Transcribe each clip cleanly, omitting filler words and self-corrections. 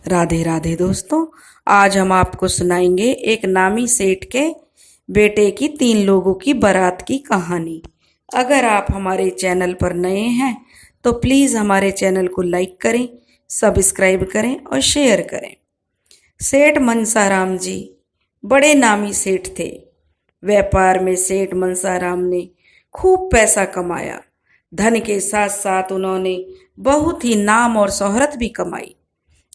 राधे राधे दोस्तों। आज हम आपको सुनाएंगे एक नामी सेठ के बेटे की 3 लोगों की बारात की कहानी। अगर आप हमारे चैनल पर नए हैं तो प्लीज़ हमारे चैनल को लाइक करें, सब्सक्राइब करें और शेयर करें। सेठ मनसाराम जी बड़े नामी सेठ थे। व्यापार में सेठ मनसाराम ने खूब पैसा कमाया। धन के साथ साथ उन्होंने बहुत ही नाम और शोहरत भी कमाई।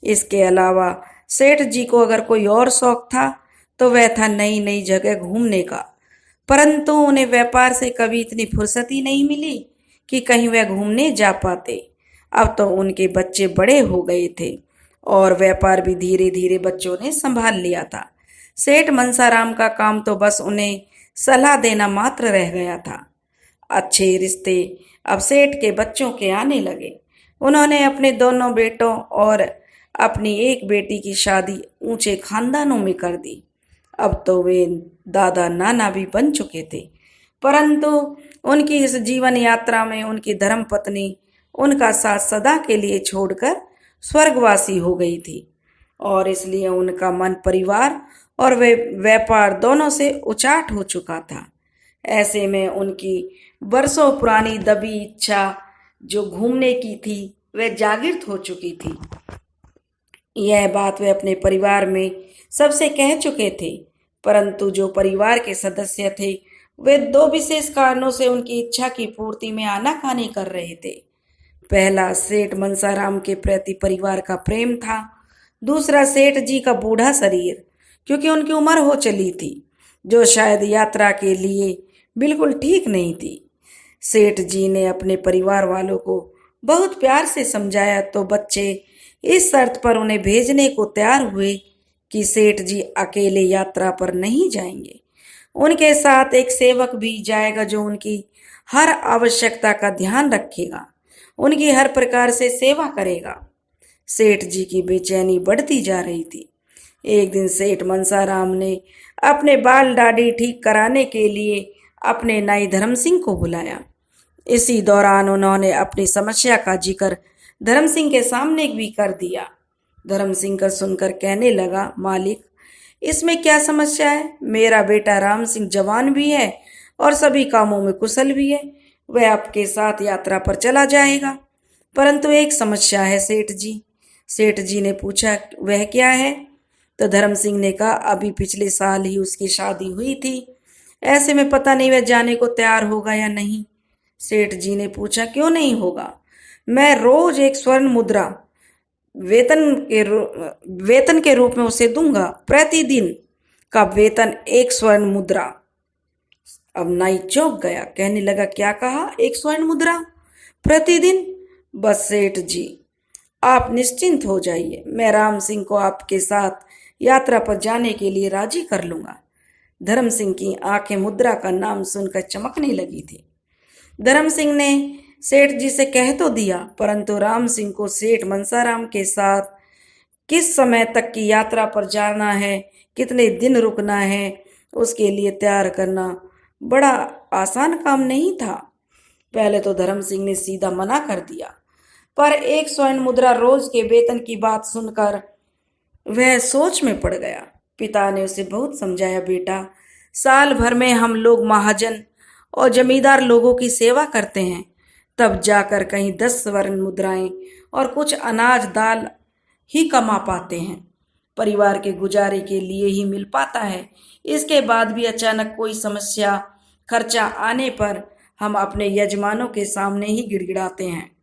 इसके अलावा सेठ जी को अगर कोई और शौक था तो वह था नई नई जगह घूमने का, परंतु उन्हें व्यापार से कभी इतनी फुर्सत ही नहीं मिली कि कहीं वह घूमने जा पाते। अब तो उनके बच्चे बड़े हो गए थे और व्यापार भी धीरे धीरे बच्चों ने संभाल लिया था। सेठ मनसाराम का काम तो बस उन्हें सलाह देना मात्र रह गया था। अच्छे रिश्ते अब सेठ के बच्चों के आने लगे। उन्होंने अपने दोनों बेटों और अपनी एक बेटी की शादी ऊंचे खानदानों में कर दी। अब तो वे दादा नाना भी बन चुके थे, परंतु उनकी इस जीवन यात्रा में उनकी धर्मपत्नी उनका साथ सदा के लिए छोड़कर स्वर्गवासी हो गई थी और इसलिए उनका मन परिवार और वे व्यापार दोनों से उचाट हो चुका था। ऐसे में उनकी बरसों पुरानी दबी इच्छा जो घूमने की थी वह जागृत हो चुकी थी। यह बात वे अपने परिवार में सबसे कह चुके थे, परंतु जो परिवार के सदस्य थे वे 2 विशेष कारणों से उनकी इच्छा की पूर्ति में आनाकानी कर रहे थे। पहला सेठ मनसाराम के प्रति परिवार का प्रेम था। दूसरा सेठ जी का बूढ़ा शरीर, क्योंकि उनकी उम्र हो चली थी, जो शायद यात्रा के लिए बिल्कुल ठीक नहीं थी। सेठ जी ने अपने परिवार वालों को बहुत प्यार से समझाया तो बच्चे इस शर्त पर उन्हें भेजने को तैयार हुए कि सेठ जी अकेले यात्रा पर नहीं जाएंगे। उनके साथ एक सेवक भी जाएगा जो उनकी हर आवश्यकता का ध्यान रखेगा, उनकी हर प्रकार से सेवा करेगा। सेठ जी की बेचैनी बढ़ती जा रही थी। एक दिन सेठ मनसाराम ने अपने बाल दाढ़ी ठीक कराने के लिए अपने नाई धर्म सिंह को बुलाया। इसी दौरान उन्होंने अपनी समस्या का जिक्र धर्म सिंह के सामने भी कर दिया। धर्म सिंह का सुनकर कहने लगा, मालिक, इसमें क्या समस्या है? मेरा बेटा राम सिंह जवान भी है और सभी कामों में कुशल भी है। वह आपके साथ यात्रा पर चला जाएगा, परंतु एक समस्या है सेठ जी। सेठ जी ने पूछा, वह क्या है? तो धर्म सिंह ने कहा, अभी पिछले साल ही उसकी शादी हुई थी, ऐसे में पता नहीं वह जाने को तैयार होगा या नहीं। सेठ जी ने पूछा, क्यों नहीं होगा? मैं रोज एक स्वर्ण मुद्रा वेतन के रूप में उसे दूंगा। प्रतिदिन का वेतन 1 स्वर्ण मुद्रा। अब नाई चौंक गया, कहने लगा, क्या कहा? 1 स्वर्ण मुद्रा प्रतिदिन? बस सेठ जी, आप निश्चिंत हो जाइए, मैं राम सिंह को आपके साथ यात्रा पर जाने के लिए राजी कर लूंगा। धर्म सिंह की आंखें मुद्रा का नाम सुनकर चमकने लगी थी। धर्म सिंह ने सेठ जी से कह तो दिया, परंतु राम सिंह को सेठ मनसाराम के साथ किस समय तक की यात्रा पर जाना है, कितने दिन रुकना है, उसके लिए तैयार करना बड़ा आसान काम नहीं था। पहले तो धर्म सिंह ने सीधा मना कर दिया, पर 1 स्वर्ण मुद्रा रोज के वेतन की बात सुनकर वह सोच में पड़ गया। पिता ने उसे बहुत समझाया, बेटा, साल भर में हम लोग महाजन और जमींदार लोगों की सेवा करते हैं, तब जाकर कहीं 10 स्वर्ण मुद्राएं और कुछ अनाज दाल ही कमा पाते हैं। परिवार के गुजारे के लिए ही मिल पाता है। इसके बाद भी अचानक कोई समस्या खर्चा आने पर हम अपने यजमानों के सामने ही गिड़गिड़ाते हैं।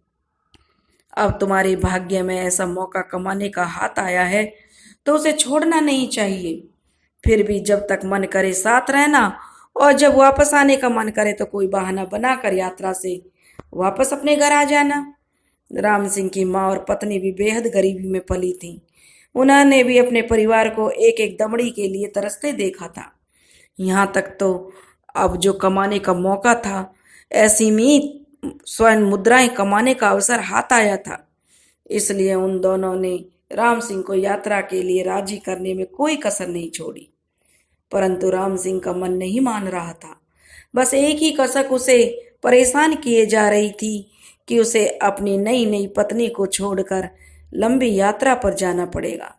अब तुम्हारे भाग्य में ऐसा मौका कमाने का हाथ आया है तो उसे छोड़ना नहीं चाहिए। फिर भी जब तक मन करे साथ रहना, और जब वापस आने का मन करे तो कोई बहाना बनाकर यात्रा से वापस अपने घर आ जाना। राम सिंह की माँ और पत्नी भी बेहद गरीबी में पली थी। उन्होंने भी अपने परिवार को एक एक दमड़ी के लिए तरसते देखा था। यहाँ तक तो अब जो कमाने का मौका था, ऐसी में स्वर्ण मुद्राएं कमाने का अवसर हाथ आया था। इसलिए उन दोनों ने राम सिंह को यात्रा के लिए राजी करने में कोई कसर नहीं छोड़ी, परंतु राम सिंह का मन नहीं मान रहा था। बस एक ही कसक उसे परेशान किए जा रही थी कि उसे अपनी नई नई पत्नी को छोड़कर लंबी यात्रा पर जाना पड़ेगा,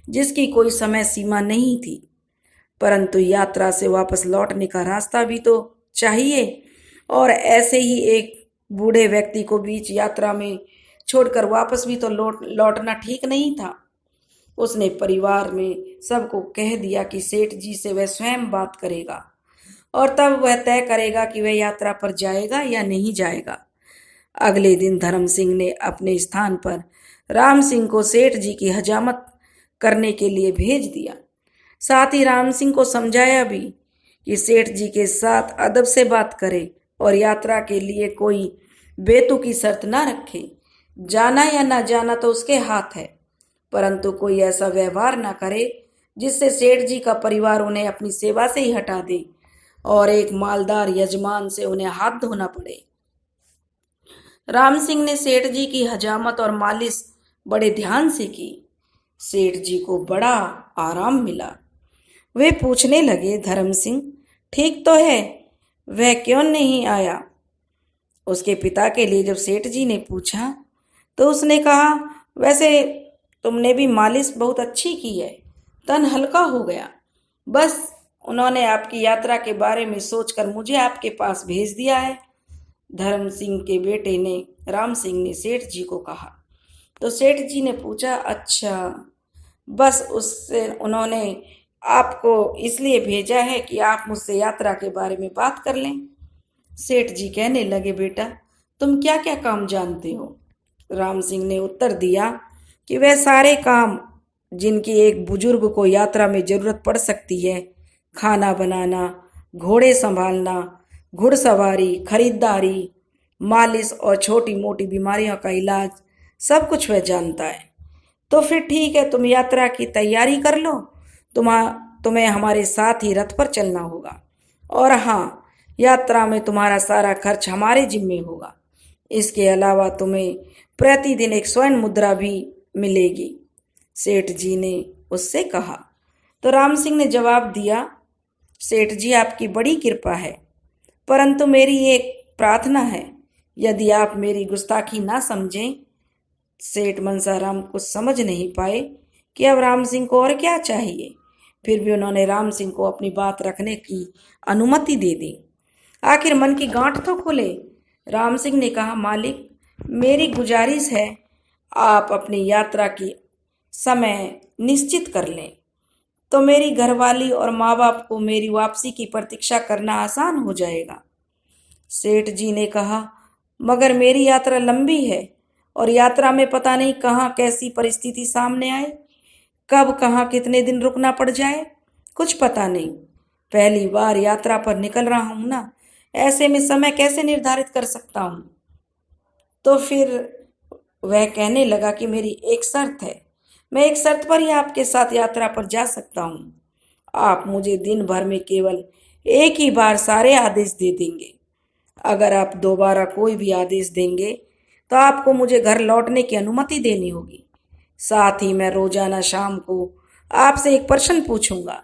जिसकी कोई समय सीमा नहीं थी। परंतु यात्रा से वापस लौटने का रास्ता भी तो चाहिए, और ऐसे ही एक बूढ़े व्यक्ति को बीच यात्रा में छोड़कर वापस भी तो लौटना ठीक नहीं था। उसने परिवार में सबको कह दिया कि सेठ जी से वह स्वयं बात करेगा और तब वह तय करेगा कि वह यात्रा पर जाएगा या नहीं जाएगा। अगले दिन धर्म सिंह ने अपने स्थान पर राम सिंह को सेठ जी की हजामत करने के लिए भेज दिया। साथ ही राम सिंह को समझाया भी कि सेठ जी के साथ अदब से बात करे और यात्रा के लिए कोई बेतुकी शर्त ना रखे। जाना या ना जाना तो उसके हाथ है, परंतु कोई ऐसा व्यवहार ना करे जिससे सेठ जी का परिवार उन्हें अपनी सेवा से ही हटा दे और एक मालदार यजमान से उन्हें हाथ धोना पड़े। राम सिंह ने सेठ जी की हजामत और मालिश बड़े ध्यान से की। सेठ जी को बड़ा आराम मिला। वे पूछने लगे, धर्म सिंह ठीक तो है, वह क्यों नहीं आया? उसके पिता के लिए जब सेठ जी ने पूछा तो उसने कहा, वैसे तुमने भी मालिश बहुत अच्छी की है, तन हल्का हो गया। बस उन्होंने आपकी यात्रा के बारे में सोचकर मुझे आपके पास भेज दिया है। धर्म सिंह के बेटे ने राम सिंह ने सेठ जी को कहा। तो सेठ जी ने पूछा, अच्छा, बस उससे उन्होंने आपको इसलिए भेजा है कि आप मुझसे यात्रा के बारे में बात कर लें। सेठ जी कहने लगे, बेटा तुम क्या क्या काम जानते हो? राम सिंह ने उत्तर दिया कि वह सारे काम जिनकी एक बुजुर्ग को यात्रा में जरूरत पड़ सकती है, खाना बनाना, घोड़े संभालना, घुड़सवारी, खरीदारी, मालिश और छोटी मोटी बीमारियों का इलाज, सब कुछ वह जानता है। तो फिर ठीक है, तुम यात्रा की तैयारी कर लो। तुम्हें हमारे साथ ही रथ पर चलना होगा, और हाँ, यात्रा में तुम्हारा सारा खर्च हमारे जिम्मे होगा। इसके अलावा तुम्हें प्रतिदिन एक स्वर्ण मुद्रा भी मिलेगी, सेठ जी ने उससे कहा। तो राम सिंह ने जवाब दिया, सेठ जी आपकी बड़ी कृपा है, परंतु मेरी एक प्रार्थना है, यदि आप मेरी गुस्ताखी ना समझें। सेठ मनसाराम कुछ समझ नहीं पाए कि अब राम सिंह को और क्या चाहिए। फिर भी उन्होंने राम सिंह को अपनी बात रखने की अनुमति दे दी। आखिर मन की गांठ तो खुले। राम सिंह ने कहा, मालिक मेरी गुजारिश है, आप अपनी यात्रा की समय निश्चित कर लें, तो मेरी घरवाली और माँ बाप को मेरी वापसी की प्रतीक्षा करना आसान हो जाएगा। सेठ जी ने कहा, मगर मेरी यात्रा लंबी है और यात्रा में पता नहीं कहाँ कैसी परिस्थिति सामने आए, कब कहाँ कितने दिन रुकना पड़ जाए, कुछ पता नहीं। पहली बार यात्रा पर निकल रहा हूं ना, ऐसे में समय कैसे निर्धारित कर सकता हूं। तो फिर वह कहने लगा कि मेरी एक शर्त है, मैं एक शर्त पर ही आपके साथ यात्रा पर जा सकता हूं। आप मुझे दिन भर में केवल एक ही बार सारे आदेश दे देंगे। अगर आप दोबारा कोई भी आदेश देंगे तो आपको मुझे घर लौटने की अनुमति देनी होगी। साथ ही मैं रोजाना शाम को आपसे एक प्रश्न पूछूंगा।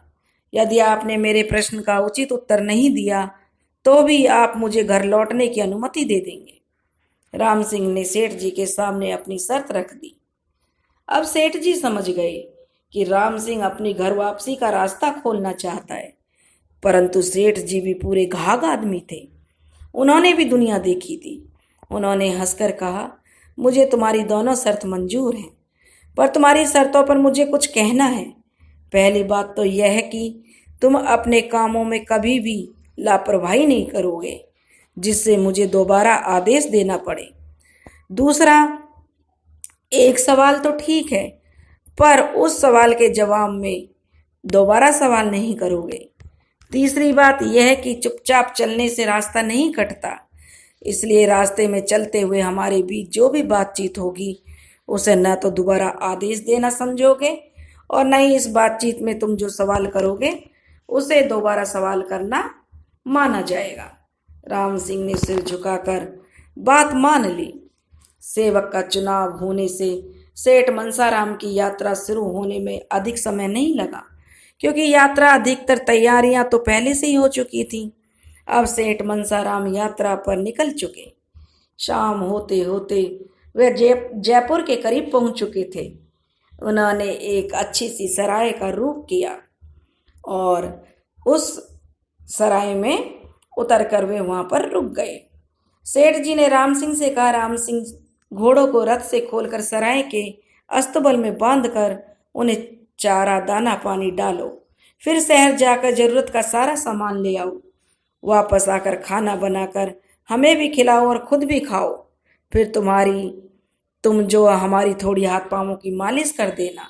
यदि आपने मेरे प्रश्न का उचित उत्तर नहीं दिया तो भी आप मुझे घर लौटने की अनुमति दे देंगे। राम सिंह ने सेठ जी के सामने अपनी शर्त रख दी। अब सेठ जी समझ गए कि राम सिंह अपनी घर वापसी का रास्ता खोलना चाहता है, परंतु सेठ जी भी पूरे घाघ आदमी थे। उन्होंने भी दुनिया देखी थी। उन्होंने हंसकर कहा, मुझे तुम्हारी दोनों शर्त मंजूर हैं, पर तुम्हारी शर्तों पर मुझे कुछ कहना है। पहली बात तो यह है कि तुम अपने कामों में कभी भी लापरवाही नहीं करोगे जिससे मुझे दोबारा आदेश देना पड़े। दूसरा, एक सवाल तो ठीक है, पर उस सवाल के जवाब में दोबारा सवाल नहीं करोगे। तीसरी बात यह है कि चुपचाप चलने से रास्ता नहीं कटता, इसलिए रास्ते में चलते हुए हमारे बीच जो भी बातचीत होगी उसे न तो दोबारा आदेश देना समझोगे और न ही इस बातचीत में तुम जो सवाल करोगे उसे दोबारा सवाल करना माना जाएगा। राम सिंह ने सिर झुकाकर बात मान ली। सेवक का चुनाव होने से सेठ मनसाराम की यात्रा शुरू होने में अधिक समय नहीं लगा, क्योंकि यात्रा अधिकतर तैयारियां तो पहले से ही हो चुकी थी। अब सेठ मनसाराम यात्रा पर निकल चुके। शाम होते होते वे जयपुर के करीब पहुंच चुके थे। उन्होंने एक अच्छी सी सराय का रुख किया और उस सराय में उतरकर वे वहां पर रुक गए। सेठ जी ने राम सिंह से कहा, राम सिंह, घोड़ों को रथ से खोलकर सराय के अस्तबल में बांधकर उन्हें चारा दाना पानी डालो, फिर शहर जाकर जरूरत का सारा सामान ले आओ। वापस आकर खाना बनाकर हमें भी खिलाओ और खुद भी खाओ। फिर तुम जो हमारी थोड़ी हाथ पांवों की मालिश कर देना।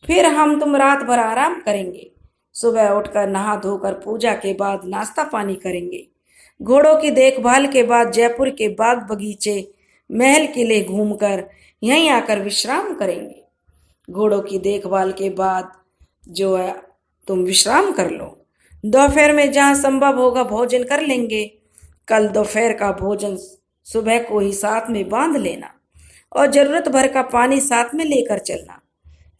फिर तुम रात भर आराम करेंगे। सुबह उठकर नहा धोकर पूजा के बाद नाश्ता पानी करेंगे। घोड़ों की देखभाल के बाद जयपुर के बाग बगीचे, महल किले घूमकर यहीं आकर विश्राम करेंगे। घोड़ों की देखभाल के बाद जो है तुम विश्राम कर लो। दोपहर में जहाँ संभव होगा भोजन कर लेंगे। कल दोपहर का भोजन सुबह को ही साथ में बांध लेना और जरूरत भर का पानी साथ में लेकर चलना।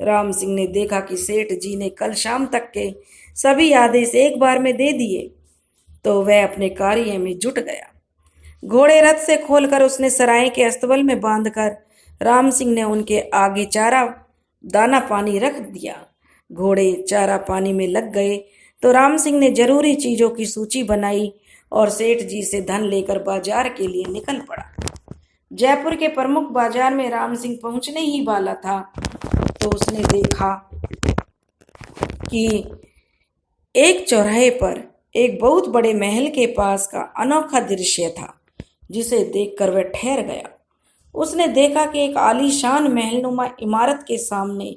राम सिंह ने देखा कि सेठ जी ने कल शाम तक के सभी आदेश एक बार में दे दिए, तो वह अपने कार्य में जुट गया। घोड़े रथ से खोलकर उसने सराय के अस्तबल में बांधकर राम सिंह ने उनके आगे चारा दाना पानी रख दिया। घोड़े चारा पानी में लग गए तो राम सिंह ने जरूरी चीजों की सूची बनाई और सेठ जी से धन लेकर बाजार के लिए निकल पड़ा। जयपुर के प्रमुख बाजार में राम सिंह पहुंचने ही वाला था तो उसने देखा कि एक चौराहे पर एक बहुत बड़े महल के पास का अनोखा दृश्य था, जिसे देखकर वह ठहर गया। उसने देखा कि एक आलीशान महलनुमा इमारत के सामने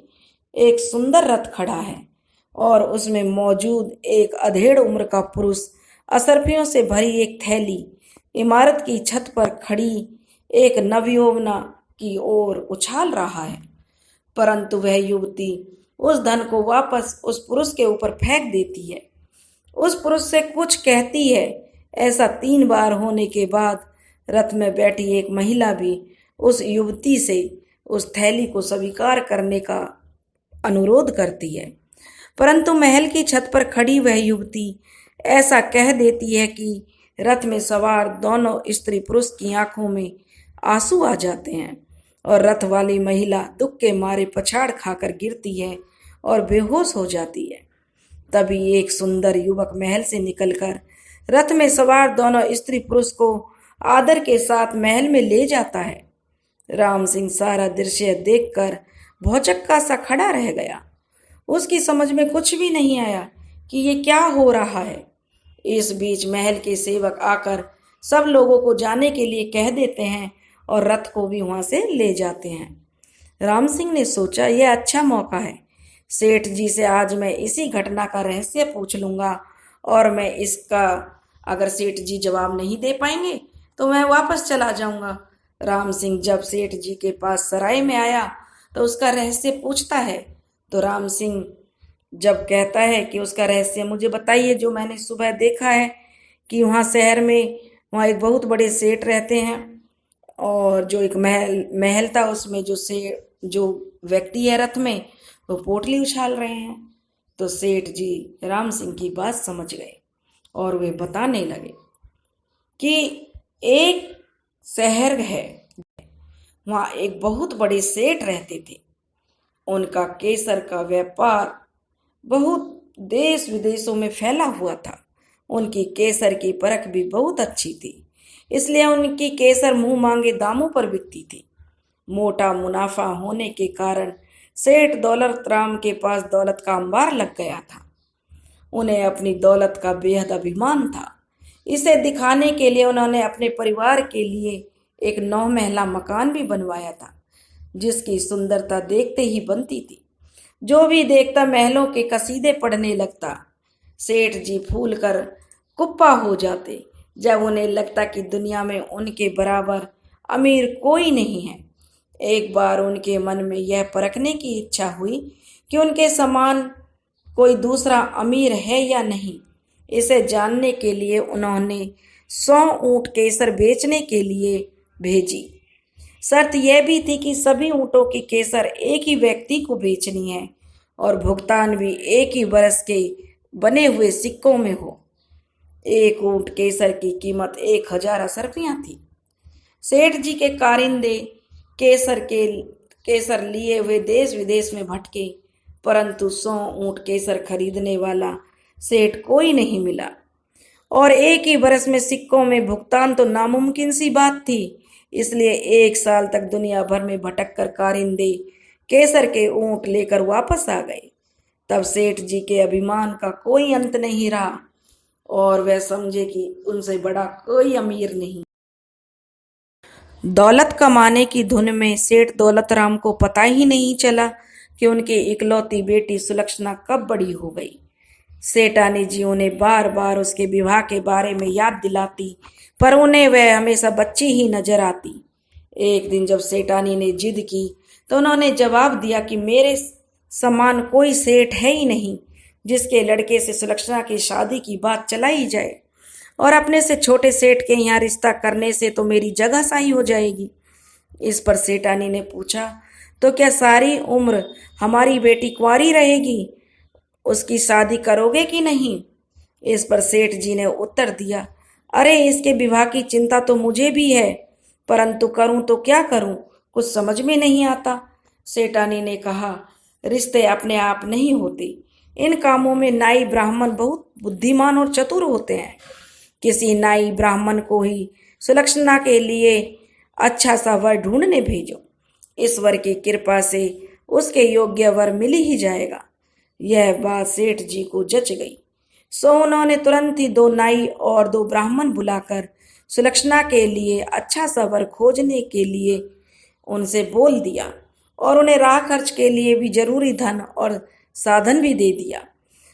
एक सुंदर रथ खड़ा है और उसमें मौजूद एक अधेड़ उम्र का पुरुष असरफियों से भरी एक थैली इमारत की छत पर खड़ी एक नवयौवना की ओर उछाल रहा है। परंतु वह युवती उस धन को वापस उस पुरुष के ऊपर फेंक देती है। उस पुरुष से कुछ कहती है। ऐसा 3 बार होने के बाद रथ में बैठी एक महिला भी उस युवती से उस थैली को स्वीकार करने का अनुरोध करती है, परंतु महल की छत पर खड़ी वह युवती ऐसा कह देती है कि रथ में सवार दोनों स्त्री पुरुष की आंखों में आंसू आ जाते हैं और रथ वाली महिला दुख के मारे पछाड़ खाकर गिरती है और बेहोश हो जाती है। तभी एक सुंदर युवक महल से निकलकर रथ में सवार दोनों स्त्री पुरुष को आदर के साथ महल में ले जाता है। राम सिंह सारा दृश्य देखकर भौचक्का सा खड़ा रह गया। उसकी समझ में कुछ भी नहीं आया कि ये क्या हो रहा है। इस बीच महल के सेवक आकर सब लोगों को जाने के लिए कह देते हैं और रथ को भी वहां से ले जाते हैं। राम सिंह ने सोचा, यह अच्छा मौका है। सेठ जी से आज मैं इसी घटना का रहस्य पूछ लूंगा और मैं इसका अगर सेठ जी जवाब नहीं दे पाएंगे तो मैं वापस चला जाऊंगा। राम सिंह जब सेठ जी के पास सराय में आया तो उसका रहस्य पूछता है, तो राम सिंह जब कहता है कि उसका रहस्य मुझे बताइए, जो मैंने सुबह देखा है कि वहाँ शहर में वहाँ एक बहुत बड़े सेठ रहते हैं और जो एक महल था उसमें जो व्यक्ति है रथ में वो पोटली उछाल रहे हैं। तो सेठ जी राम सिंह की बात समझ गए और वे बताने लगे कि एक शहर है, वहाँ एक बहुत बड़े सेठ रहते थे। उनका केसर का व्यापार बहुत देश विदेशों में फैला हुआ था। उनकी केसर की परख भी बहुत अच्छी थी, इसलिए उनकी केसर मुंह मांगे दामों पर बिकती थी। मोटा मुनाफा होने के कारण सेठ दौलत राम के पास दौलत का अंबार लग गया था। उन्हें अपनी दौलत का बेहद अभिमान था। इसे दिखाने के लिए उन्होंने अपने परिवार के लिए एक 9 महला मकान भी बनवाया था, जिसकी सुंदरता देखते ही बनती थी। जो भी देखता महलों के कसीदे पढ़ने लगता। सेठ जी फूल कर कुप्पा हो जाते जब उन्हें लगता कि दुनिया में उनके बराबर अमीर कोई नहीं है। एक बार उनके मन में यह परखने की इच्छा हुई कि उनके समान कोई दूसरा अमीर है या नहीं। इसे जानने के लिए उन्होंने 100 ऊंट केसर बेचने के लिए भेजी। शर्त यह भी थी कि सभी ऊँटों की केसर एक ही व्यक्ति को बेचनी है और भुगतान भी एक ही बरस के बने हुए सिक्कों में हो। एक ऊँट केसर की कीमत 1000 असरफियाँ थी। सेठ जी के कारिंदे केसर के केसर लिए हुए देश विदेश में भटके, परंतु 100 ऊंट केसर खरीदने वाला सेठ कोई नहीं मिला। और एक ही बरस में सिक्कों में भुगतान तो नामुमकिन सी बात थी। इसलिए 1 साल तक दुनिया भर में भटक कर कारिंदे केसर के ऊंट लेकर वापस आ गए। तब सेठ जी के अभिमान का कोई अंत नहीं रहा और वह समझे कि उनसे बड़ा कोई अमीर नहीं। दौलत कमाने की धुन में सेठ दौलत राम को पता ही नहीं चला कि उनकी इकलौती बेटी सुलक्षणा कब बड़ी हो गई। सेठानी जी उन्हें बार बार उसके विवाह के बारे में याद दिलाती, पर उन्हें वह हमेशा बच्ची ही नजर आती। एक दिन जब सेठानी ने जिद की तो उन्होंने जवाब दिया कि मेरे समान कोई सेठ है ही नहीं जिसके लड़के से सुलक्षणा की शादी की बात चलाई जाए, और अपने से छोटे सेठ के यहाँ रिश्ता करने से तो मेरी जगह साई हो जाएगी। इस पर सेठानी ने पूछा, तो क्या सारी उम्र हमारी बेटी कुंवारी रहेगी? उसकी शादी करोगे कि नहीं? इस पर सेठ जी ने उत्तर दिया, अरे इसके विवाह की चिंता तो मुझे भी है, परंतु करूं तो क्या करूं, कुछ समझ में नहीं आता। सेठानी ने कहा, रिश्ते अपने आप नहीं होते, इन कामों में नाई ब्राह्मण बहुत बुद्धिमान और चतुर होते हैं। किसी नाई ब्राह्मण को ही सुलक्षणा के लिए अच्छा सा वर ढूंढने भेजो, ईश्वर की कृपा से उसके योग्य वर मिल ही जाएगा। यह बात सेठ जी को जच गई, सो उन्होंने तुरंत ही 2 नाई और 2 ब्राह्मण बुलाकर सुलक्षणा के लिए अच्छा सा वर खोजने के लिए उनसे बोल दिया और उन्हें राह खर्च के लिए भी जरूरी धन और साधन भी दे दिया।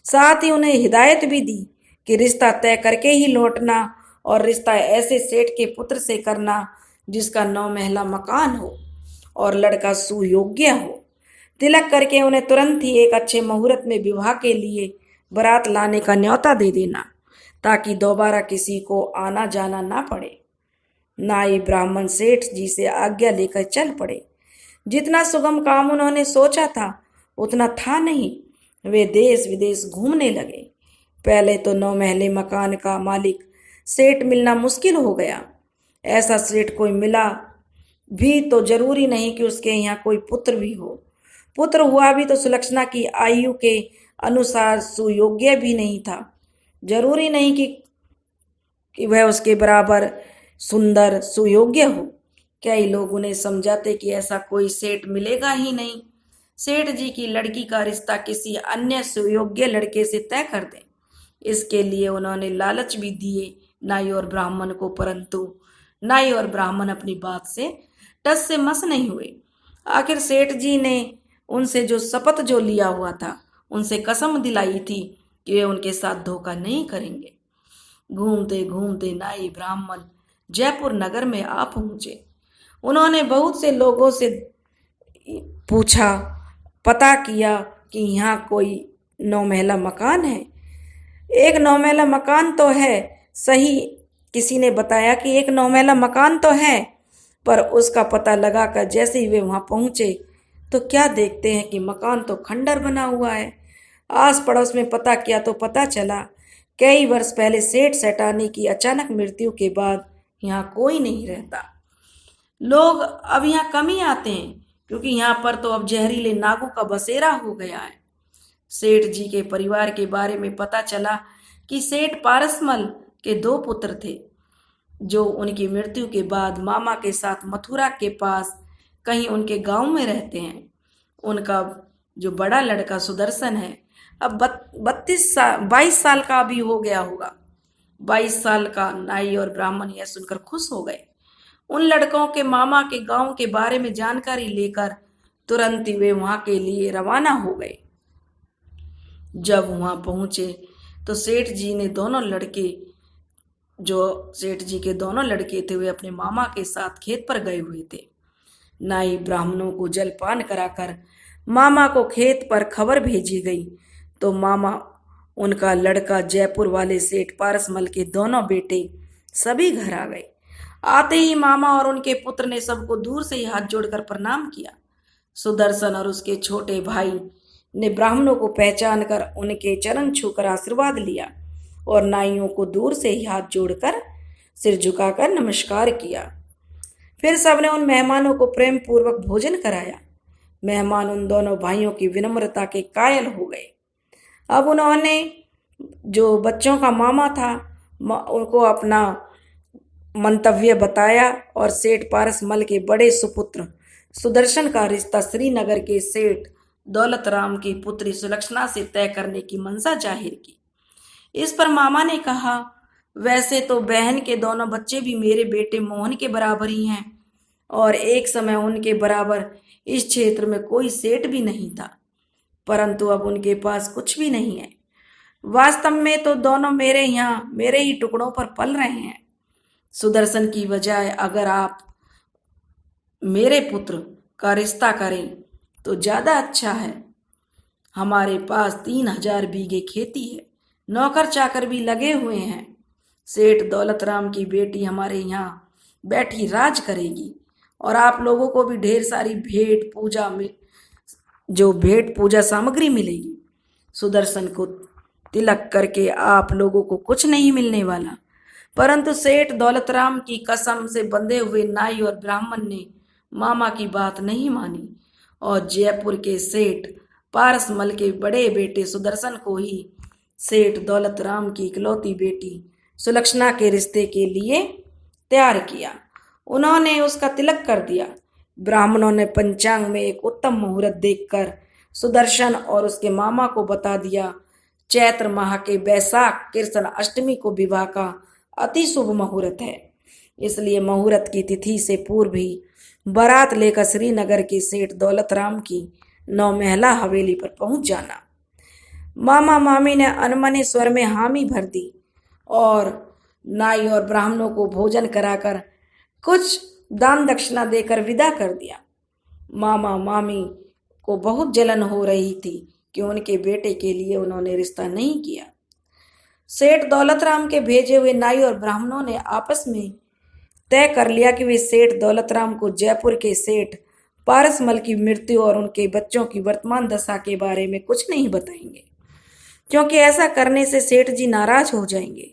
साथ ही उन्हें हिदायत भी दी कि रिश्ता तय करके ही लौटना और रिश्ता ऐसे सेठ के पुत्र से करना जिसका 9 महला मकान हो और लड़का सुयोग्य हो। तिलक करके उन्हें तुरंत ही एक अच्छे मुहूर्त में विवाह के लिए बारात लाने का न्योता दे देना, ताकि दोबारा किसी को आना जाना ना पड़े। नाई ब्राह्मण सेठ जी से आज्ञा लेकर चल पड़े। जितना सुगम काम उन्होंने सोचा था उतना था नहीं। वे देश विदेश घूमने लगे। पहले तो 9 महले मकान का मालिक सेठ मिलना मुश्किल हो गया। ऐसा सेठ कोई मिला भी तो जरूरी नहीं कि उसके यहाँ कोई पुत्र भी हो। पुत्र हुआ भी तो सुलक्षणा की आयु के अनुसार सुयोग्य भी नहीं था। जरूरी नहीं कि वह उसके बराबर सुंदर सुयोग्य हो। कई लोग उन्हें समझाते कि ऐसा कोई सेठ मिलेगा ही नहीं, सेठ जी की लड़की का रिश्ता किसी अन्य सुयोग्य लड़के से तय कर दें। इसके लिए उन्होंने लालच भी दिए नाई और ब्राह्मण को, परंतु नाई और ब्राह्मण अपनी बात से टस से मस नहीं हुए। आखिर सेठ जी ने उनसे जो शपथ जो लिया हुआ था, उनसे कसम दिलाई थी कि वे उनके साथ धोखा नहीं करेंगे। घूमते घूमते नाई ब्राह्मण जयपुर नगर में आ पहुंचे। उन्होंने बहुत से लोगों से पूछा, पता किया कि यहाँ कोई 9 महला मकान है। एक 9 महला मकान तो है, सही किसी ने बताया कि एक 9 महला मकान तो है, पर उसका पता लगाकर जैसे ही वे वहां पहुंचे तो क्या देखते हैं कि मकान तो खंडर बना हुआ है। आस पड़ोस में पता किया तो पता चला कई वर्ष पहले सेठ सेठानी की अचानक मृत्यु के बाद यहाँ कोई नहीं रहता। लोग अब यहाँ कम ही आते हैं क्योंकि यहाँ पर तो अब जहरीले नागों का बसेरा हो गया है। सेठ जी के परिवार के बारे में पता चला कि सेठ पारसमल के 2 पुत्र थे, जो उनकी मृत्यु के बाद मामा के साथ मथुरा के पास कहीं उनके गांव में रहते हैं। उनका जो बड़ा लड़का सुदर्शन है, अब 22 साल का भी हो गया होगा। 22 साल का। नाई और ब्राह्मण यह सुनकर खुश हो गए। उन लड़कों के मामा के गांव के बारे में जानकारी लेकर तुरंत ही वे वहां के लिए रवाना हो गए। जब वहां पहुंचे तो सेठ जी के दोनों लड़के थे, वे अपने मामा के साथ खेत पर गए हुए थे। नाई ब्राह्मणों को जलपान कराकर मामा को खेत पर खबर भेजी गई तो मामा, उनका लड़का, जयपुर वाले सेठ पारसमल के दोनों बेटे सभी घर आ गए। आते ही मामा और उनके पुत्र ने सबको दूर से ही हाथ जोड़कर प्रणाम किया। सुदर्शन और उसके छोटे भाई ने ब्राह्मणों को पहचान कर उनके चरण छूकर आशीर्वाद लिया और नाइयों को दूर से ही हाथ जोड़कर सिर झुकाकर नमस्कार किया। फिर सबने उन मेहमानों को प्रेम पूर्वक भोजन कराया। मेहमान उन दोनों भाइयों की विनम्रता के कायल हो गए। अब उन्होंने जो बच्चों का मामा था उनको अपना मंतव्य बताया और सेठ पारसमल के बड़े सुपुत्र सुदर्शन का रिश्ता श्रीनगर के सेठ दौलत राम की पुत्री सुलक्षणा से तय करने की मंशा जाहिर की। इस पर मामा ने कहा, वैसे तो बहन के दोनों बच्चे भी मेरे बेटे मोहन के बराबर ही हैं और एक समय उनके बराबर इस क्षेत्र में कोई सेठ भी नहीं था, परंतु अब उनके पास कुछ भी नहीं है। वास्तव में तो दोनों मेरे यहाँ मेरे ही टुकड़ों पर पल रहे हैं। सुदर्शन की बजाय अगर आप मेरे पुत्र का रिश्ता करें तो ज्यादा अच्छा है। हमारे पास 3000 बीघे खेती है, नौकर चाकर भी लगे हुए हैं। सेठ दौलत राम की बेटी हमारे यहाँ बैठी राज करेगी और आप लोगों को भी ढेर सारी भेंट पूजा सामग्री मिलेगी। सुदर्शन को तिलक करके आप लोगों को कुछ नहीं मिलने वाला, परंतु सेठ दौलत राम की कसम से बंधे हुए नाई और ब्राह्मण ने मामा की बात नहीं मानी और जयपुर के सेठ पारसमल के बड़े बेटे सुदर्शन को ही सेठ दौलत राम की इकलौती बेटी सुलक्षणा के रिश्ते के लिए तैयार किया। उन्होंने उसका तिलक कर दिया। ब्राह्मणों ने पंचांग में एक उत्तम मुहूर्त देखकर सुदर्शन और उसके मामा को बता दिया। चैत्र माह के बैसाख कृष्ण अष्टमी को विवाह का अति शुभ मुहूर्त है, इसलिए मुहूर्त की तिथि से पूर्व ही बारात लेकर श्रीनगर के सेठ दौलत राम की 9 महला हवेली पर पहुंच जाना। मामा मामी ने अनमने स्वर में हामी भर दी और नाई और ब्राह्मणों को भोजन कराकर कुछ दान दक्षिणा देकर विदा कर दिया। मामा मामी को बहुत जलन हो रही थी कि उनके बेटे के लिए उन्होंने रिश्ता नहीं किया। सेठ दौलत राम के भेजे हुए नाई और ब्राह्मणों ने आपस में तय कर लिया कि वे सेठ दौलत राम को जयपुर के सेठ पारसमल की मृत्यु और उनके बच्चों की वर्तमान दशा के बारे में कुछ नहीं बताएंगे, क्योंकि ऐसा करने से सेठ जी नाराज हो जाएंगे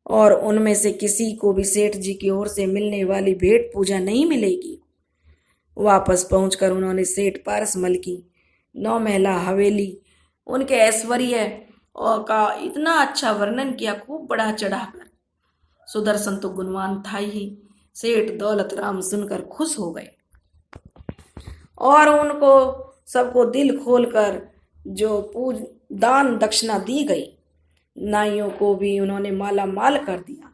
और उनमें से किसी को भी सेठ जी की ओर से मिलने वाली भेंट पूजा नहीं मिलेगी। वापस पहुंचकर उन्होंने सेठ पारसमल की 9 महला हवेली, उनके ऐश्वर्य और का इतना अच्छा वर्णन किया, खूब बढ़ा चढ़ाकर। सुदर्शन तो गुणवान था ही, सेठ दौलत राम सुनकर खुश हो गए और उनको सबको दिल खोलकर जो दान दक्षिणा दी गई, नाइयों को भी उन्होंने माला माल कर दिया।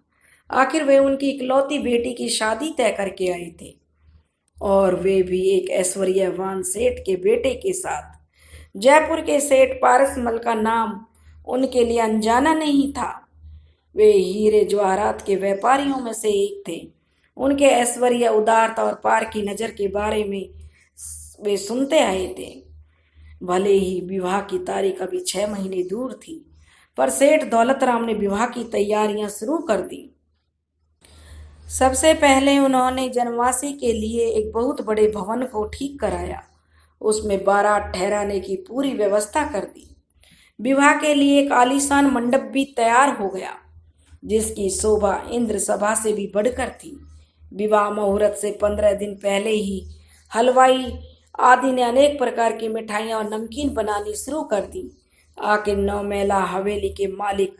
आखिर वे उनकी इकलौती बेटी की शादी तय करके आए थे और वे भी एक ऐश्वर्यवान सेठ के बेटे के साथ। जयपुर के सेठ पारसमल का नाम उनके लिए अनजाना नहीं था। वे हीरे जवाहरात के व्यापारियों में से एक थे। उनके ऐश्वर्य, उदारता और पार की नज़र के बारे में वे सुनते आए थे। भले ही विवाह की तारीख अभी 6 महीने दूर थी, पर सेठ दौलत राम ने विवाह की तैयारियां शुरू कर दी। सबसे पहले उन्होंने जनवासी के लिए एक बहुत बड़े भवन को ठीक कराया, उसमें बारात ठहराने की पूरी व्यवस्था कर दी। विवाह के लिए एक आलीशान मंडप भी तैयार हो गया, जिसकी शोभा इंद्र सभा से भी बढ़कर थी। विवाह मुहूर्त से 15 दिन पहले ही हलवाई आदि ने अनेक प्रकार की मिठाइयाँ और नमकीन बनानी शुरू कर दी। आखिर 9 महला हवेली के मालिक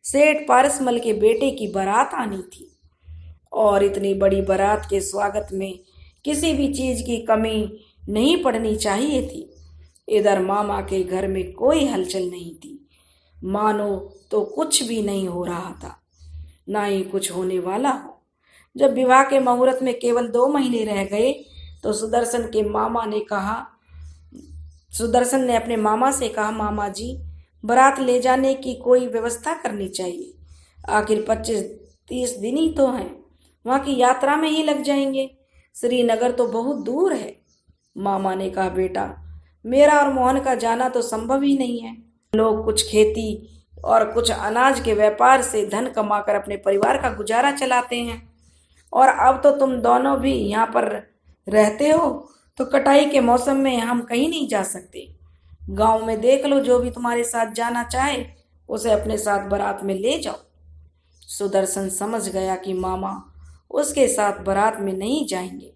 सेठ पारसमल के बेटे की बारात आनी थी और इतनी बड़ी बारात के स्वागत में किसी भी चीज की कमी नहीं पड़नी चाहिए थी। इधर मामा के घर में कोई हलचल नहीं थी, मानो तो कुछ भी नहीं हो रहा था, ना ही कुछ होने वाला हो। जब विवाह के मुहूर्त में केवल 2 महीने रह गए तो सुदर्शन ने अपने मामा से कहा, मामा जी, बारात ले जाने की कोई व्यवस्था करनी चाहिए। आखिर 25-30 दिन ही तो हैं, वहाँ की यात्रा में ही लग जाएंगे। श्रीनगर तो बहुत दूर है। मामा ने कहा, बेटा, मेरा और मोहन का जाना तो संभव ही नहीं है। लोग कुछ खेती और कुछ अनाज के व्यापार से धन कमाकर अपने परिवार का गुजारा चलाते हैं, और अब तो तुम दोनों भी यहाँ पर रहते हो, तो कटाई के मौसम में हम कहीं नहीं जा सकते। गांव में देख लो, जो भी तुम्हारे साथ जाना चाहे उसे अपने साथ बारात में ले जाओ। सुदर्शन समझ गया कि मामा उसके साथ बारात में नहीं जाएंगे।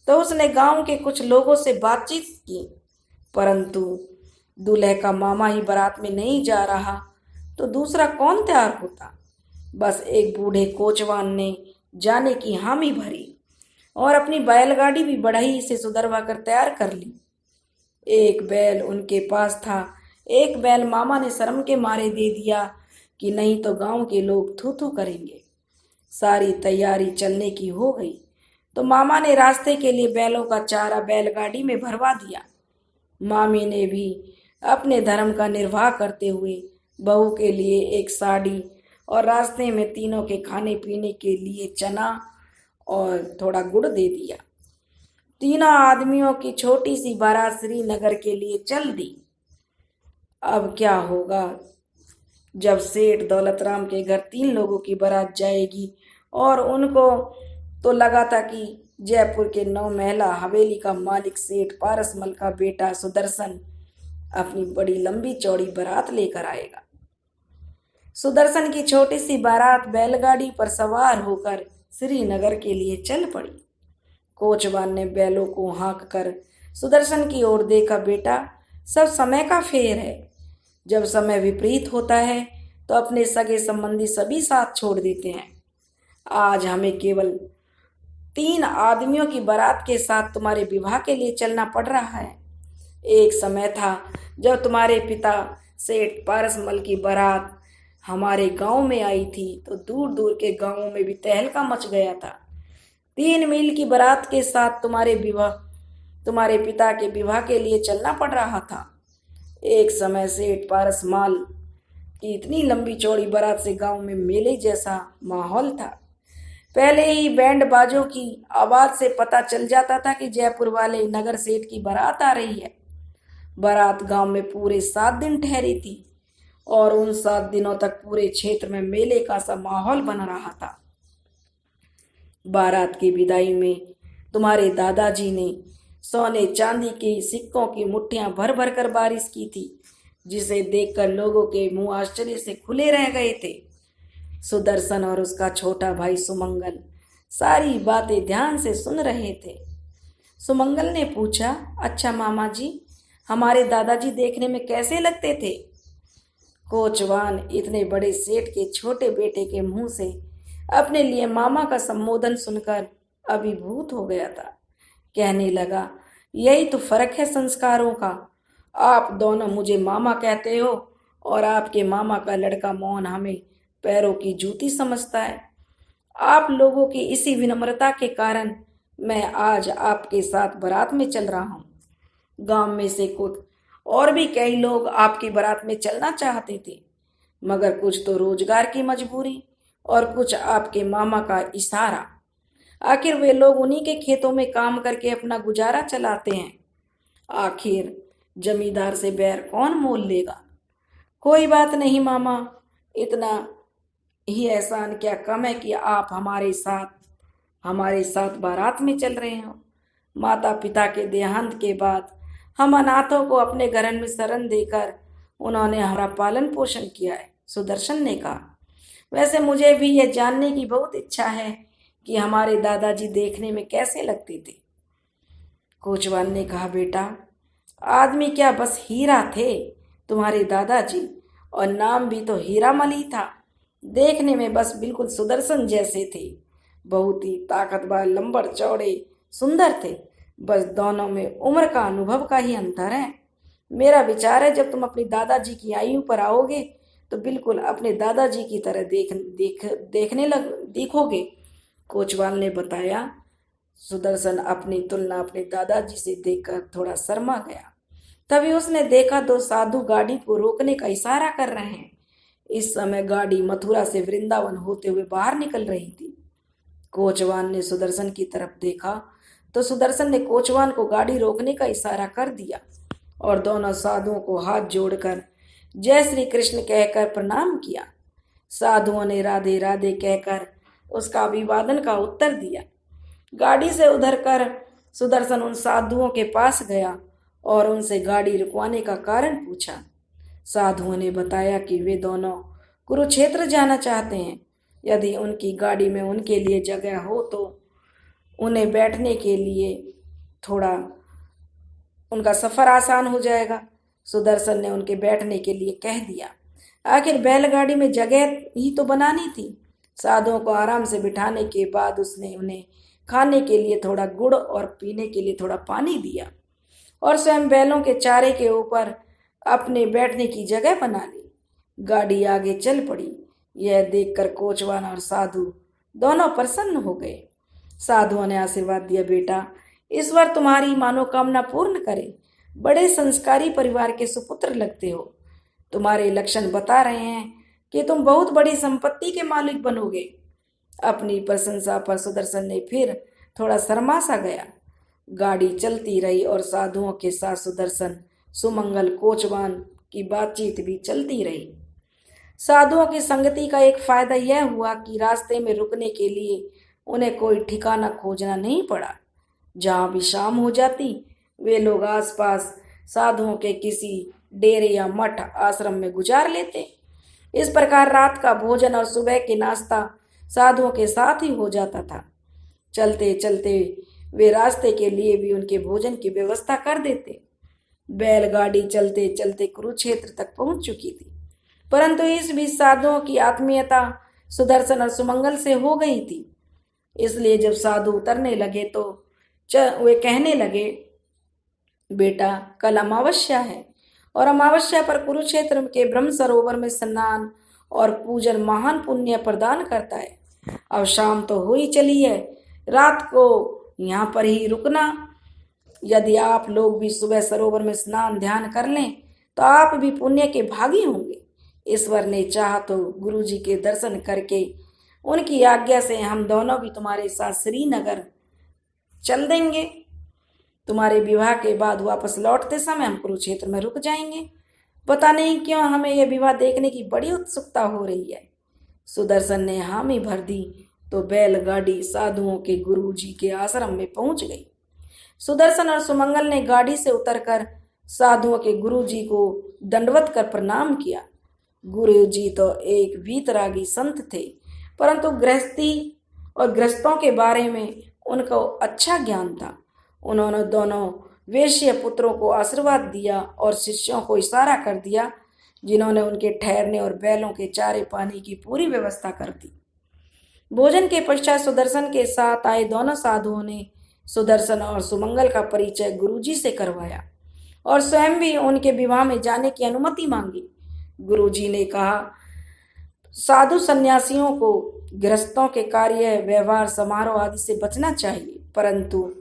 तो उसने गांव के कुछ लोगों से बातचीत की, परंतु दूल्हे का मामा ही बारात में नहीं जा रहा तो दूसरा कौन तैयार होता। बस एक बूढ़े कोचवान ने जाने की हामी भरी और अपनी बैलगाड़ी भी बढ़ई से सुधरवा कर तैयार कर ली। एक बैल उनके पास था, एक बैल मामा ने शर्म के मारे दे दिया कि नहीं तो गांव के लोग थू थू करेंगे। सारी तैयारी चलने की हो गई तो मामा ने रास्ते के लिए बैलों का चारा बैलगाड़ी में भरवा दिया। मामी ने भी अपने धर्म का निर्वाह करते हुए बहू के लिए एक साड़ी और रास्ते में तीनों के खाने पीने के लिए चना और थोड़ा गुड़ दे दिया। तीनों आदमियों की छोटी सी बारात श्रीनगर के लिए चल दी। अब क्या होगा जब सेठ दौलतराम के घर 3 लोगों की बारात जाएगी और उनको तो लगा था कि जयपुर के 9 महला हवेली का मालिक सेठ पारसमल का बेटा सुदर्शन अपनी बड़ी लंबी चौड़ी बारात लेकर आएगा। सुदर्शन की छोटी सी बारात बैलगाड़ी पर सवार होकर श्रीनगर के लिए चल पड़ी। कोचवान ने बैलों को हाँक कर सुदर्शन की ओर देखा। बेटा, सब समय का फेर है। जब समय विपरीत होता है तो अपने सगे संबंधी सभी साथ छोड़ देते हैं। आज हमें केवल 3 आदमियों की बारात के साथ तुम्हारे विवाह के लिए चलना पड़ रहा है। एक समय था जब तुम्हारे पिता सेठ पारसमल की बारात हमारे गांव में आई थी तो दूर दूर के गांवों में भी तहलका मच गया था। 3 मील की बारात के साथ तुम्हारे पिता के विवाह के लिए चलना पड़ रहा था। एक समय सेठ पारसमल की इतनी लंबी चौड़ी बारात से गांव में मेले जैसा माहौल था। पहले ही बैंड बाजों की आवाज से पता चल जाता था कि जयपुर वाले नगर सेठ की बारात आ रही है। बारात गांव में पूरे 7 दिन ठहरी थी और उन 7 दिनों तक पूरे क्षेत्र में मेले का सा माहौल बन रहा था। बारात की विदाई में तुम्हारे दादाजी ने सोने चांदी के सिक्कों की मुट्ठियां भर भर कर बारिश की थी, जिसे देखकर लोगों के मुंह आश्चर्य से खुले रह गए थे। सुदर्शन और उसका छोटा भाई सुमंगल सारी बातें ध्यान से सुन रहे थे। सुमंगल ने पूछा, अच्छा मामा जी, हमारे दादाजी देखने में कैसे लगते थे? कोचवान इतने बड़े सेठ के छोटे बेटे के मुंह से अपने लिए मामा का संबोधन सुनकर अभिभूत हो गया था। कहने लगा, यही तो फर्क है संस्कारों का। आप दोनों मुझे मामा कहते हो और आपके मामा का लड़का मोहन हमें पैरों की जूती समझता है। आप लोगों की इसी विनम्रता के कारण मैं आज आपके साथ बारात में चल रहा हूँ। गांव में से कुछ और भी कई लोग आपकी बारात में चलना चाहते थे, मगर कुछ तो रोजगार की मजबूरी और कुछ आपके मामा का इशारा। आखिर वे लोग उन्हीं के खेतों में काम करके अपना गुजारा चलाते हैं। आखिर जमींदार से बैर कौन मोल लेगा? कोई बात नहीं मामा, इतना ही एहसान क्या कम है कि आप हमारे साथ बारात में चल रहे हो। माता पिता के देहांत के बाद हम अनाथों को अपने घर में शरण देकर उन्होंने हमारा पालन पोषण किया है, सुदर्शन ने कहा। वैसे मुझे भी यह जानने की बहुत इच्छा है कि हमारे दादाजी देखने में कैसे लगते थे। कोचवान ने कहा, बेटा, आदमी क्या बस हीरा थे तुम्हारे दादाजी, और नाम भी तो हीरामल ही था। देखने में बस बिल्कुल सुदर्शन जैसे थे। बहुत ही ताकतवर, लंबड़ चौड़े, सुंदर थे। बस दोनों में उम्र का अनुभव का ही अंतर है। मेरा विचार है जब तुम अपने दादाजी की आयु पर आओगे तो बिल्कुल अपने दादाजी की तरह दिखोगे। कोचवाल ने बताया। सुदर्शन अपनी तुलना अपने दादाजी से देखकर थोड़ा शर्मा गया। तभी उसने देखा 2 साधु गाड़ी को रोकने का इशारा कर रहे हैं। इस समय गाड़ी मथुरा से वृंदावन होते हुए बाहर निकल रही थी। कोचवान ने सुदर्शन की तरफ देखा तो सुदर्शन ने कोचवान को गाड़ी रोकने का इशारा कर दिया और दोनों साधुओं को हाथ जोड़कर जय श्री कृष्ण कहकर प्रणाम किया। साधुओं ने राधे राधे कहकर उसका अभिवादन का उत्तर दिया। गाड़ी से उतर कर सुदर्शन उन साधुओं के पास गया और उनसे गाड़ी रुकवाने का कारण पूछा। साधुओं ने बताया कि वे दोनों कुरुक्षेत्र जाना चाहते हैं। यदि उनकी गाड़ी में उनके लिए जगह हो तो उन्हें बैठने के लिए थोड़ा उनका सफ़र आसान हो जाएगा। सुदर्शन ने उनके बैठने के लिए कह दिया। आखिर बैलगाड़ी में जगह ही तो बनानी थी। साधुओं को आराम से बिठाने के बाद उसने उन्हें खाने के लिए थोड़ा गुड़ और पीने के लिए थोड़ा पानी दिया और स्वयं बैलों के चारे के ऊपर अपने बैठने की जगह बना ली। गाड़ी आगे चल पड़ी। यह देखकर कोचवान और साधु दोनों प्रसन्न हो गए। साधुओं ने आशीर्वाद दिया, बेटा ईश्वर तुम्हारी मनोकामना पूर्ण करे। बड़े संस्कारी परिवार के सुपुत्र लगते हो। तुम्हारे लक्षण बता रहे हैं कि तुम बहुत बड़ी संपत्ति के मालिक बनोगे। अपनी प्रशंसा पर सुदर्शन ने फिर थोड़ा शर्मा सा गया। गाड़ी चलती रही और साधुओं के साथ सुदर्शन, सुमंगल, कोचवान की बातचीत भी चलती रही। साधुओं की संगति का एक फायदा यह हुआ कि रास्ते में रुकने के लिए उन्हें कोई ठिकाना खोजना नहीं पड़ा। जहाँ भी शाम हो जाती वे लोग आसपास साधुओं के किसी डेरे या मठ आश्रम में गुजार लेते। इस प्रकार रात का भोजन और सुबह के नाश्ता साधुओं के साथ ही हो जाता था। चलते चलते वे रास्ते के लिए भी उनके भोजन की व्यवस्था कर देते। बैलगाड़ी चलते चलते कुरुक्षेत्र तक पहुंच चुकी थी, परंतु इस बीच साधुओं की आत्मीयता सुदर्शन और सुमंगल से हो गई थी। इसलिए जब साधु उतरने लगे तो वे कहने लगे, बेटा कल अमावस्या है और अमावस्या पर कुरुक्षेत्र के ब्रह्म सरोवर में स्नान और पूजन महान पुण्य प्रदान करता है। अब शाम तो हो ही चली है, रात को यहाँ पर ही रुकना। यदि आप लोग भी सुबह सरोवर में स्नान ध्यान कर लें तो आप भी पुण्य के भागी होंगे। ईश्वर ने चाहा तो गुरु जी के दर्शन करके उनकी आज्ञा से हम दोनों भी तुम्हारे साथ श्रीनगर चल देंगे। तुम्हारे विवाह के बाद वापस लौटते समय हम कुरुक्षेत्र में रुक जाएंगे। पता नहीं क्यों हमें यह विवाह देखने की बड़ी उत्सुकता हो रही है। सुदर्शन ने हामी भर दी तो बैलगाड़ी साधुओं के गुरु जी के आश्रम में पहुंच गई। सुदर्शन और सुमंगल ने गाड़ी से उतरकर साधुओं के गुरु जी को दंडवत कर प्रणाम किया। गुरु जी तो एक वीतरागी संत थे, परंतु गृहस्थी और गृहस्थों के बारे में उनको अच्छा ज्ञान था। उन्होंने दोनों वेश्य पुत्रों को आशीर्वाद दिया और शिष्यों को इशारा कर दिया, जिन्होंने उनके ठहरने और बैलों के चारे पानी की पूरी व्यवस्था कर दी। भोजन के पश्चात सुदर्शन के साथ आए दोनों साधुओं ने सुदर्शन और सुमंगल का परिचय गुरुजी से करवाया और स्वयं भी उनके विवाह में जाने की अनुमति मांगी। गुरुजी ने कहा, साधु सन्यासियों को गृहस्थों के कार्य, व्यवहार, समारोह आदि से बचना चाहिए, परंतु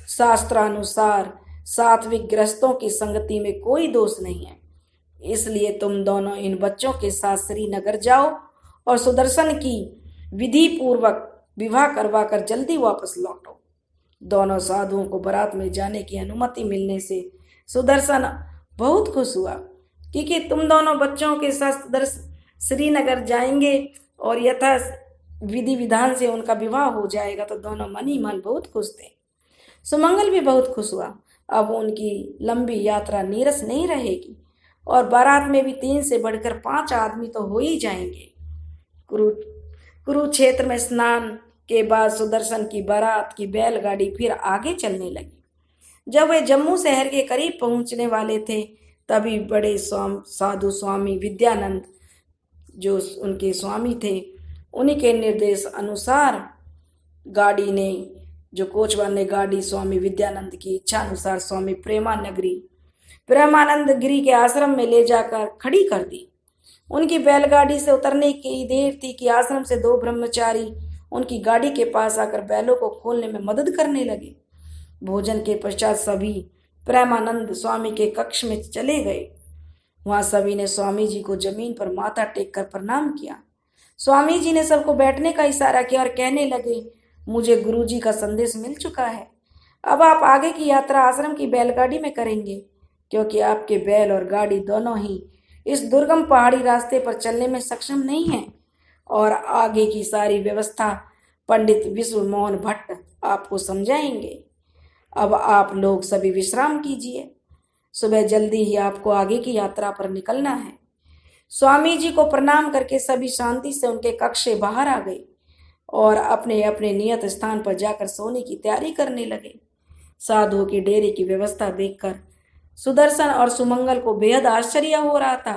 शास्त्रानुसार सात्विक गृहस्थों की संगति में कोई दोष नहीं है। इसलिए तुम दोनों इन बच्चों के साथ श्रीनगर जाओ और सुदर्शन की विधि पूर्वक विवाह करवाकर जल्दी वापस लौटो। दोनों साधुओं को बारात में जाने की अनुमति मिलने से सुदर्शन बहुत खुश हुआ, क्योंकि तुम दोनों बच्चों के साथ श्रीनगर जाएंगे और यथा विधि विधान से उनका विवाह हो जाएगा। तो दोनों मन ही मन बहुत खुश थे। सुमंगल भी बहुत खुश हुआ। अब उनकी लंबी यात्रा नीरस नहीं रहेगी और बारात में भी 3 से बढ़कर 5 आदमी तो हो ही जाएंगे। कुरुक्षेत्र में स्नान के बाद सुदर्शन की बारात की बैलगाड़ी फिर आगे चलने लगी। जब वे जम्मू शहर के करीब पहुंचने वाले थे, तभी बड़े साधु स्वामी विद्यानंद, जो उनके स्वामी थे, उन्हीं के निर्देश अनुसार गाड़ी ने, जो कोचवान ने गाड़ी स्वामी विद्यानंद की इच्छा अनुसार स्वामी प्रेमानंद गिरी के आश्रम में ले जाकर खड़ी कर दी। उनकी बैलगाड़ी से उतरने की देर थी कि आश्रम से 2 ब्रह्मचारी उनकी गाड़ी के पास आकर बैलों को खोलने में मदद करने लगे। भोजन के पश्चात सभी प्रेमानंद स्वामी के कक्ष में चले गए। वहां सभी ने स्वामी जी को जमीन पर माथा टेक कर प्रणाम किया। स्वामी जी ने सबको बैठने का इशारा किया और कहने लगे, मुझे गुरु जी का संदेश मिल चुका है। अब आप आगे की यात्रा आश्रम की बैलगाड़ी में करेंगे, क्योंकि आपके बैल और गाड़ी दोनों ही इस दुर्गम पहाड़ी रास्ते पर चलने में सक्षम नहीं हैं और आगे की सारी व्यवस्था पंडित विश्व मोहन भट्ट आपको समझाएंगे। अब आप लोग सभी विश्राम कीजिए। सुबह जल्दी ही आपको आगे की यात्रा पर निकलना है। स्वामी जी को प्रणाम करके सभी शांति से उनके कक्ष से बाहर आ गए और अपने अपने नियत स्थान पर जाकर सोने की तैयारी करने लगे। साधुओं के डेरे की व्यवस्था देखकर सुदर्शन और सुमंगल को बेहद आश्चर्य हो रहा था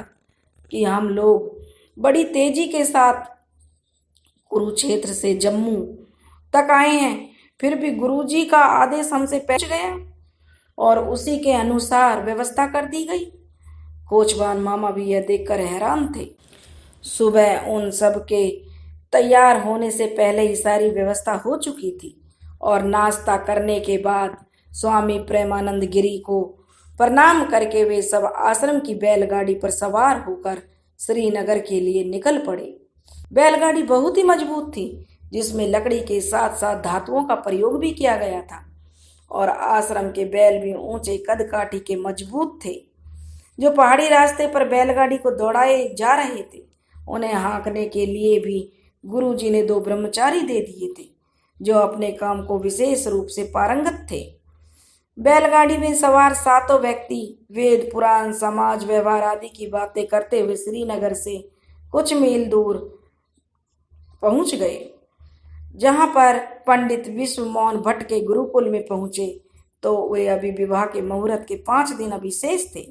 कि हम लोग बड़ी तेजी के साथ कुरुक्षेत्र से जम्मू तक आए हैं, फिर भी गुरुजी का आदेश हमसे पहुंच गया और उसी के अनुसार व्यवस्था कर दी गई। कोचवान मामा भी यह देखकर हैरान थे। सुबह उन सब के तैयार होने से पहले ही सारी व्यवस्था हो चुकी थी और नाश्ता करने के बाद स्वामी प्रेमानंद गिरी को प्रणाम करके वे सब आश्रम की बैलगाड़ी पर सवार होकर श्रीनगर के लिए निकल पड़े। बैलगाड़ी बहुत ही मजबूत थी, जिसमें लकड़ी के साथ साथ धातुओं का प्रयोग भी किया गया था और आश्रम के बैल भी ऊंचे कद काठी के मजबूत थे। जो पहाड़ी रास्ते पर बैलगाड़ी को दौड़ाए जा रहे थे, उन्हें हाँकने के लिए भी गुरुजी ने 2 ब्रह्मचारी दे दिए थे, जो अपने काम को विशेष रूप से पारंगत थे। बैलगाड़ी में सवार 7 व्यक्ति वेद पुराण समाज व्यवहार आदि की बातें करते हुए श्रीनगर से कुछ मील दूर पहुंच गए। जहां पर पंडित विश्वमोहन भट्ट के गुरुकुल में पहुंचे तो वे अभी विवाह के मुहूर्त के 5 दिन अभी शेष थे।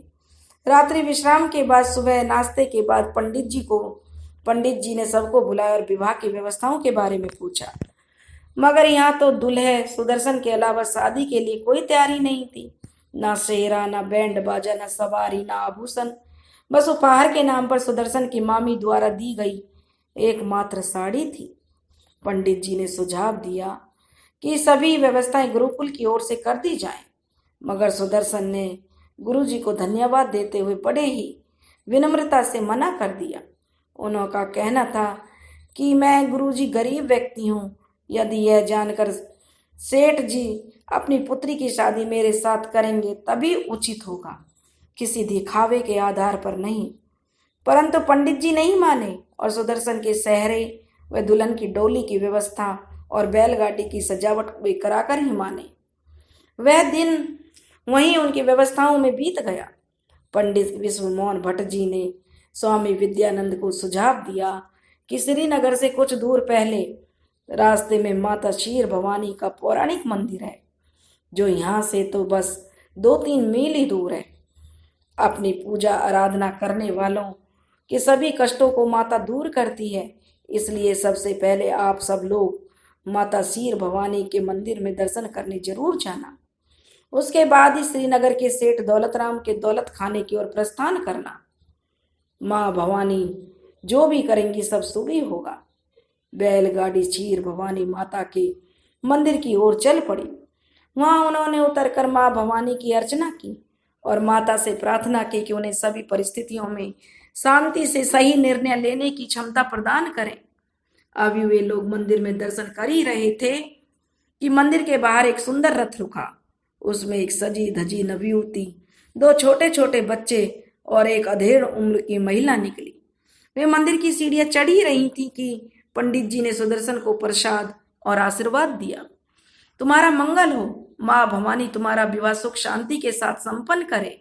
रात्रि विश्राम के बाद सुबह नाश्ते के बाद पंडित जी ने सबको बुलाया और विवाह की व्यवस्थाओं के बारे में पूछा। मगर यहाँ तो दूल्हे सुदर्शन के अलावा शादी के लिए कोई तैयारी नहीं थी। ना सेहरा, ना बैंड बाजा, ना सवारी, ना आभूषण। बस उपहार के नाम पर सुदर्शन की मामी द्वारा दी गई एकमात्र साड़ी थी। पंडित जी ने सुझाव दिया कि सभी व्यवस्थाएं गुरुकुल की ओर से कर दी जाएं, मगर सुदर्शन ने गुरुजी को धन्यवाद देते हुए बड़े ही विनम्रता से मना कर दिया। उनका कहना था कि मैं गुरुजी गरीब व्यक्ति हूँ, यदि यह जानकर सेठ जी अपनी पुत्री की शादी मेरे साथ करेंगे तभी उचित होगा, किसी दिखावे के आधार पर नहीं। परंतु पंडित जी नहीं माने और सुदर्शन के सेहरे व दुल्हन की डोली की व्यवस्था और बैलगाड़ी की सजावट वे कराकर ही माने। वह दिन वहीं उनकी व्यवस्थाओं में बीत गया। पंडित विश्वमोहन भट्ट जी ने स्वामी विद्यानंद को सुझाव दिया कि श्रीनगर से कुछ दूर पहले रास्ते में माता क्षीर भवानी का पौराणिक मंदिर है, जो यहाँ से तो बस 2-3 मील ही दूर है। अपनी पूजा आराधना करने वालों के सभी कष्टों को माता दूर करती है, इसलिए सबसे पहले आप सब लोग माता क्षीर भवानी के मंदिर में दर्शन करने जरूर जाना। उसके बाद ही श्रीनगर के सेठ दौलतराम के दौलत खाने की ओर प्रस्थान करना। माँ भवानी जो भी करेंगी सब शुभ ही होगा। बैलगाड़ी क्षीर भवानी माता के मंदिर की ओर चल पड़ी। वहां उन्होंने उतरकर माँ भवानी की अर्चना की और माता से प्रार्थना की कि उन्हें सभी परिस्थितियों में शांति से सही निर्णय लेने की क्षमता प्रदान करें। अभी वे लोग मंदिर में दर्शन कर ही रहे थे कि मंदिर के बाहर एक सुंदर रथ रुका। उसमें एक सजी धजी नवयुवती, 2 छोटे छोटे बच्चे और एक अधेड़ उम्र की महिला निकली। वे मंदिर की सीढ़ियां चढ़ ही रही थी कि पंडित जी ने सुदर्शन को प्रसाद और आशीर्वाद दिया। तुम्हारा मंगल हो, माँ भवानी तुम्हारा विवाह सुख शांति के साथ संपन्न करे।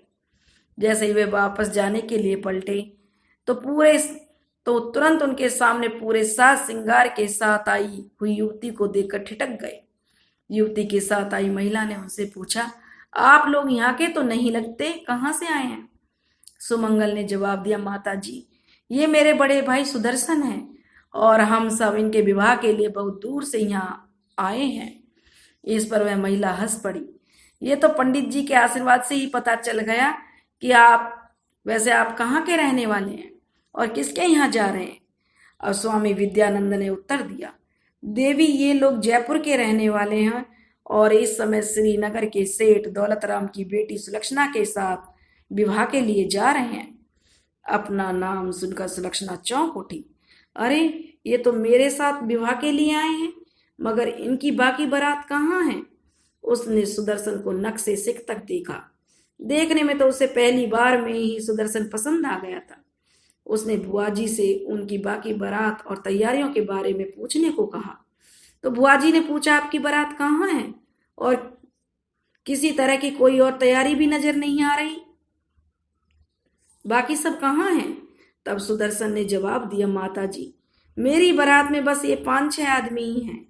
जैसे ही वे वापस जाने के लिए पलटे तो तुरंत उनके सामने पूरे साज श्रृंगार के साथ आई हुई युवती को देखकर ठिठक गए। युवती के साथ आई महिला ने उनसे पूछा, आप लोग यहाँ के तो नहीं लगते, कहाँ से आए हैं? सुमंगल ने जवाब दिया, माता जी, ये मेरे बड़े भाई सुदर्शन हैं और हम सब इनके विवाह के लिए बहुत दूर से यहाँ आए हैं। इस पर वह महिला हंस पड़ी। ये तो पंडित जी के आशीर्वाद से ही पता चल गया कि आप कहाँ के रहने वाले हैं और किसके यहाँ जा रहे हैं। और स्वामी विद्यानंद ने उत्तर दिया, देवी, ये लोग जयपुर के रहने वाले हैं और इस समय श्रीनगर के सेठ दौलतराम की बेटी सुलक्षणा के साथ विवाह के लिए जा रहे हैं। अपना नाम सुनकर सुलक्षणा चौंक उठी। अरे, ये तो मेरे साथ विवाह के लिए आए हैं, मगर इनकी बाकी बारात कहाँ है? उसने सुदर्शन को नक से सिर तक देखा। देखने में तो उसे पहली बार में ही सुदर्शन पसंद आ गया था। उसने बुआजी से उनकी बाकी बारात और तैयारियों के बारे में पूछने को कहा तो बुआजी ने पूछा, आपकी बारात कहाँ है और किसी तरह की कोई और तैयारी भी नजर नहीं आ रही, बाकी सब कहाँ हैं? तब सुदर्शन ने जवाब दिया, माता जी, मेरी बारात में बस ये 5-6 आदमी ही हैं।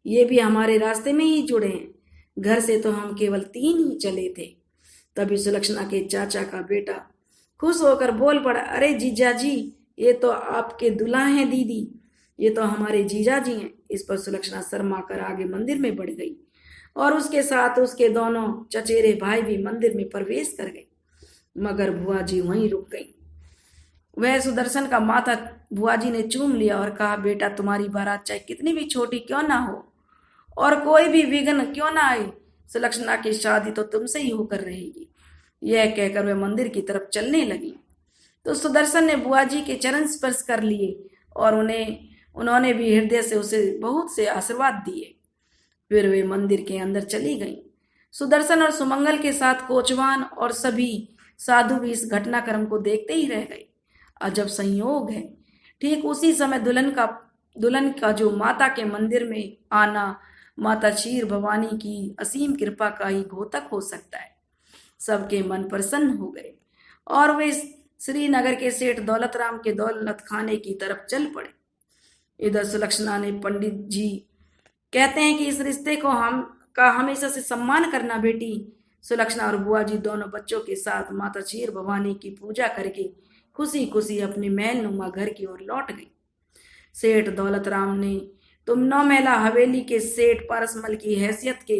ये भी हमारे रास्ते में ही जुड़े हैं। घर से तो हम केवल 3 ही चले थे। तभी सुलक्षणा के चाचा का बेटा खुश होकर बोल पड़ा, अरे जीजा जी, ये तो आपके दूल्हा हैं दीदी, ये तो हमारे जीजा जी हैं। इस पर सुलक्षणा शर्मा कर आगे मंदिर में बढ़ गई और उसके साथ उसके दोनों चचेरे भाई भी मंदिर में प्रवेश कर गए, मगर बुआ जी वहीं रुक गई। वह सुदर्शन का माथा बुआ जी ने चूम लिया और कहा, बेटा, तुम्हारी बारात चाहे कितनी भी छोटी क्यों ना हो और कोई भी विघ्न क्यों ना आए, सुलक्षणा की शादी तो तुमसे ही होकर रहेगी। यह कहकर वह मंदिर की तरफ चलने लगी तो सुदर्शन ने बुआ जी के चरण स्पर्श कर लिए और उन्होंने भी हृदय से उसे बहुत से आशीर्वाद दिए। फिर वे मंदिर के अंदर चली गईं। सुदर्शन और सुमंगल के साथ कोचवान और सभी साधु भी इस घटनाक्रम को देखते ही रह गए। अजब संयोग है, ठीक उसी समय दुल्हन का जो माता के मंदिर में आना माता क्षीर भवानी की असीम कृपा का ही घोतक हो सकता है। सबके मन प्रसन्न हो गए और वे श्रीनगर के सेठ दौलत राम के दौलत खाने की तरफ चल पड़े। इधर सुलक्षणा ने, पंडित जी कहते हैं कि इस रिश्ते को हमेशा से सम्मान करना बेटी। सुलक्षणा और बुआ जी दोनों बच्चों के साथ माता क्षीर भवानी की पूजा करके खुशी खुशी अपने महलनुमा घर की ओर लौट गई। सेठ दौलत राम ने तुम 9 महला हवेली के सेठ पारसमल की हैसियत के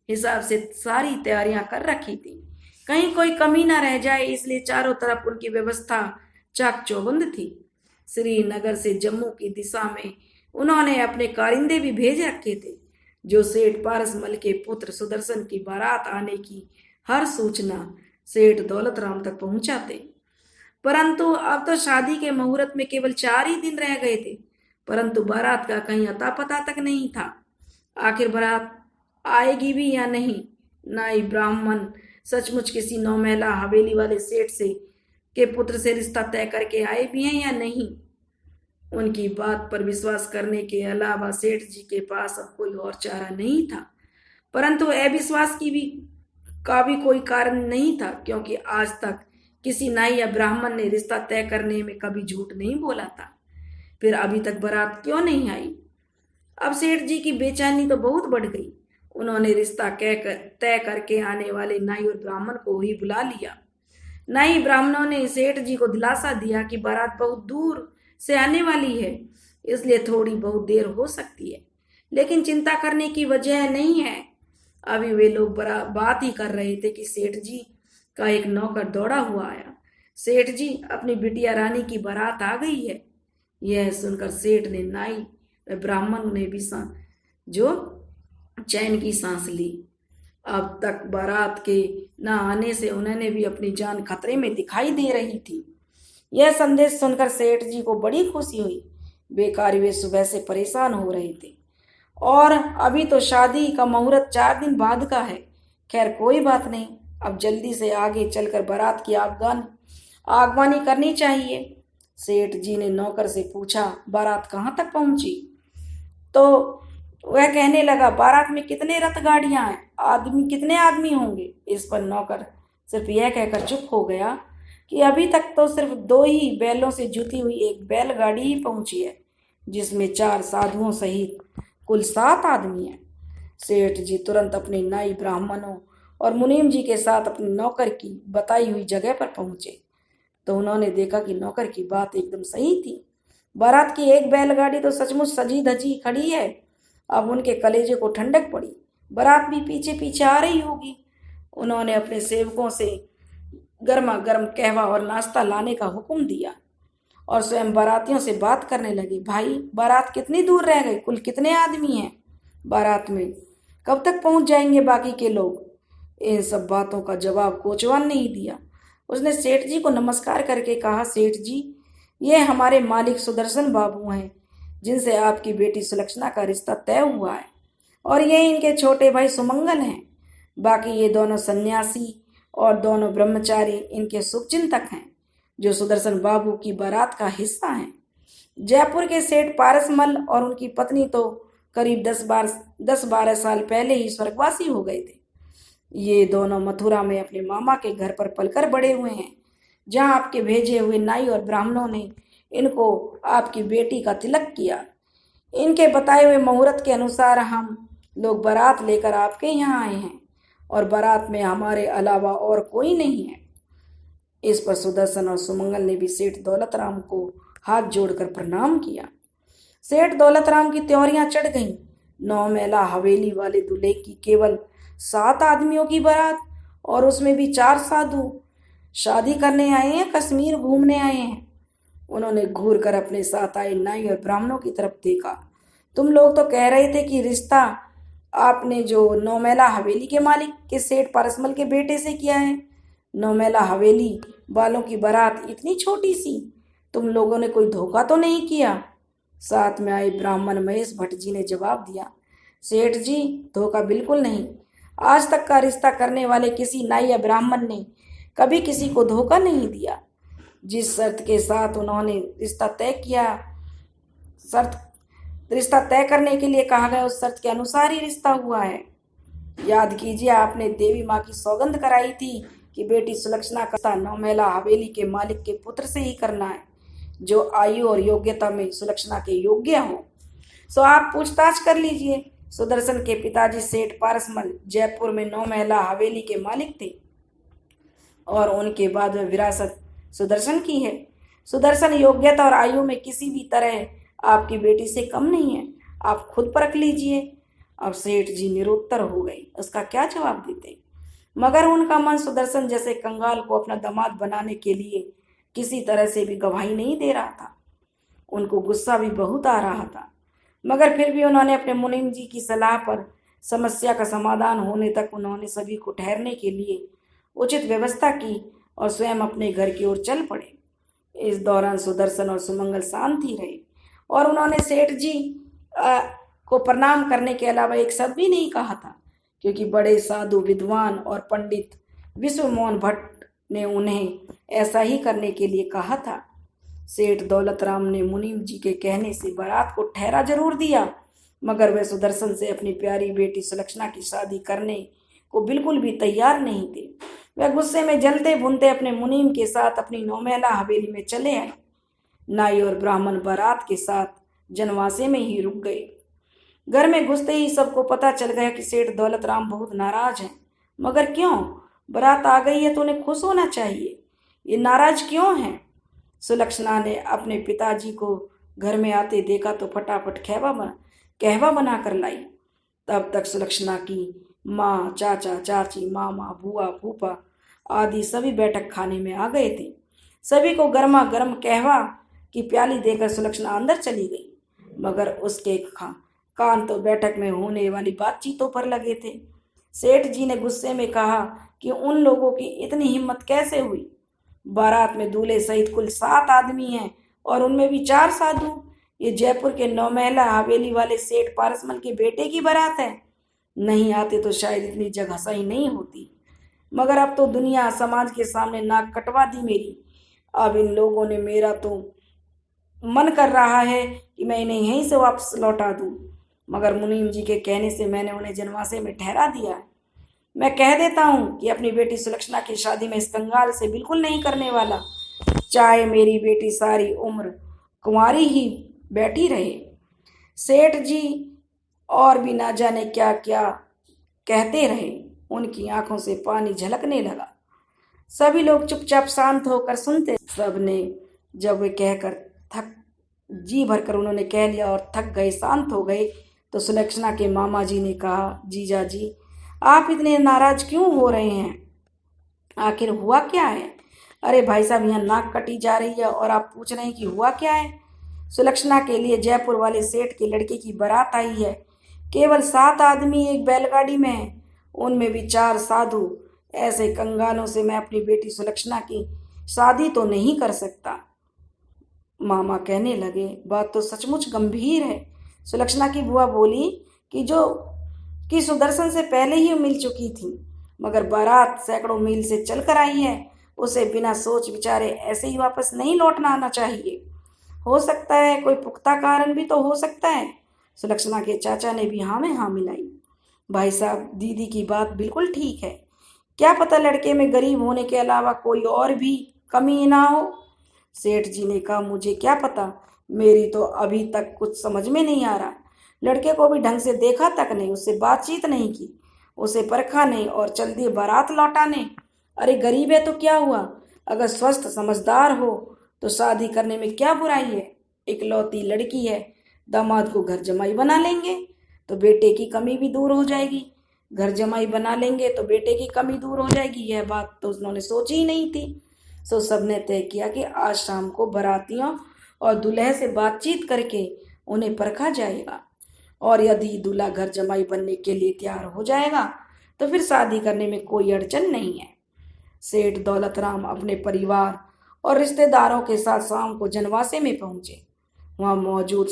हिसाब से सारी तैयारियां कर रखी थी, कहीं कोई कमी ना रह जाए, इसलिए चारों तरफ उनकी व्यवस्था चाक चौबंद थी। श्रीनगर से जम्मू की दिशा में उन्होंने अपने कारिंदे भी भेज रखे थे, जो सेठ पारसमल के पुत्र सुदर्शन की बारात आने की हर सूचना सेठ दौलत राम तक पहुंचाते। परंतु अब तो शादी के मुहूर्त में केवल 4 ही दिन रह गए थे, परंतु बारात का कहीं अता पता तक नहीं था। आखिर बारात आएगी भी या नहीं? नाई ब्राह्मण सचमुच किसी 9 महला हवेली वाले सेठ से के पुत्र से रिश्ता तय करके आए भी हैं या नहीं? उनकी बात पर विश्वास करने के अलावा सेठ जी के पास अब कोई और चारा नहीं था। परंतु अविश्वास का भी कोई कारण नहीं था, क्योंकि आज तक किसी नाई या ब्राह्मण ने रिश्ता तय करने में कभी झूठ नहीं बोला था। फिर अभी तक बारात क्यों नहीं आई? अब सेठ जी की बेचैनी तो बहुत बढ़ गई। उन्होंने रिश्ता तय करके आने वाले नाई और ब्राह्मण को ही बुला लिया। नाई ब्राह्मणों ने सेठ जी को दिलासा दिया कि बारात बहुत दूर से आने वाली है, इसलिए थोड़ी बहुत देर हो सकती है, लेकिन चिंता करने की वजह नहीं है। अभी वे लोग बात ही कर रहे थे कि सेठ जी का एक नौकर दौड़ा हुआ आया। सेठ जी, अपनी बिटिया रानी की बारात आ गई है। यह सुनकर सेठ ने, नाई व ब्राह्मण ने भी जो चैन की सांस ली। अब तक बारात के न आने से उन्होंने भी अपनी जान खतरे में दिखाई दे रही थी। यह संदेश सुनकर सेठ जी को बड़ी खुशी हुई। बेकार वे सुबह से परेशान हो रहे थे और अभी तो शादी का मुहूर्त 4 दिन बाद का है। खैर कोई बात नहीं, अब जल्दी से आगे चलकर बारात की आगवानी करनी चाहिए। सेठ जी ने नौकर से पूछा, बारात कहाँ तक पहुंची? तो वह कहने लगा, बारात में कितने रथ गाड़ियां हैं, कितने आदमी होंगे? इस पर नौकर सिर्फ यह कहकर चुप हो गया कि अभी तक तो सिर्फ 2 ही बैलों से जुती हुई एक बैलगाड़ी ही पहुंची है, जिसमें 4 साधुओं सहित कुल 7 आदमी हैं। सेठ जी तुरंत अपने नाई ब्राह्मणों और मुनीम जी के साथ अपने नौकर की बताई हुई जगह पर पहुंचे तो उन्होंने देखा कि नौकर की बात एकदम सही थी। बारात की एक बैलगाड़ी तो सचमुच सजी धजी खड़ी है। अब उनके कलेजे को ठंडक पड़ी, बारात भी पीछे पीछे आ रही होगी। उन्होंने अपने सेवकों से गर्मा गर्म कहवा और नाश्ता लाने का हुक्म दिया और स्वयं बारातियों से बात करने लगे। भाई, बारात कितनी दूर रह गई? कुल कितने आदमी हैं बारात में? कब तक पहुंच जाएंगे बाकी के लोग? इन सब बातों का जवाब कोचवान ने ही दिया। उसने सेठ जी को नमस्कार करके कहा, सेठ जी, ये हमारे मालिक सुदर्शन बाबू हैं, जिनसे आपकी बेटी सुलक्षणा का रिश्ता तय हुआ है, और ये इनके छोटे भाई सुमंगल हैं। बाकी ये दोनों सन्यासी और दोनों ब्रह्मचारी इनके शुभचिंतक हैं, जो सुदर्शन बाबू की बारात का हिस्सा हैं। जयपुर के सेठ पारसमल और उनकी पत्नी तो करीब 10-12 साल पहले ही स्वर्गवासी हो गए थे। ये दोनों मथुरा में अपने मामा के घर पर पलकर बड़े हुए हैं, जहां आपके भेजे हुए नाई और ब्राह्मणों ने इनको आपकी बेटी का तिलक किया। इनके बताए हुए मुहूर्त के अनुसार हम लोग बारात लेकर आपके यहाँ आए हैं और बारात में हमारे अलावा और कोई नहीं है। इस पर सुदर्शन और सुमंगल ने भी सेठ दौलत राम को हाथ जोड़कर प्रणाम किया। सेठ दौलत राम की त्योरियां चढ़ गईं। 9 मैला हवेली वाले दूल्हे की केवल 7 आदमियों की बारात, और उसमें भी 4 साधु। शादी करने आए हैं, कश्मीर घूमने आए हैं? उन्होंने घूर कर अपने साथ आए नाई और ब्राह्मणों की तरफ देखा। तुम लोग तो कह रहे थे कि रिश्ता आपने जो 9 मैला हवेली के मालिक के सेठ परसमल के बेटे से किया है। 9 मैला हवेली वालों की बारात इतनी छोटी सी, तुम लोगों ने कोई धोखा तो नहीं किया? साथ में आए ब्राह्मण महेश भट्ट जी ने जवाब दिया, सेठ जी, धोखा बिल्कुल नहीं। आज तक का रिश्ता करने वाले किसी नाई या ब्राह्मण ने कभी किसी को धोखा नहीं दिया। जिस शर्त के साथ उन्होंने रिश्ता तय करने के लिए कहा गया, उस शर्त के अनुसार ही रिश्ता हुआ है। याद कीजिए, आपने देवी माँ की सौगंध कराई थी कि बेटी सुलक्षणा का रिश्ता 9 मैला हवेली के मालिक के पुत्र से ही करना है, जो आयु और योग्यता में सुलक्षणा के योग्य हो। सो आप पूछताछ कर लीजिए। सुदर्शन के पिताजी सेठ पारसमल जयपुर में 9 मैला हवेली के मालिक थे और उनके बाद वह विरासत सुदर्शन की है। सुदर्शन योग्यता और आयु में किसी भी तरह आपकी बेटी से कम नहीं है। आप खुद परख लीजिए। अब सेठ जी निरुत्तर हो गई, उसका क्या जवाब देते। मगर उनका मन सुदर्शन जैसे कंगाल को अपना दामाद बनाने के लिए किसी तरह से भी गवाही नहीं दे रहा था। उनको गुस्सा भी बहुत आ रहा था, मगर फिर भी उन्होंने अपने मुनीम जी की सलाह पर समस्या का समाधान होने तक उन्होंने सभी को ठहरने के लिए उचित व्यवस्था की और स्वयं अपने घर की ओर चल पड़े। इस दौरान सुदर्शन और सुमंगल शांत ही रहे और उन्होंने सेठ जी को प्रणाम करने के अलावा एक शब्द भी नहीं कहा था, क्योंकि बड़े साधु विद्वान और पंडित विश्वमोहन भट्ट ने उन्हें ऐसा ही करने के लिए कहा था। सेठ दौलत राम ने मुनीम जी के कहने से बारात को ठहरा जरूर दिया, मगर वह सुदर्शन से अपनी प्यारी बेटी सुलक्षणा की शादी करने को बिल्कुल भी तैयार नहीं थे। वह गुस्से में जलते भुनते अपने मुनीम के साथ अपनी 9 मैला हवेली में चले आए। नाई और ब्राह्मण बारात के साथ जनवासे में ही रुक गए। घर में घुसते ही सबको पता चल गया कि सेठ दौलत राम बहुत नाराज हैं। मगर क्यों? बारात आ गई है तो उन्हें खुश होना चाहिए। ये नाराज क्यों हैं? सुलक्षणा ने अपने पिताजी को घर में आते देखा तो फटाफट कहवा बना कर लाई। तब तक सुलक्षणा की माँ, चाचा, चाची, मामा, बुआ, फूफा आदि सभी बैठक खाने में आ गए थे। सभी को गर्मा गर्म कहवा की प्याली देकर सुलक्षणा अंदर चली गई, मगर उसके कान तो बैठक में होने वाली बातचीतों पर लगे थे। सेठ जी ने गुस्से में कहा कि उन लोगों की इतनी हिम्मत कैसे हुई? बारात में दूल्हे सहित कुल 7 आदमी हैं और उनमें भी 4 साधु। ये जयपुर के 9 मैला हवेली वाले सेठ पारसमल के बेटे की बारात है। नहीं आते तो शायद इतनी जगहसाई नहीं होती, मगर अब तो दुनिया समाज के सामने नाक कटवा दी मेरी। अब इन लोगों ने मेरा तो मन कर रहा है कि मैं इन्हें यहीं से वापस लौटा दूं, मगर मुनीम जी के कहने से मैंने उन्हें जनवासे में ठहरा दिया है। मैं कह देता हूँ कि अपनी बेटी सुलक्षणा की शादी में इस कंगाल से बिल्कुल नहीं करने वाला, चाहे मेरी बेटी सारी उम्र कुंवारी ही बैठी रहे। सेठ जी और भी ना जाने क्या क्या कहते रहे। उनकी आंखों से पानी झलकने लगा। सभी लोग चुपचाप शांत होकर सुनते। सबने जब वे कहकर जी भरकर उन्होंने कह लिया और थक गए, शांत हो गए, तो सुलक्षणा के मामा जी ने कहा, जीजा जी, आप इतने नाराज क्यों हो रहे हैं? आखिर हुआ क्या है? अरे भाई साहब, यहाँ नाक कटी जा रही है और आप पूछ रहे हैं कि हुआ क्या है? सुलक्षणा के लिए जयपुर वाले सेठ के लड़के की बारात आई है। केवल 7 आदमी एक बैलगाड़ी में है, उनमें भी 4 साधु। ऐसे कंगालों से मैं अपनी बेटी सुलक्षणा की शादी तो नहीं कर सकता। मामा कहने लगे, बात तो सचमुच गंभीर है। सुलक्षणा की बुआ बोली कि सुदर्शन से पहले ही मिल चुकी थी, मगर बारात सैकड़ों मील से चल कर आई है, उसे बिना सोच विचारे ऐसे ही वापस नहीं लौटना आना चाहिए। हो सकता है कोई पुख्ता कारण भी तो हो सकता है। सुलक्षणा के चाचा ने भी हाँ में हाँ मिलाई। भाई साहब, दीदी की बात बिल्कुल ठीक है। क्या पता लड़के में गरीब होने के अलावा कोई और भी कमी ना हो। सेठ जी ने कहा, मुझे क्या पता, मेरी तो अभी तक कुछ समझ में नहीं आ रहा। लड़के को भी ढंग से देखा तक नहीं, उससे बातचीत नहीं की, उसे परखा नहीं और चल दिए बारात लौटाने। अरे गरीब है तो क्या हुआ, अगर स्वस्थ समझदार हो तो शादी करने में क्या बुराई है। इकलौती लड़की है, दामाद को घर जमाई बना लेंगे तो बेटे की कमी भी दूर हो जाएगी। घर जमाई बना लेंगे तो बेटे की कमी दूर हो जाएगी, यह बात तो उन्होंने सोची ही नहीं थी। सो सबने तय किया कि आज शाम को बारातियों और दूल्हे से बातचीत करके उन्हें परखा जाएगा, और यदि दूल्हा घर जमाई बनने के लिए तैयार हो जाएगा तो फिर शादी करने में कोई अड़चन नहीं है। सेठ दौलत राम अपने परिवार और रिश्तेदारों के साथ शाम को जनवासे में पहुंचे। वहां मौजूद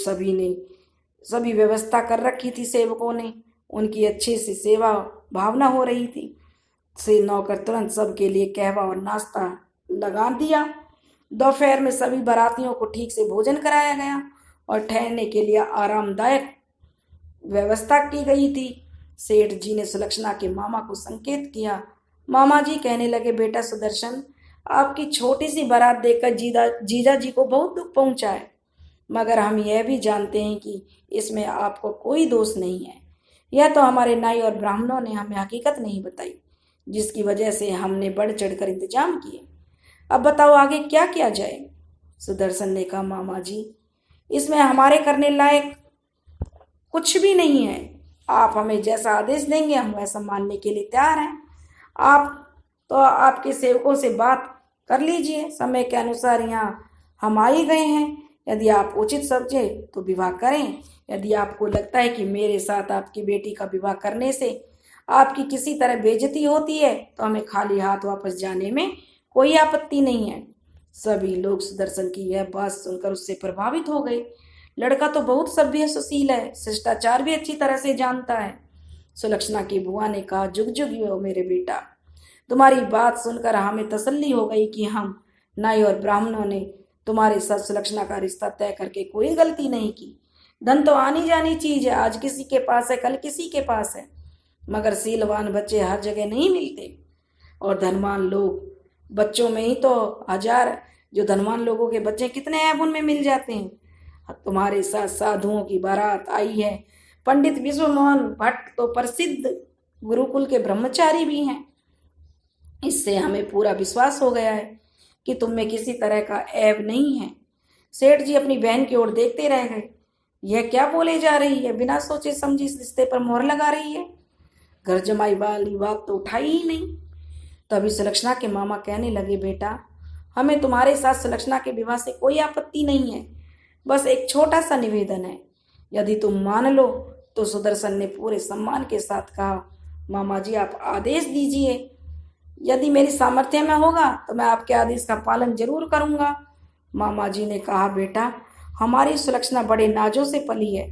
सभी व्यवस्था कर रखी थी सेवकों ने, उनकी अच्छे से सेवा भावना हो रही थी। से नौकर तुरंत सबके लिए कहवा और नाश्ता लगा दिया। दोपहर में सभी बारातियों को ठीक से भोजन कराया गया और ठहरने के लिए आरामदायक व्यवस्था की गई थी। सेठ जी ने सुलक्षणा के मामा को संकेत किया। मामा जी कहने लगे, बेटा सुदर्शन, आपकी छोटी सी बारात देखकर जीजा जी को बहुत दुख पहुंचा है, मगर हम यह भी जानते हैं कि इसमें आपको कोई दोष नहीं है। यह तो हमारे नाई और ब्राह्मणों ने हमें हकीकत नहीं बताई, जिसकी वजह से हमने बढ़ चढ़कर इंतजाम किए। अब बताओ आगे क्या किया जाए। सुदर्शन ने कहा, मामा जी, इसमें हमारे करने लायक कुछ भी नहीं है। आप हमें जैसा आदेश देंगे हम वैसा मानने के लिए तैयार हैं। आप तो आपके सेवकों से बात कर लीजिए, समय के अनुसार यहाँ हम आ ही गए हैं। यदि आप उचित समझे तो विवाह करें। यदि आपको लगता है कि मेरे साथ आपकी बेटी का विवाह करने से आपकी किसी तरह बेइज्जती होती है तो हमें खाली हाथ वापस जाने में कोई आपत्ति नहीं है। सभी लोग सुदर्शन की यह बात सुनकर उससे प्रभावित हो गए। लड़का तो बहुत सभ्य सुशील है, शिष्टाचार भी अच्छी तरह से जानता है। सुलक्षणा की बुआ ने कहा, जुग जुग हो मेरे बेटा, तुम्हारी बात सुनकर हमें तसल्ली हो गई कि हम नाई और ब्राह्मणों ने तुम्हारे साथ सुलक्षणा का रिश्ता तय करके कोई गलती नहीं की। धन तो आनी जानी चीज है, आज किसी के पास है कल किसी के पास है, मगर सीलवान बच्चे हर जगह नहीं मिलते, और धनवान लोग बच्चों में ही तो हजार, जो धनवान लोगों के बच्चे कितने ऐब उनमें मिल जाते हैं। तुम्हारे साथ साधुओं की बारात आई है। पंडित विश्वमोहन भट्ट तो प्रसिद्ध गुरुकुल के ब्रह्मचारी भी हैं। इससे हमें पूरा विश्वास हो गया है कि तुम में किसी तरह का ऐब नहीं है। सेठ जी अपनी बहन की ओर देखते रह गए। यह क्या बोले जा रही है, बिना सोचे समझी इस रिश्ते पर मोहर लगा रही है। घर जमाई वाली बात तो उठाई ही नहीं। तभी सुलक्षणा के मामा कहने लगे, बेटा, हमें तुम्हारे साथ सुलक्षणा के विवाह से कोई आपत्ति नहीं है, बस एक छोटा सा निवेदन है। यदि तुम मान लो तो सुदर्शन ने पूरे सम्मान के साथ कहा, मामा जी आप आदेश दीजिए। यदि मेरी सामर्थ्य में होगा तो मैं आपके आदेश का पालन जरूर करूंगा। मामा जी ने कहा, बेटा, हमारी सुलक्षणा बड़े नाजों से पली है,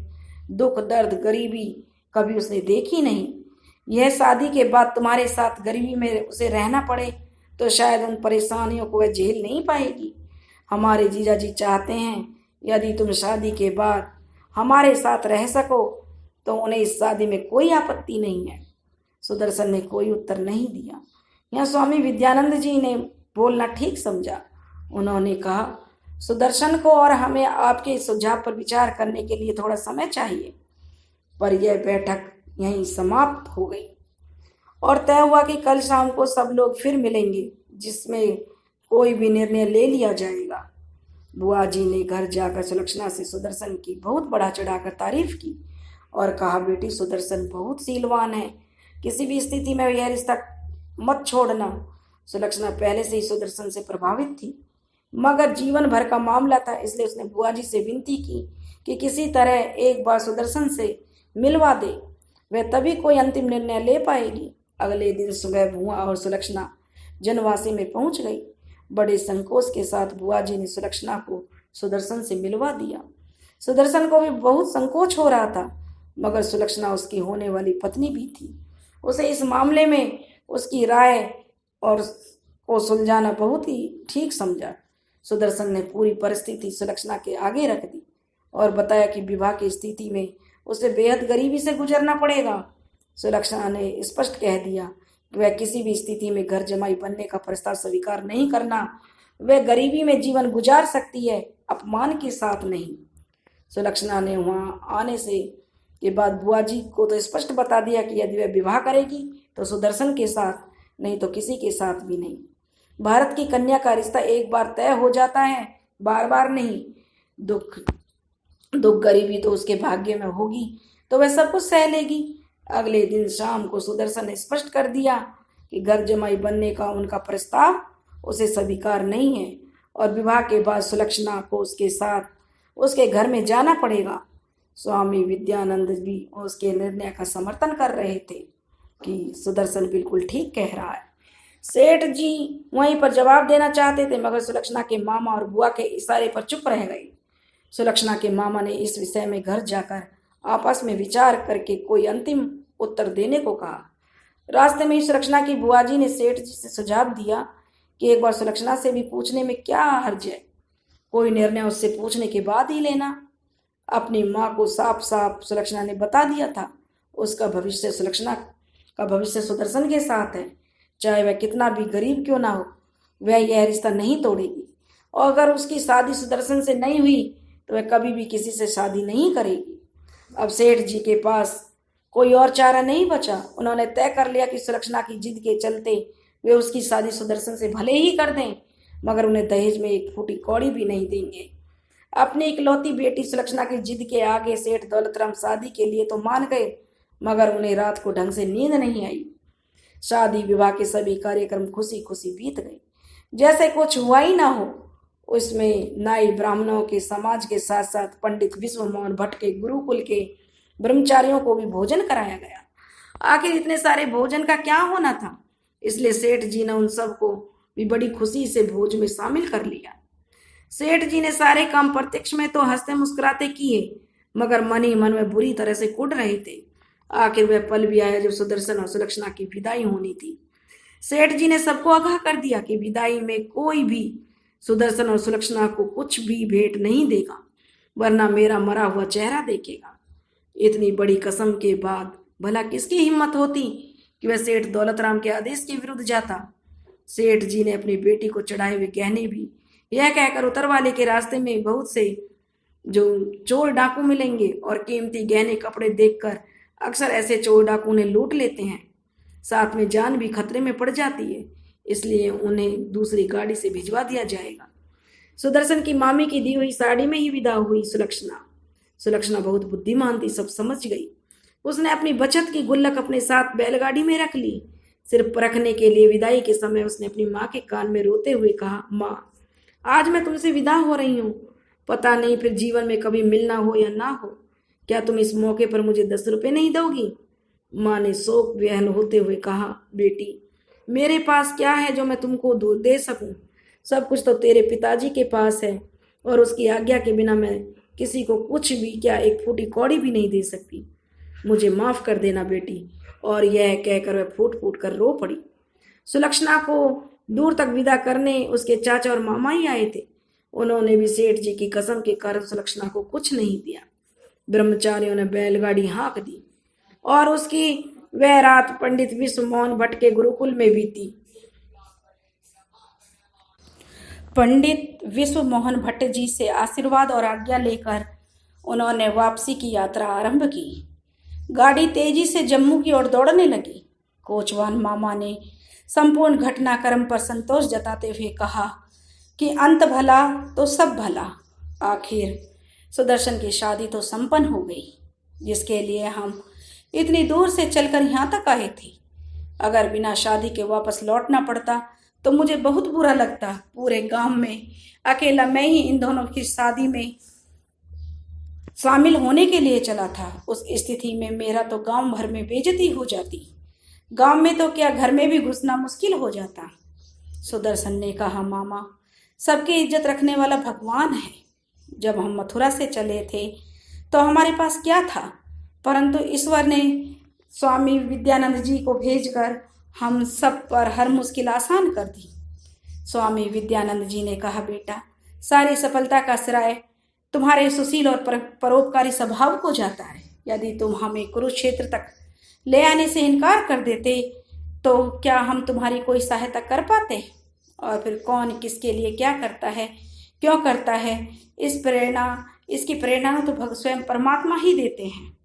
दुख दर्द गरीबी कभी उसने देखी नहीं। यह शादी के बाद तुम्हारे साथ गरीबी में उसे रहना पड़े तो शायद उन परेशानियों को वह झेल नहीं पाएगी। हमारे जीजा जी चाहते हैं यदि तुम शादी के बाद हमारे साथ रह सको तो उन्हें इस शादी में कोई आपत्ति नहीं है। सुदर्शन ने कोई उत्तर नहीं दिया। यहाँ स्वामी विद्यानंद जी ने बोलना ठीक समझा। उन्होंने कहा, सुदर्शन को और हमें आपके इस सुझाव पर विचार करने के लिए थोड़ा समय चाहिए। पर यह बैठक यहीं समाप्त हो गई और तय हुआ कि कल शाम को सब लोग फिर मिलेंगे, जिसमें कोई भी निर्णय ले लिया जाएगा। बुआ जी ने घर जाकर सुलक्षणा से सुदर्शन की बहुत बढ़ा चढ़ाकर तारीफ की और कहा, बेटी, सुदर्शन बहुत सीलवान है, किसी भी स्थिति में यह रिश्ता मत छोड़ना। सुलक्षणा पहले से ही सुदर्शन से प्रभावित थी, मगर जीवन भर का मामला था, इसलिए उसने बुआ जी से विनती की कि किसी तरह एक बार सुदर्शन से मिलवा दे, वह तभी कोई अंतिम निर्णय ले पाएगी। अगले दिन सुबह बुआ और सुलक्षणा जनवासी में पहुंच गई। बड़े संकोच के साथ बुआ जी ने सुलक्षणा को सुदर्शन से मिलवा दिया। सुदर्शन को भी बहुत संकोच हो रहा था, मगर सुलक्षणा उसकी होने वाली पत्नी भी थी। उसे इस मामले में उसकी राय और को सुलझाना बहुत ही ठीक समझा। सुदर्शन ने पूरी परिस्थिति सुलक्षणा के आगे रख दी और बताया कि विवाह की स्थिति में उसे बेहद गरीबी से गुजरना पड़ेगा। सुलक्षणा ने स्पष्ट कह दिया कि वह किसी भी स्थिति में घर जमाई बनने का प्रस्ताव स्वीकार नहीं करना वह गरीबी में जीवन गुजार सकती है, अपमान के साथ नहीं। सुलक्षणा ने वहां आने से के बाद बुआ जी को तो स्पष्ट बता दिया कि यदि वह विवाह करेगी तो सुदर्शन के साथ, नहीं तो किसी के साथ भी नहीं। भारत की कन्या का रिश्ता एक बार तय हो जाता है, बार बार नहीं। दुख दुख गरीबी तो उसके भाग्य में होगी तो वह सब कुछ सह लेगी। अगले दिन शाम को सुदर्शन ने स्पष्ट कर दिया कि घर जमाई बनने का उनका प्रस्ताव उसे स्वीकार नहीं है और विवाह के बाद सुलक्षणा को उसके साथ उसके घर में जाना पड़ेगा। स्वामी विद्यानंद भी उसके निर्णय का समर्थन कर रहे थे कि सुदर्शन बिल्कुल ठीक कह रहा है। सेठ जी वहीं पर जवाब देना चाहते थे, मगर सुलक्षणा के मामा और बुआ के इशारे पर चुप रह गए। सुलक्षणा के मामा ने इस विषय में घर जाकर आपस में विचार करके कोई अंतिम उत्तर देने को कहा। रास्ते में ही सुलक्षणा की बुआ जी ने सेठ जी से सुझाव दिया कि एक बार सुलक्षणा से भी पूछने में क्या हर्ज है, कोई निर्णय उससे पूछने के बाद ही लेना। अपनी माँ को साफ साफ सुलक्षणा ने बता दिया था, उसका भविष्य सुलक्षणा का भविष्य सुदर्शन के साथ है। चाहे वह कितना भी गरीब क्यों ना हो, वह यह रिश्ता नहीं तोड़ेगी, और अगर उसकी शादी सुदर्शन से नहीं हुई तो वह कभी भी किसी से शादी नहीं करेगी। अब सेठ जी के पास कोई और चारा नहीं बचा। उन्होंने तय कर लिया कि सुलक्षणा की जिद के चलते वे उसकी शादी सुदर्शन से भले ही कर दें, मगर उन्हें दहेज में एक फूटी कौड़ी भी नहीं देंगे। अपनी इकलौती बेटी सुलक्षणा की जिद के आगे सेठ दौलतराम शादी के लिए तो मान गए, मगर उन्हें रात को ढंग से नींद नहीं आई। शादी विवाह के सभी कार्यक्रम खुशी खुशी बीत गए, जैसे कुछ हुआ ही ना हो। उसमें नाई ब्राह्मणों के समाज के साथ साथ पंडित विश्वमोहन भट्ट के गुरुकुल के ब्रह्मचारियों को भी भोजन कराया गया। आखिर इतने सारे भोजन का क्या होना था, इसलिए सेठ जी ने उन सबको भी बड़ी खुशी से भोज में शामिल कर लिया। सेठ जी ने सारे काम प्रत्यक्ष में तो हंसते मुस्कुराते किए, मगर मन ही मन में बुरी तरह से कुढ़ रहे थे। आखिर वह पल भी आया जब सुदर्शन और सुलक्षणा की विदाई होनी थी। सेठ जी ने सबको आगाह कर दिया कि विदाई में कोई भी सुदर्शन और सुलक्षणा को कुछ भी भेंट नहीं देगा, वरना मेरा मरा हुआ चेहरा देखेगा। इतनी बड़ी कसम के बाद भला किसकी हिम्मत होती कि वह सेठ दौलतराम के आदेश के विरुद्ध जाता। सेठ जी ने अपनी बेटी को चढ़ाए हुए गहने भी यह कहकर उतरवाले के रास्ते में बहुत से जो चोर डाकू मिलेंगे और कीमती गहने कपड़े देखकर अक्सर ऐसे चोर डाकू उन्हें लूट लेते हैं, साथ में जान भी खतरे में पड़ जाती है, इसलिए उन्हें दूसरी गाड़ी से भिजवा दिया जाएगा। सुदर्शन की मामी की दी हुई साड़ी में ही विदा हुई सुलक्षणा बहुत बुद्धिमान थी, सब समझ गई। उसने अपनी बचत की गुल्लक अपने साथ बैलगाड़ी में रख ली। सिर्फ परखने के लिए विदाई के समय उसने अपनी माँ के कान में रोते हुए कहा, माँ आज मैं तुमसे विदा हो रही हूँ, पता नहीं फिर जीवन में कभी मिलना हो या ना हो, क्या तुम इस मौके पर मुझे 10 रुपये नहीं दोगी? माँ ने शोक विहल होते हुए कहा, बेटी मेरे पास क्या है जो मैं तुमको दे सकूं? सब कुछ तो तेरे पिताजी के पास है, और उसकी आज्ञा के बिना मैं किसी को कुछ भी क्या एक फूटी कौड़ी भी नहीं दे सकती। मुझे माफ़ कर देना बेटी। और यह कहकर वह फूट फूट कर रो पड़ी। सुलक्षणा को दूर तक विदा करने उसके चाचा और मामा ही आए थे। उन्होंने भी सेठ जी की कसम के कारण सुलक्षणा को कुछ नहीं दिया। ब्रह्मचारियों ने बैलगाड़ी हाँक दी और उसकी वह रात पंडित विश्वमोहन भट्ट के गुरुकुल में बीती। पंडित विश्वमोहन भट्ट जी से आशीर्वाद और आज्ञा लेकर उन्होंने वापसी की यात्रा आरंभ की। गाड़ी तेजी से जम्मू की ओर दौड़ने लगी। कोचवान मामा ने संपूर्ण घटनाक्रम पर संतोष जताते हुए कहा कि अंत भला तो सब भला। आखिर सुदर्शन की शादी तो संपन्न हो गई, जिसके लिए हम इतनी दूर से चलकर यहाँ तक आए थे। अगर बिना शादी के वापस लौटना पड़ता तो मुझे बहुत बुरा लगता। पूरे गांव में अकेला मैं ही इन दोनों की शादी में शामिल होने के लिए चला था। उस स्थिति में मेरा तो गांव भर में बेइज्जती हो जाती। गांव में तो क्या, घर में भी घुसना मुश्किल हो जाता। सुदर्शन ने कहा, मामा सबकी इज्जत रखने वाला भगवान है। जब हम मथुरा से चले थे तो हमारे पास क्या था, परंतु ईश्वर ने स्वामी विद्यानंद जी को भेजकर हम सब पर हर मुश्किल आसान कर दी। स्वामी विद्यानंद जी ने कहा, बेटा सारी सफलता का श्रेय तुम्हारे सुशील और परोपकारी स्वभाव को जाता है। यदि तुम हमें कुरुक्षेत्र तक ले आने से इनकार कर देते तो क्या हम तुम्हारी कोई सहायता कर पाते? और फिर कौन किसके लिए क्या करता है, क्यों करता है, इसकी प्रेरणा तो स्वयं परमात्मा ही देते हैं।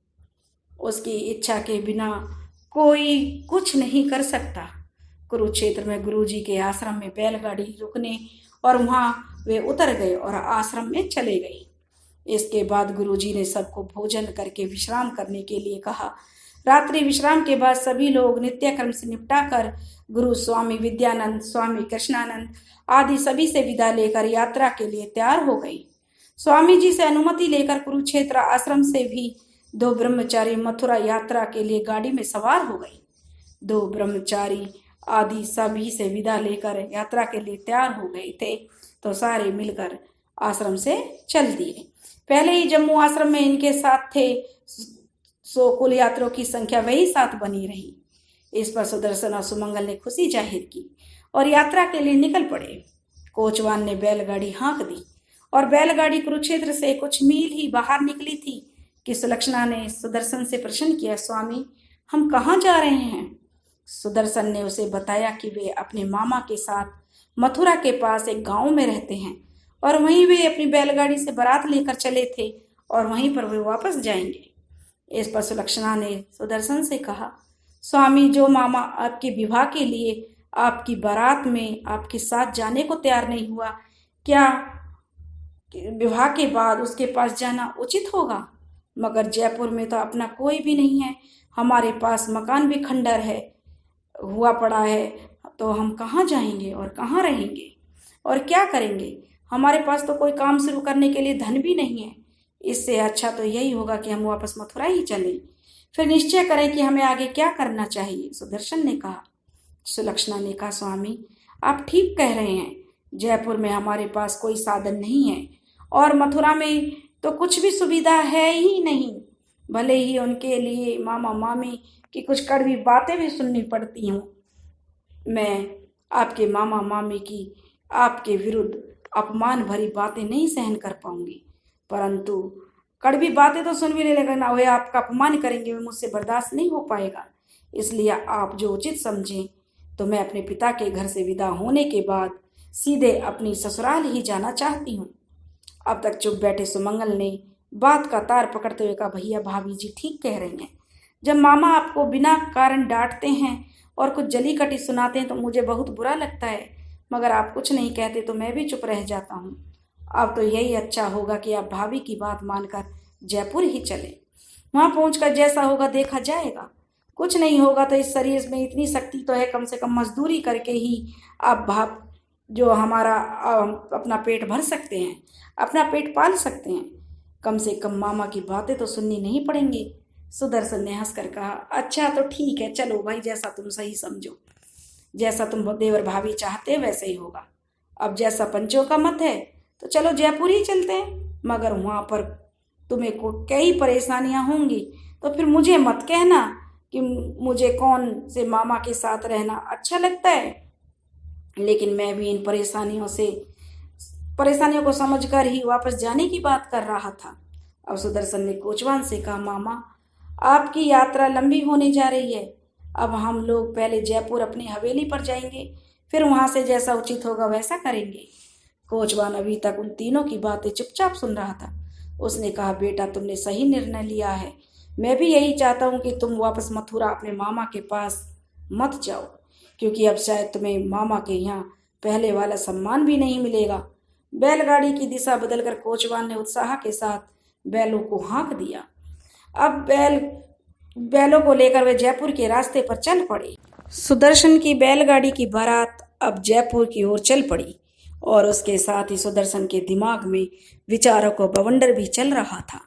उसकी इच्छा के बिना कोई कुछ नहीं कर सकता। कुरुक्षेत्र में गुरुजी के आश्रम में बैलगाड़ी रुकने और वहां वे उतर गए और आश्रम में चले गए। इसके बाद गुरुजी ने सबको भोजन करके विश्राम करने के लिए कहा। रात्रि विश्राम के बाद सभी लोग नित्य कर्म से निपटाकर गुरु स्वामी विद्यानंद, स्वामी कृष्णानंद आदि सभी से विदा लेकर यात्रा के लिए तैयार हो गई। स्वामी जी से अनुमति लेकर कुरुक्षेत्र आश्रम से भी 2 ब्रह्मचारी मथुरा यात्रा के लिए गाड़ी में सवार हो गए। 2 ब्रह्मचारी आदि सभी से विदा लेकर यात्रा के लिए तैयार हो गए थे तो सारे मिलकर आश्रम से चल दिए। पहले ही जम्मू आश्रम में इनके साथ थे, सो कुल यात्रियों की संख्या वही 7 बनी रही। इस पर सुदर्शन और सुमंगल ने खुशी जाहिर की और यात्रा के लिए निकल पड़े। कोचवान ने बैलगाड़ी हाँक दी और बैलगाड़ी कुरुक्षेत्र से कुछ मील ही बाहर निकली थी कि सुलक्षणा ने सुदर्शन से प्रश्न किया, स्वामी हम कहाँ जा रहे हैं? सुदर्शन ने उसे बताया कि वे अपने मामा के साथ मथुरा के पास एक गांव में रहते हैं और वहीं वे अपनी बैलगाड़ी से बारात लेकर चले थे और वहीं पर वे वापस जाएंगे। इस पर सुलक्षणा ने सुदर्शन से कहा, स्वामी जो मामा आपके विवाह के लिए आपकी बारात में आपके साथ जाने को तैयार नहीं हुआ, क्या विवाह के बाद उसके पास जाना उचित होगा? मगर जयपुर में तो अपना कोई भी नहीं है, हमारे पास मकान भी खंडर है हुआ पड़ा है, तो हम कहाँ जाएंगे और कहाँ रहेंगे और क्या करेंगे? हमारे पास तो कोई काम शुरू करने के लिए धन भी नहीं है। इससे अच्छा तो यही होगा कि हम वापस मथुरा ही चलें, फिर निश्चय करें कि हमें आगे क्या करना चाहिए। सुदर्शन ने कहा। सुलक्षणा ने कहा, स्वामी आप ठीक कह रहे हैं, जयपुर में हमारे पास कोई साधन नहीं है और मथुरा में तो कुछ भी सुविधा है ही नहीं। भले ही उनके लिए मामा मामी की कुछ कड़वी बातें भी सुननी पड़ती हूँ, मैं आपके मामा मामी की आपके विरुद्ध अपमान भरी बातें नहीं सहन कर पाऊंगी, परंतु कड़वी बातें तो सुन भी नहीं, लेकिन वे आपका अपमान करेंगे, वे मुझसे बर्दाश्त नहीं हो पाएगा। इसलिए आप जो उचित समझें, तो मैं अपने पिता के घर से विदा होने के बाद सीधे अपनी ससुराल ही जाना चाहती हूँ। अब तक चुप बैठे सुमंगल ने बात का तार पकड़ते हुए कहा, भैया भाभी जी ठीक कह रही हैं। जब मामा आपको बिना कारण डांटते हैं और कुछ जली कटी सुनाते हैं तो मुझे बहुत बुरा लगता है, मगर आप कुछ नहीं कहते तो मैं भी चुप रह जाता हूँ। अब तो यही अच्छा होगा कि आप भाभी की बात मानकर जयपुर ही चलें। वहाँ पहुँचकर जैसा होगा देखा जाएगा। कुछ नहीं होगा तो इस शरीर में इतनी शक्ति तो है, कम से कम मजदूरी करके ही आप भाप जो हमारा अपना पेट भर सकते हैं, अपना पेट पाल सकते हैं। कम से कम मामा की बातें तो सुननी नहीं पड़ेंगी। सुदर्शन ने हंसकर कहा, अच्छा तो ठीक है, चलो भाई जैसा तुम सही समझो, जैसा तुम देवर भाभी चाहते वैसे ही होगा। अब जैसा पंचों का मत है तो चलो जयपुर ही चलते हैं, मगर वहाँ पर तुम्हें को कई परेशानियाँ होंगी, तो फिर मुझे मत कहना कि मुझे कौन से मामा के साथ रहना अच्छा लगता है, लेकिन मैं भी इन परेशानियों को समझकर ही वापस जाने की बात कर रहा था। अब सुदर्शन ने कोचवान से कहा, मामा आपकी यात्रा लंबी होने जा रही है, अब हम लोग पहले जयपुर अपनी हवेली पर जाएंगे, फिर वहां से जैसा उचित होगा वैसा करेंगे। कोचवान अभी तक उन तीनों की बातें चुपचाप सुन रहा था। उसने कहा, बेटा तुमने सही निर्णय लिया है, मैं भी यही चाहता हूँ कि तुम वापस मथुरा अपने मामा के पास मत जाओ, क्योंकि अब शायद तुम्हें मामा के यहाँ पहले वाला सम्मान भी नहीं मिलेगा। बैलगाड़ी की दिशा बदलकर कोचवान ने उत्साह के साथ बैलों को हाँक दिया। अब बैलों को लेकर वे जयपुर के रास्ते पर चल पड़े। सुदर्शन की बैलगाड़ी की बारात अब जयपुर की ओर चल पड़ी और उसके साथ ही सुदर्शन के दिमाग में विचारों को बवंडर भी चल रहा था।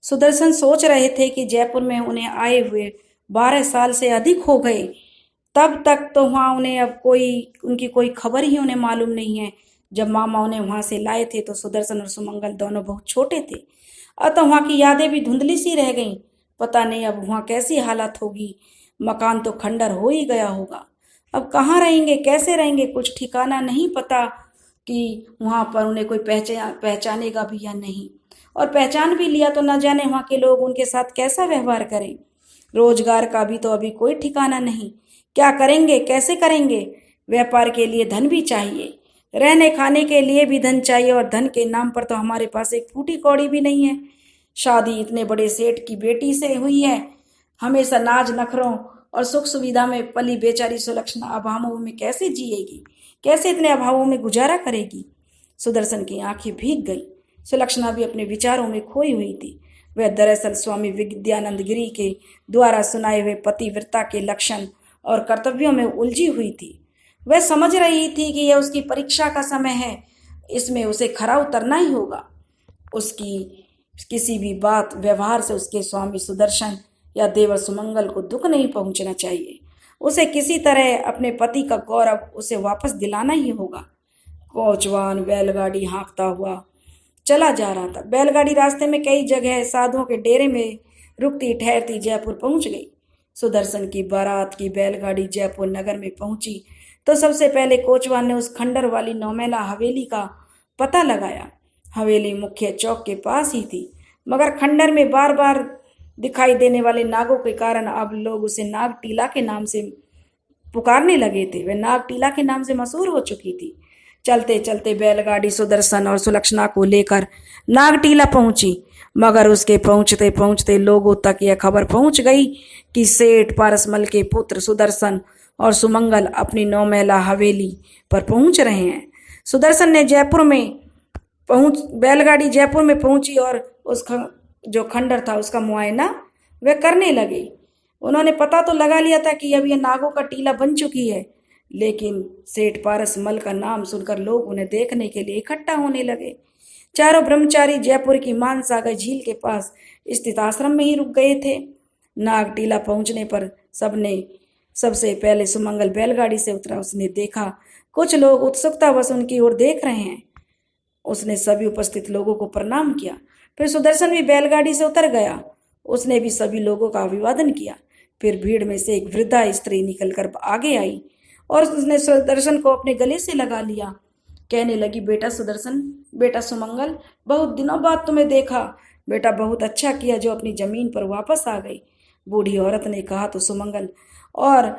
सुदर्शन सोच रहे थे कि जयपुर में उन्हें आए हुए 12 साल से अधिक हो गए, तब तक तो वहाँ उन्हें अब उनकी कोई खबर ही उन्हें मालूम नहीं है। जब मामा उन्हें वहाँ से लाए थे तो सुदर्शन और सुमंगल दोनों बहुत छोटे थे, अतः वहाँ की यादें भी धुंधली सी रह गईं। पता नहीं अब वहाँ कैसी हालत होगी, मकान तो खंडर हो ही गया होगा। अब कहाँ रहेंगे, कैसे रहेंगे, कुछ ठिकाना नहीं पता कि वहाँ पर उन्हें कोई पहचानेगा भी या नहीं, और पहचान भी लिया तो न जाने वहाँ के लोग उनके साथ कैसा व्यवहार करें। रोजगार का भी तो अभी कोई ठिकाना नहीं, क्या करेंगे, कैसे करेंगे। व्यापार के लिए धन भी चाहिए, रहने खाने के लिए भी धन चाहिए, और धन के नाम पर तो हमारे पास एक फूटी कौड़ी भी नहीं है। शादी इतने बड़े सेठ की बेटी से हुई है, हमेशा नाज नखरों और सुख सुविधा में पली बेचारी सुलक्षणा अभावों में कैसे जिएगी, कैसे इतने अभावों में गुजारा करेगी। सुदर्शन की आंखें भीग गई। सुलक्षणा भी अपने विचारों में खोई हुई थी। वह दरअसल स्वामी विद्यानंद गिरी के द्वारा सुनाए हुए पतिव्रता के लक्षण और कर्तव्यों में उलझी हुई थी। वह समझ रही थी कि यह उसकी परीक्षा का समय है, इसमें उसे खरा उतरना ही होगा। उसकी किसी भी बात व्यवहार से उसके स्वामी सुदर्शन या देवर सुमंगल को दुख नहीं पहुंचना चाहिए। उसे किसी तरह अपने पति का गौरव उसे वापस दिलाना ही होगा। कोचवान बैलगाड़ी हाँकता हुआ चला जा रहा था। बैलगाड़ी रास्ते में कई जगह साधुओं के डेरे में रुकती ठहरती जयपुर पहुंच गई। सुदर्शन की बारात की बैलगाड़ी जयपुर नगर में पहुंची तो सबसे पहले कोचवान ने उस खंडर वाली नौमेला हवेली का पता लगाया। हवेली मुख्य चौक के पास ही थी, मगर खंडर में बार बार दिखाई देने वाले नागों के कारण अब लोग उसे नाग टीला के नाम से पुकारने लगे थे। वह नाग टीला के नाम से मशहूर हो चुकी थी। चलते चलते बैलगाड़ी सुदर्शन और सुलक्षणा को लेकर नाग टीला पहुंची, मगर उसके पहुंचते पहुंचते लोगों तक यह खबर पहुंच गई कि सेठ पारसमल के पुत्र सुदर्शन और सुमंगल अपनी नौमेला हवेली पर पहुंच रहे हैं। सुदर्शन ने बैलगाड़ी जयपुर में पहुंची और उस जो खंडर था उसका मुआयना वे करने लगे। उन्होंने पता तो लगा लिया था कि अब यह नागों का टीला बन चुकी है, लेकिन सेठ पारसमल का नाम सुनकर लोग उन्हें देखने के लिए इकट्ठा होने लगे। चारों ब्रह्मचारी जयपुर की मानसागर झील के पास स्थित आश्रम में ही रुक गए थे। नाग टीला पहुंचने पर सबसे पहले सुमंगल बैलगाड़ी से उतरा। उसने देखा कुछ लोग उत्सुकतावश उनकी ओर देख रहे हैं। उसने सभी उपस्थित लोगों को प्रणाम किया। फिर सुदर्शन भी बैलगाड़ी से उतर गया। उसने भी सभी लोगों का अभिवादन किया। फिर भीड़ में से एक वृद्धा स्त्री निकलकर आगे आई और उसने सुदर्शन को अपने गले से लगा लिया। कहने लगी, बेटा सुदर्शन, बेटा सुमंगल, बहुत दिनों बाद तुम्हें देखा। बेटा बहुत अच्छा किया जो अपनी जमीन पर वापस आ गई। बूढ़ी औरत ने कहा तो सुमंगल और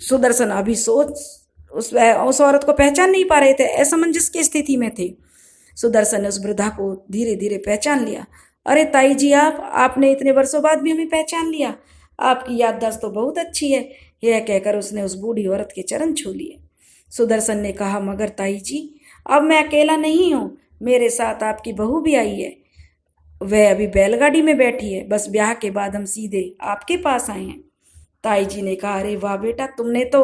सुदर्शन अभी उस औरत को पहचान नहीं पा रहे थे, असमंजस की स्थिति में थे। सुदर्शन ने उस वृद्धा को धीरे धीरे पहचान लिया। अरे ताई जी, आपने इतने वर्षों बाद भी हमें पहचान लिया। आपकी याददाश्त तो बहुत अच्छी है। यह कहकर उसने उस बूढ़ी औरत के चरण छू लिए। सुदर्शन ने कहा, मगर ताई जी, अब मैं अकेला नहीं हूँ, मेरे साथ आपकी बहू भी आई है। वह अभी बैलगाड़ी में बैठी है। बस ब्याह के बाद हम सीधे आपके पास आए हैं। ताई जी ने कहा, अरे वाह बेटा, तुमने तो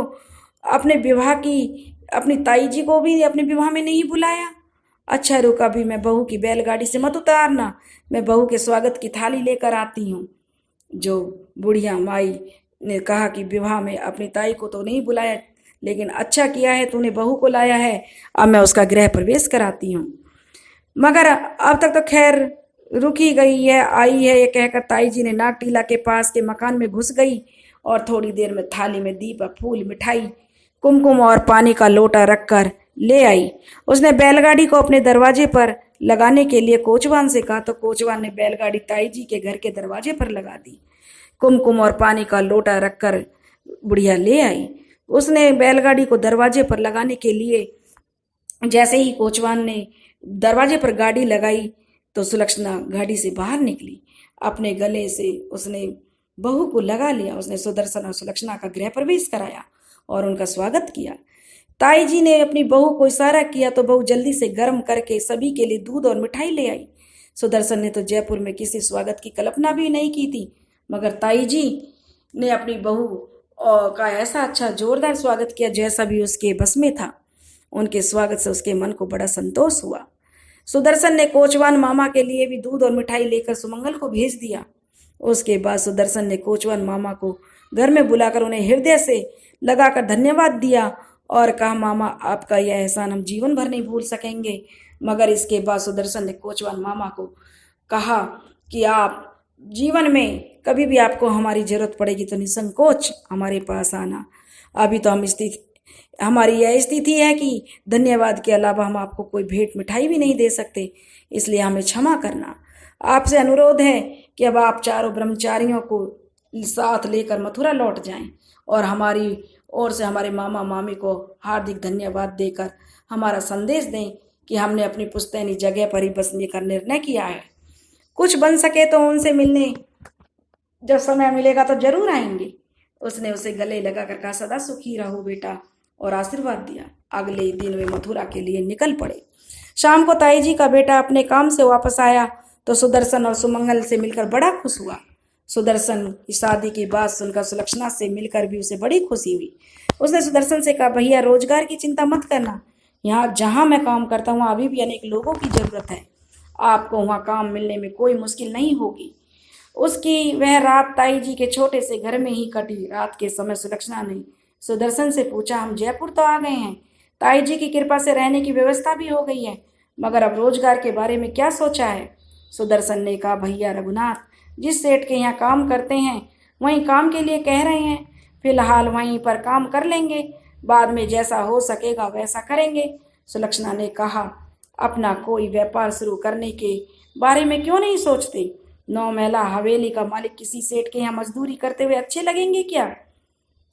अपनी ताई जी को भी अपने विवाह में नहीं बुलाया। अच्छा रुक, अभी मैं बहू की बैलगाड़ी से मत उतारना, मैं बहू के स्वागत की थाली लेकर आती हूँ। जो बुढ़िया माई ने कहा कि विवाह में अपनी ताई को तो नहीं बुलाया, लेकिन अच्छा किया है तूने बहू को लाया है, अब मैं उसका गृह प्रवेश कराती हूँ। मगर अब तक तो खैर रुकी गई है, आई है, ये कहकर ताई जी ने नाग टीला के पास के मकान में घुस गई और थोड़ी देर में थाली में दीपक, फूल, मिठाई, कुमकुम और पानी का लोटा रखकर ले आई। उसने बैलगाड़ी को अपने दरवाजे पर लगाने के लिए कोचवान से कहा तो कोचवान ने बैलगाड़ी ताई जी के घर के दरवाजे पर लगा दी। कुमकुम और पानी का लोटा रखकर बुढ़िया ले आई। उसने बैलगाड़ी को दरवाजे पर लगाने के लिए जैसे ही कोचवान ने दरवाजे पर गाड़ी लगाई तो सुलक्षणा गाड़ी से बाहर निकली। अपने गले से उसने बहू को लगा लिया। उसने सुदर्शन और सुलक्षणा का गृह प्रवेश कराया और उनका स्वागत किया। ताई जी ने अपनी बहू को इशारा किया तो बहू जल्दी से गर्म करके सभी के लिए दूध और मिठाई ले आई। सुदर्शन ने तो जयपुर में किसी स्वागत की कल्पना भी नहीं की थी, मगर ताई जी ने अपनी बहू का ऐसा अच्छा जोरदार स्वागत किया जैसा भी उसके बस में था। उनके स्वागत से उसके मन को बड़ा संतोष हुआ। सुदर्शन ने कोचवान मामा के लिए भी दूध और मिठाई लेकर सुमंगल को भेज दिया। उसके बाद सुदर्शन ने कोचवान मामा को घर में बुलाकर उन्हें हृदय से लगाकर धन्यवाद दिया और कहा, मामा आपका यह एहसान हम जीवन भर नहीं भूल सकेंगे। मगर इसके बाद सुदर्शन ने कोचवान मामा को कहा कि आप जीवन में कभी भी आपको हमारी जरूरत पड़ेगी तो निसंकोच हमारे पास आना। अभी तो हमारी यह स्थिति है कि धन्यवाद के अलावा हम आपको कोई भेंट मिठाई भी नहीं दे सकते, इसलिए हमें क्षमा करना। आपसे अनुरोध है कि अब आप चारों ब्रह्मचारियों को साथ लेकर मथुरा लौट जाएं और हमारी ओर से हमारे मामा मामी को हार्दिक धन्यवाद देकर हमारा संदेश दें कि हमने अपनी पुश्तैनी जगह पर ही बसने का निर्णय किया है। कुछ बन सके तो उनसे मिलने जब समय मिलेगा तो जरूर आएंगे। उसने उसे गले लगाकर कहा, सदा सुखी रहो बेटा, और आशीर्वाद दिया। अगले ही दिन वे मथुरा के लिए निकल पड़े। शाम को ताई जी का बेटा अपने काम से वापस आया तो सुदर्शन और सुमंगल से मिलकर बड़ा खुश हुआ। सुदर्शन की शादी की बात सुनकर सुलक्षणा से मिलकर भी उसे बड़ी खुशी हुई। उसने सुदर्शन से कहा, भैया रोजगार की चिंता मत करना, यहाँ जहाँ मैं काम करता हूँ अभी भी अनेक लोगों की जरूरत है, आपको वहाँ काम मिलने में कोई मुश्किल नहीं होगी। उसकी वह रात ताई जी के छोटे से घर में ही कटी। रात के समय सुलक्षणा ने सुदर्शन से पूछा, हम जयपुर तो आ गए हैं, ताई जी की कृपा से रहने की व्यवस्था भी हो गई है, मगर अब रोजगार के बारे में क्या सोचा है? सुदर्शन ने कहा, भैया रघुनाथ जिस सेठ के यहाँ काम करते हैं वहीं काम के लिए कह रहे हैं, फिलहाल वहीं पर काम कर लेंगे, बाद में जैसा हो सकेगा वैसा करेंगे। सुलक्षणा ने कहा, अपना कोई व्यापार शुरू करने के बारे में क्यों नहीं सोचते? 9 महला हवेली का मालिक किसी सेठ के यहाँ मजदूरी करते हुए अच्छे लगेंगे क्या?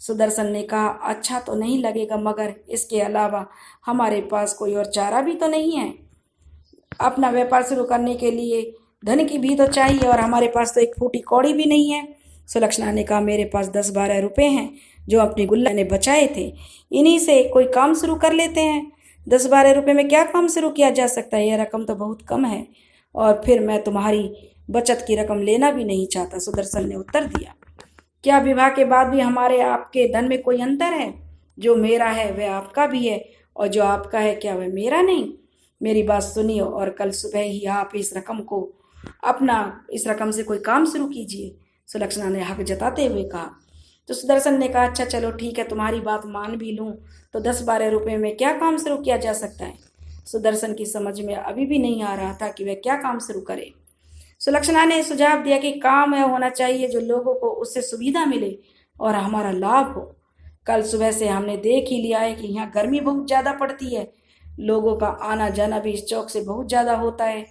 सुदर्शन ने कहा, अच्छा तो नहीं लगेगा, मगर इसके अलावा हमारे पास कोई और चारा भी तो नहीं है। अपना व्यापार शुरू करने के लिए धन की भी तो चाहिए, और हमारे पास तो एक फूटी कौड़ी भी नहीं है। सुलक्षणा ने कहा, मेरे पास 10-12 रुपए हैं जो अपनी गुल्ला ने बचाए थे, इन्हीं से कोई काम शुरू कर लेते हैं। 10-12 रुपए में क्या काम शुरू किया जा सकता है? यह रकम तो बहुत कम है, और फिर मैं तुम्हारी बचत की रकम लेना भी नहीं चाहता। सुदर्शन ने उत्तर दिया, क्या विवाह के बाद भी हमारे आपके धन में कोई अंतर है? जो मेरा है वह आपका भी है, और जो आपका है क्या वह मेरा नहीं? मेरी बात सुनिए और कल सुबह ही आप इस रकम से कोई काम शुरू कीजिए। सुलक्षणा ने हक जताते हुए कहा। तो सुदर्शन ने कहा, अच्छा चलो ठीक है, तुम्हारी बात मान भी लूँ तो 10-12 रुपए में क्या काम शुरू किया जा सकता है? सुदर्शन की समझ में अभी भी नहीं आ रहा था कि वह क्या काम शुरू करे। सुलक्षणा ने सुझाव दिया कि काम यह होना चाहिए जो लोगों को उससे सुविधा मिले और हमारा लाभ हो। कल सुबह से हमने देख ही लिया है कि यहाँ गर्मी बहुत ज़्यादा पड़ती है, लोगों का आना जाना भी इस चौक से बहुत ज़्यादा होता है,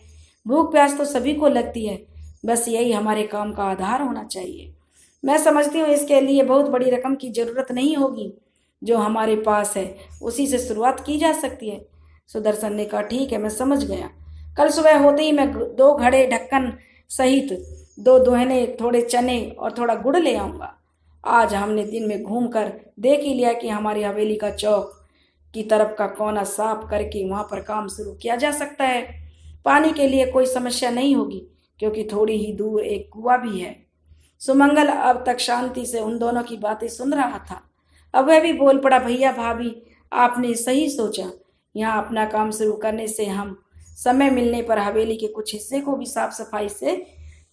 भूख प्यास तो सभी को लगती है, बस यही हमारे काम का आधार होना चाहिए। मैं समझती हूँ इसके लिए बहुत बड़ी रकम की ज़रूरत नहीं होगी, जो हमारे पास है उसी से शुरुआत की जा सकती है। सुदर्शन ने कहा, ठीक है, मैं समझ गया, कल सुबह होते ही मैं 2 घड़े ढक्कन सहित 2 दोहने, थोड़े चने और थोड़ा गुड़ ले आऊँगा। आज हमने दिन में घूमकर देख ही लिया कि हमारी हवेली का चौक की तरफ का कोना साफ करके वहाँ पर काम शुरू किया जा सकता है। पानी के लिए कोई समस्या नहीं होगी, क्योंकि थोड़ी ही दूर एक कुआं भी है। सुमंगल अब तक शांति से उन दोनों की बातें सुन रहा था। अब वह भी बोल पड़ा, भैया भाभी आपने सही सोचा, यहाँ अपना काम शुरू करने से हम समय मिलने पर हवेली के कुछ हिस्से को भी साफ सफाई से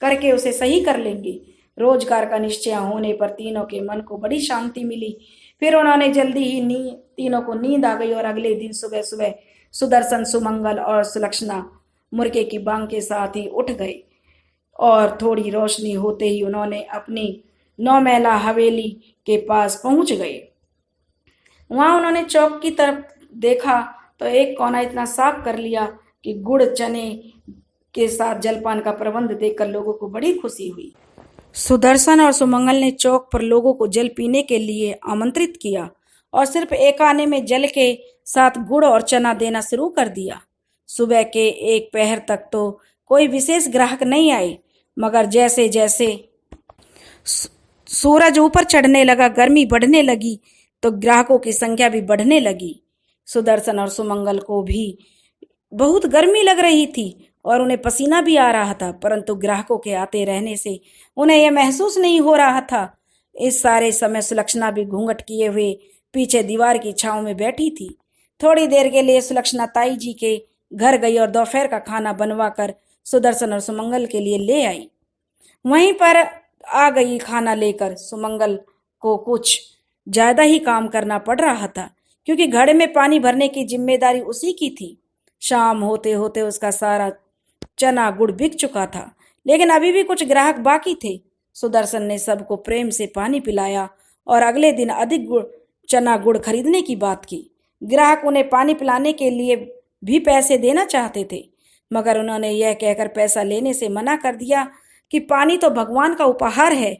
करके उसे सही कर लेंगे। रोजगार का निश्चय होने पर तीनों के मन को बड़ी शांति मिली। फिर उन्होंने जल्दी ही तीनों को नींद आ गई और अगले दिन सुबह सुबह सुदर्शन, सुमंगल और सुलक्षणा मुर्गे की बांग के साथ ही उठ गए और थोड़ी रोशनी होते ही उन्होंने अपनी 9 महला हवेली के पास पहुंच गए। वहां उन्होंने चौक की तरफ देखा तो एक कोना इतना साफ कर लिया कि गुड़ चने के साथ जलपान का प्रबंध देखकर लोगों को बड़ी खुशी हुई। सुदर्शन और सुमंगल ने चौक पर लोगों को जल पीने के लिए आमंत्रित किया और सिर्फ एक आने में जल के साथ गुड़ और चना देना शुरू कर दिया। सुबह के 1 पहर तक तो कोई विशेष ग्राहक नहीं आए, मगर जैसे जैसे सूरज ऊपर चढ़ने लगा, गर्मी बढ़ने लगी तो ग्राहकों की संख्या भी बढ़ने लगी। सुदर्शन और सुमंगल को भी बहुत गर्मी लग रही थी और उन्हें पसीना भी आ रहा था, परंतु ग्राहकों के आते रहने से उन्हें यह महसूस नहीं हो रहा था। इस सारे समय सुलक्षणा भी घूंघट किए हुए पीछे दीवार की छांव में बैठी थी। थोड़ी देर के लिए सुलक्षणा ताई जी के घर गई और दोपहर का खाना बनवाकर सुदर्शन और सुमंगल के लिए ले आई। वहीं पर आ गई खाना लेकर। सुमंगल को कुछ ज्यादा ही काम करना पड़ रहा था, क्योंकि घड़े में पानी भरने की जिम्मेदारी उसी की थी। शाम होते होते उसका सारा चना गुड़ बिक चुका था, लेकिन अभी भी कुछ ग्राहक बाकी थे। सुदर्शन ने सबको प्रेम से पानी पिलाया और अगले दिन अधिक चना गुड़ खरीदने की बात की। ग्राहक उन्हें पानी पिलाने के लिए भी पैसे देना चाहते थे, मगर उन्होंने यह कहकर पैसा लेने से मना कर दिया कि पानी तो भगवान का उपहार है,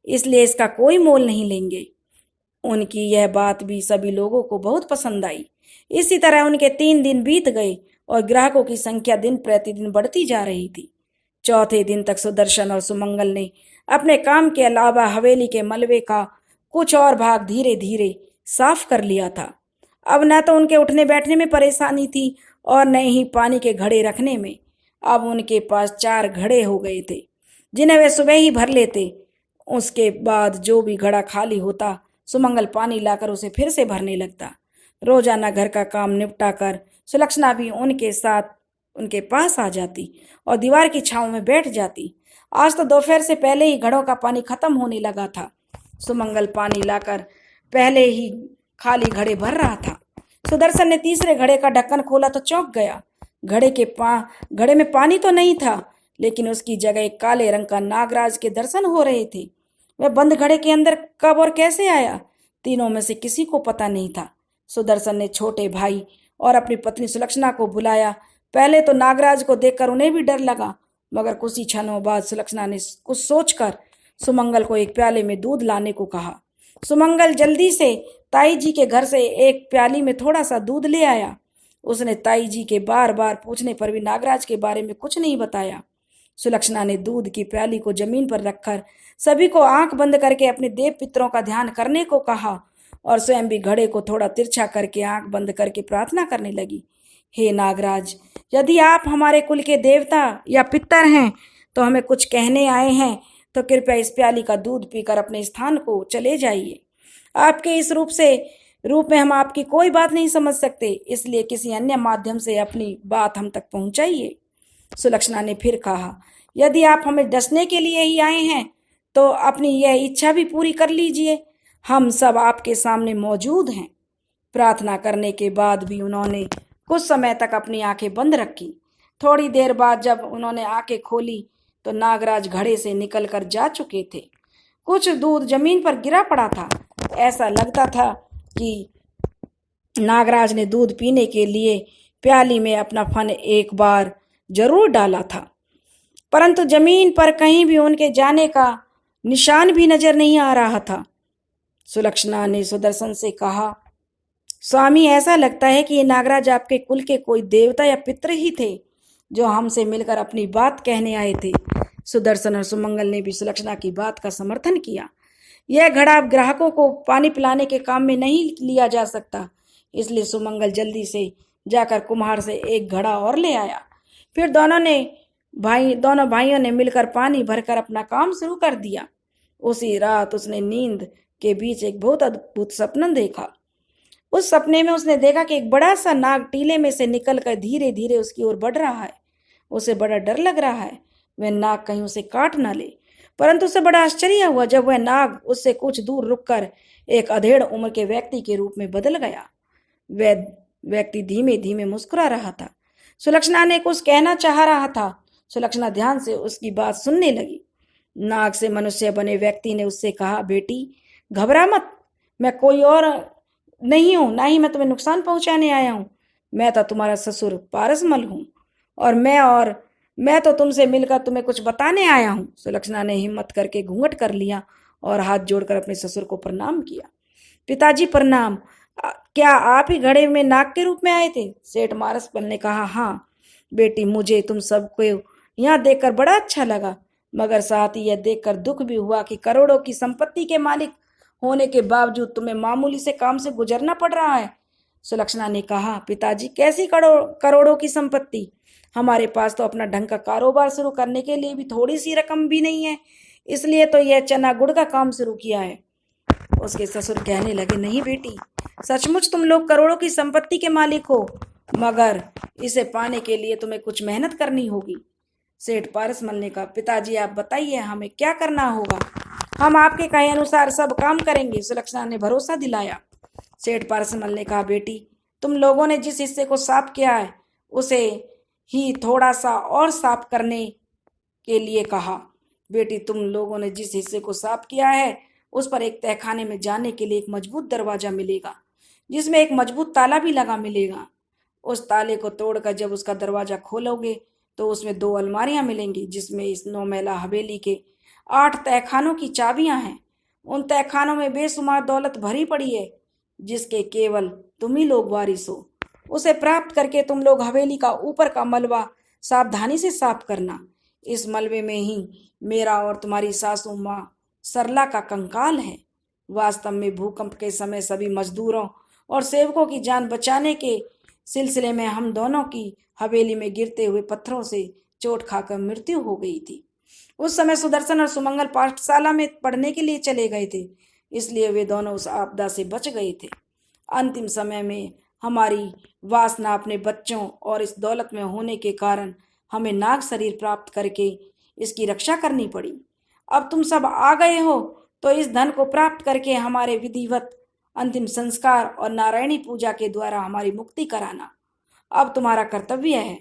इसलिए इसका कोई मोल नहीं लेंगे। उनकी यह बात भी सभी लोगों को बहुत पसंद आई। इसी तरह उनके 3 दिन बीत गए और ग्राहकों की संख्या दिन प्रतिदिन बढ़ती जा रही थी। चौथे दिन तक सुदर्शन और सुमंगल ने अपने काम के अलावा हवेली के मलबे का कुछ और भाग धीरे धीरे साफ कर लिया था। अब न तो उनके उठने बैठने में परेशानी थी और न ही पानी के घड़े रखने में। अब उनके पास 4 घड़े हो गए थे जिन्हें वे सुबह ही भर लेते। उसके बाद जो भी घड़ा खाली होता सुमंगल पानी लाकर उसे फिर से भरने लगता। रोजाना घर का काम निपटा कर सुलक्षणा भी उनके साथ उनके पास आ जाती और दीवार की छांव में बैठ जाती। आज तो दोपहर से पहले ही घड़ों का पानी खत्म होने लगा था। सुमंगल पानी लाकर पहले ही खाली घड़े भर रहा था। सुदर्शन ने तीसरे घड़े का ढक्कन खोला तो चौंक गया। घड़े में पानी तो नहीं था, लेकिन उसकी जगह एक काले रंग का नागराज के दर्शन हो रहे थे। वह बंद घड़े के अंदर कब और कैसे आया, तीनों में से किसी को पता नहीं था। सुदर्शन ने छोटे भाई और अपनी पत्नी सुलक्षणा को बुलाया। पहले तो नागराज को देखकर उन्हें भी डर लगा, मगर कुछ ही क्षणों बाद सुलक्षणा ने कुछ सोचकर सुमंगल को एक प्याले में दूध लाने को कहा। सुमंगल जल्दी से ताई जी के घर से एक प्याली में थोड़ा सा दूध ले आया। उसने ताई जी के बार बार पूछने पर भी नागराज के बारे में कुछ नहीं बताया। सुलक्षणा ने दूध की प्याली को जमीन पर रखकर सभी को आंख बंद करके अपने देव पितरों का ध्यान करने को कहा और स्वयं भी घड़े को थोड़ा तिरछा करके आंख बंद करके प्रार्थना करने लगी। हे नागराज, यदि आप हमारे कुल के देवता या पितर हैं तो हमें कुछ कहने आए हैं, तो कृपया इस प्याली का दूध पीकर अपने स्थान को चले जाइए। आपके इस रूप में हम आपकी कोई बात नहीं समझ सकते, इसलिए किसी अन्य माध्यम से अपनी बात हम तक पहुंचाइए। सुलक्षणा ने फिर कहा, यदि आप हमें डसने के लिए ही आए हैं तो अपनी यह इच्छा भी पूरी कर लीजिए। हम सब आपके सामने मौजूद हैं। प्रार्थना करने के बाद भी उन्होंने कुछ समय तक अपनी आंखें बंद रखी। थोड़ी देर बाद जब उन्होंने आंखें खोली तो नागराज घड़े से निकलकर जा चुके थे। कुछ दूध जमीन पर गिरा पड़ा था। ऐसा लगता था कि नागराज ने दूध पीने के लिए प्याली में अपना फन एक बार जरूर डाला था, परंतु जमीन पर कहीं भी उनके जाने का निशान भी नजर नहीं आ रहा था। सुलक्षणा ने सुदर्शन से कहा, स्वामी, ऐसा लगता है कि ये नागराज आपके कुल के कोई देवता या पितृ ही थे जो हमसे मिलकर अपनी बात कहने आए थे। सुदर्शन और सुमंगल ने भी सुलक्षणा की बात का समर्थन किया। यह घड़ा ग्राहकों को पानी पिलाने के काम में नहीं लिया जा सकता, इसलिए सुमंगल जल्दी से जाकर कुम्हार से एक घड़ा और ले आया। फिर दोनों भाइयों ने मिलकर पानी भरकर अपना काम शुरू कर दिया। उसी रात उसने नींद के बीच एक बहुत अद्भुत सपना देखा। उस सपने में उसने देखा कि एक बड़ा सा नाग टीले में से निकलकर धीरे धीरे उसकी ओर बढ़ रहा है। उसे बड़ा डर लग रहा है, वह नाग कहीं उसे काट ना ले। परंतु उसे बड़ा आश्चर्य हुआ जब वह नाग उससे कुछ दूर रुककर एक अधेड़ उम्र के व्यक्ति के रूप में बदल गया। वह व्यक्ति धीमे धीमे मुस्कुरा रहा था। सुलक्षणा ने कुछ कहना चाह रहा था। सुलक्षणा ध्यान से उसकी बात सुनने लगी। नाग से मनुष्य बने व्यक्ति ने उससे कहा, बेटी घबरा मत, मैं कोई और नहीं हूं, ना ही मैं तुम्हें नुकसान पहुंचाने आया हूं। मैं तो तुम्हारा ससुर पारसमल हूं और मैं तो तुमसे मिलकर तुम्हें कुछ बताने आया हूं। सुलक्षणा ने हिम्मत करके घूंघट कर लिया और हाथ जोड़कर अपने ससुर को प्रणाम किया। पिताजी प्रणाम। क्या आप ही घड़े में नाग के रूप में आए थे? सेठ पारसमल ने कहा, हाँ बेटी, मुझे तुम सबको यहाँ देखकर बड़ा अच्छा लगा, मगर साथ ही यह देखकर दुख भी हुआ कि करोड़ों की संपत्ति के मालिक होने के बावजूद तुम्हें मामूली से काम से गुजरना पड़ रहा है। सुलक्षणा ने कहा, पिताजी कैसी करोड़ों की संपत्ति? हमारे पास तो अपना ढंग का कारोबार शुरू करने के लिए भी थोड़ी सी रकम भी नहीं है, इसलिए तो यह चना गुड़ का काम शुरू किया है। उसके ससुर कहने लगे, नहीं बेटी, सचमुच तुम लोग करोड़ों की संपत्ति के मालिक हो, मगर इसे पाने के लिए तुम्हें कुछ मेहनत करनी होगी। सेठ पारसमल ने कहा, पिताजी आप बताइए हमें क्या करना होगा, हम आपके कहे अनुसार सब काम करेंगे। सुलक्षणा ने भरोसा दिलाया। सेठ पारसमल ने कहा, बेटी तुम लोगों ने जिस हिस्से को साफ किया है उसे ही थोड़ा सा और साफ करने के लिए कहा। बेटी तुम लोगों ने जिस हिस्से को साफ किया है उस पर एक तहखाने में जाने के लिए एक मजबूत दरवाजा मिलेगा, जिसमें एक मजबूत ताला भी लगा मिलेगा। उस ताले को तोड़कर जब उसका दरवाजा खोलोगे तो उसमें 2 अलमारियां मिलेंगी, जिसमें इस 9 महला हवेली के 8 तहखानों की चाबियां हैं। उन तहखानों में बेशुमार दौलत भरी पड़ी है जिसके केवल तुम ही लोग वारिस हो। उसे प्राप्त करके तुम लोग हवेली का ऊपर का मलबा सावधानी से साफ करना। इस मलबे में ही मेरा और तुम्हारी सासू माँ सरला का कंकाल है। वास्तव में भूकंप के समय सभी मजदूरों और सेवकों की जान बचाने के सिलसिले में हम दोनों की हवेली में गिरते हुए पत्थरों से चोट खाकर मृत्यु हो गई थी। उस समय सुदर्शन और सुमंगल पाठशाला में पढ़ने के लिए चले गए थे, इसलिए वे दोनों उस आपदा से बच गए थे। अंतिम समय में हमारी वासना अपने बच्चों और इस दौलत में होने के कारण हमें नाग शरीर प्राप्त करके इसकी रक्षा करनी पड़ी। अब तुम सब आ गए हो तो इस धन को प्राप्त करके हमारे विधिवत अंतिम संस्कार और नारायणी पूजा के द्वारा हमारी मुक्ति कराना अब तुम्हारा कर्तव्य है।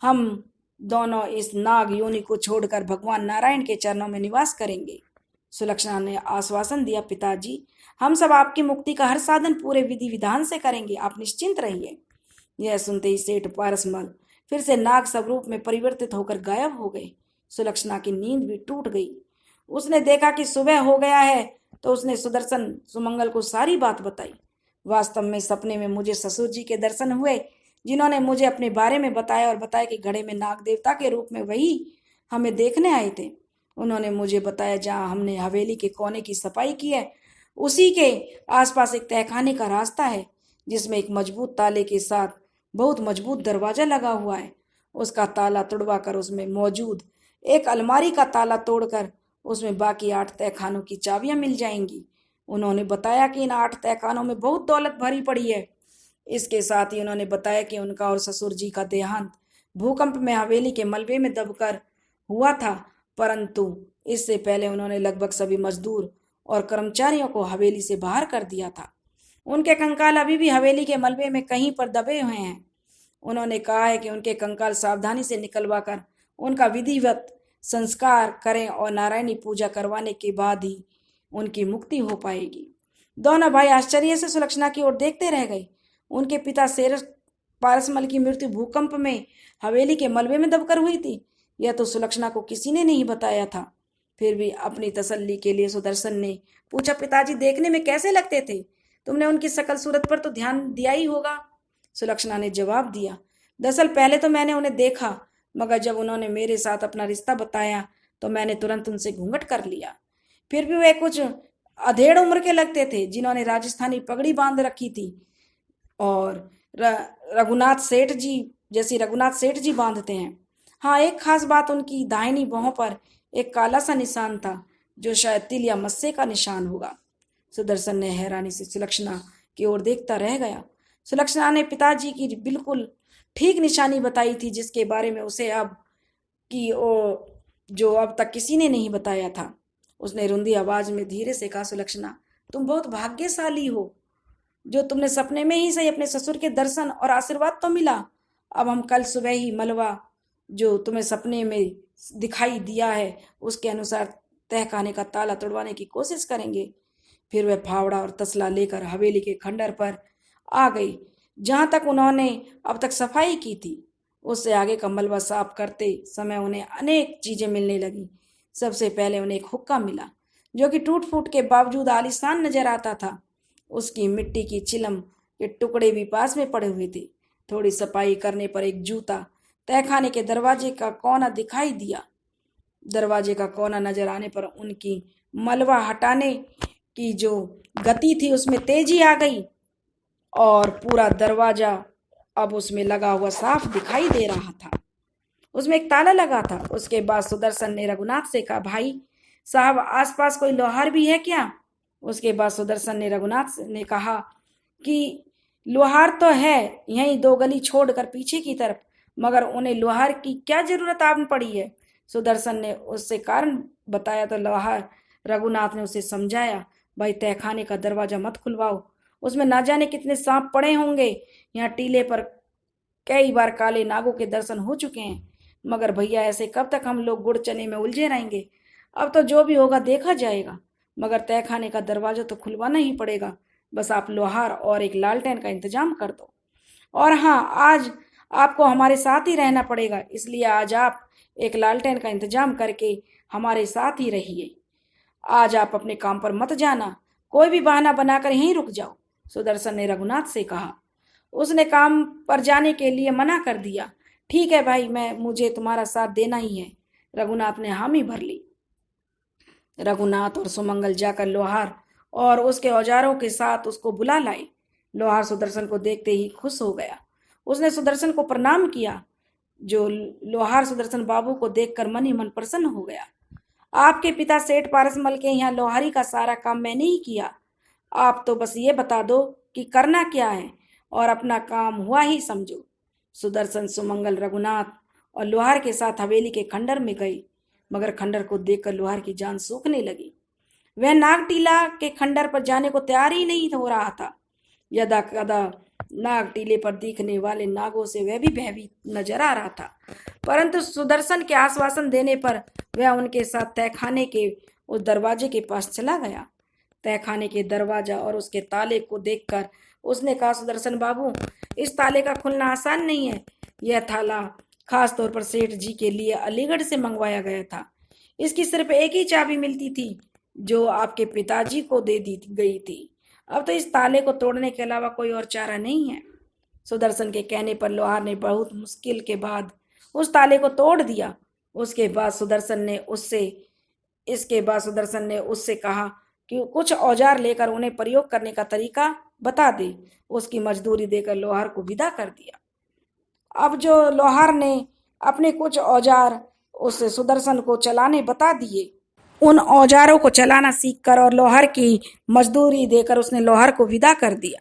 हम दोनों इस नाग योनि को छोड़कर भगवान नारायण के चरणों में निवास करेंगे। सुलक्षणा ने आश्वासन दिया, पिताजी हम सब आपकी मुक्ति का हर साधन पूरे विधि विधान से करेंगे, आप निश्चिंत रहिए। यह सुनते ही सेठ पारसमल फिर से नाग स्वरूप में परिवर्तित होकर गायब हो गए। सुलक्षणा की नींद भी टूट गई। उसने देखा कि सुबह हो गया है तो उसने सुदर्शन सुमंगल को सारी बात बताई। वास्तव में सपने में मुझे ससुर जी के दर्शन हुए, जिन्होंने मुझे अपने बारे में बताया और बताया कि घड़े में नाग देवता के रूप में वही हमें देखने आए थे। उन्होंने मुझे बताया जहाँ हमने हवेली के कोने की सफाई की है उसी के आसपास एक तहखाने का रास्ता है जिसमें एक मजबूत ताले के साथ बहुत मजबूत दरवाजा लगा हुआ है। उसका ताला तुड़वा कर उसमें मौजूद एक अलमारी का ताला तोड़कर उसमें बाकी 8 तहखानों की चाबियां मिल जाएंगी। उन्होंने बताया कि इन 8 तहखानों में बहुत दौलत भरी पड़ी है। इसके साथ ही उन्होंने बताया कि उनका और ससुर जी का देहांत भूकंप में हवेली के मलबे में दबकर हुआ था, परंतु इससे पहले उन्होंने लगभग सभी मजदूर और कर्मचारियों को हवेली से बाहर कर दिया था। उनके कंकाल अभी भी हवेली के मलबे में कहीं पर दबे हुए हैं। उन्होंने कहा है कि उनके कंकाल सावधानी से निकलवा कर उनका विधिवत संस्कार करें और नारायणी पूजा करवाने के बाद ही उनकी मुक्ति हो पाएगी। दोनों भाई आश्चर्य से सुलक्षणा की ओर देखते रह गए। उनके पिता शेर पारसमल की मृत्यु भूकंप में हवेली के मलबे में दबकर हुई थी, यह तो सुलक्षणा को किसी ने नहीं बताया था। फिर भी अपनी तसल्ली के लिए सुदर्शन ने पूछा, पिताजी देखने में कैसे लगते थे? तुमने उनकी शकल सूरत पर तो ध्यान दिया ही होगा। सुलक्षणा ने जवाब दिया, दरअसल पहले तो मैंने उन्हें देखा, मगर जब उन्होंने मेरे साथ अपना रिश्ता बताया तो मैंने तुरंत उनसे घूंघट कर लिया। फिर भी वे कुछ अधेड़ उम्र के लगते थे, जिन्होंने राजस्थानी पगड़ी बांध रखी थी और रघुनाथ सेठ जी जैसी रघुनाथ सेठ जी बांधते हैं। हाँ, एक खास बात, उनकी दाहिनी बाहों पर एक काला सा निशान था जो शायद तिल या मस्से का निशान होगा। सुदर्शन ने हैरानी से सुलक्षणा की ओर देखता रह गया। सुलक्षणा ने पिताजी की बिल्कुल ठीक निशानी बताई थी, जिसके बारे में उसे अब की ओ जो अब तक किसी ने नहीं बताया था। उसने रुंधी आवाज में धीरे से कहा, सुलक्षणा तुम बहुत भाग्यशाली हो जो तुमने सपने में ही सही अपने ससुर के दर्शन और आशीर्वाद तो मिला। अब हम कल सुबह ही मलबा जो तुम्हें सपने में दिखाई दिया है उसके अनुसार तहखाने का ताला तोड़वाने की कोशिश करेंगे। फिर वह फावड़ा और तसला लेकर हवेली के खंडर पर आ गई जहां तक उन्होंने अब तक सफाई की थी। उससे आगे का मलबा साफ करते समय उन्हें अनेक चीजें मिलने लगी। सबसे पहले उन्हें एक हुक्का मिला जो कि टूट फूट के बावजूद आलीशान नजर आता था। उसकी मिट्टी की चिलम के टुकड़े भी पास में पड़े हुए थे। थोड़ी सफाई करने पर एक जूता तहखाने के दरवाजे का कोना दिखाई दिया। दरवाजे का कोना नजर आने पर उनकी मलबा हटाने की जो गति थी उसमें तेजी आ गई और पूरा दरवाजा अब उसमें लगा हुआ साफ दिखाई दे रहा था। उसमें एक ताला लगा था। उसके बाद सुदर्शन ने रघुनाथ से कहा, भाई साहब आसपास कोई लोहार भी है क्या? उसके बाद सुदर्शन ने रघुनाथ ने कहा कि लोहार तो है यहीं 2 गली छोड़कर पीछे की तरफ, मगर उन्हें लोहार की क्या जरूरत आन पड़ी है? सुदर्शन ने उससे कारण बताया तो लोहार रघुनाथ ने उसे समझाया, भाई तहखाने का दरवाजा मत खुलवाओ, उसमें ना जाने कितने सांप पड़े होंगे। यहाँ टीले पर कई बार काले नागों के दर्शन हो चुके हैं, मगर भैया ऐसे कब तक हम लोग गुड़ चने में उलझे रहेंगे? अब तो जो भी होगा देखा जाएगा, मगर तहखाने का दरवाजा तो खुलवाना ही पड़ेगा। बस आप लोहार और एक लालटेन का इंतजाम कर दो। और हाँ, आज आपको हमारे साथ ही रहना पड़ेगा, इसलिए आज आप एक लालटेन का इंतजाम करके हमारे साथ ही रहिए। आज आप अपने काम पर मत जाना, कोई भी बहाना बनाकर यहीं रुक जाओ, सुदर्शन ने रघुनाथ से कहा। उसने काम पर जाने के लिए मना कर दिया। ठीक है भाई, मुझे तुम्हारा साथ देना ही है। रघुनाथ ने हामी भर ली। रघुनाथ और सुमंगल जाकर लोहार और उसके औजारों के साथ उसको बुला लाए। लोहार सुदर्शन को देखते ही खुश हो गया। उसने सुदर्शन को प्रणाम किया। जो लोहार सुदर्शन बाबू को देखकर मन ही मन प्रसन्न हो गया। आपके पिता सेठ पारसमल के यहाँ लोहारी का सारा काम मैंने ही किया। आप तो बस ये बता दो कि करना क्या है और अपना काम हुआ ही समझो। सुदर्शन, सुमंगल, रघुनाथ और लोहार के साथ हवेली के खंडर में गए, मगर खंडर को देखकर लोहार की जान सूखने लगी। वह नागटीला के खंडर पर जाने को तैयार ही नहीं हो रहा था। यदा कदा नाग टीले पर दिखने वाले नागों से वह भी भयभीत नजर आ रहा था, परंतु सुदर्शन के आश्वासन देने पर वह उनके साथ तहखाने के उस दरवाजे के पास चला गया। तहखाने के दरवाजा और उसके ताले को देखकर उसने कहा, सुदर्शन बाबू, इस ताले का खुलना आसान नहीं है। यह ताला खास तौर पर सेठ जी के लिए अलीगढ़ से मंगवाया गया था। इसकी सिर्फ एक ही चाबी मिलती थी, जो आपके पिताजी को दे दी गई थी। अब तो इस ताले को तोड़ने के अलावा कोई और चारा नहीं है। सुदर्शन के कहने पर लोहार ने बहुत मुश्किल के बाद उस ताले को तोड़ दिया। इसके बाद सुदर्शन ने उससे कहा कि कुछ औजार लेकर उन्हें प्रयोग करने का तरीका बता दे। उसकी मजदूरी देकर लोहार को विदा कर दिया। अब जो लोहार ने अपने कुछ औजार उस सुदर्शन को चलाने बता दिए, उन औजारों को चलाना सीखकर और लोहार की मजदूरी देकर उसने लोहार को विदा कर दिया।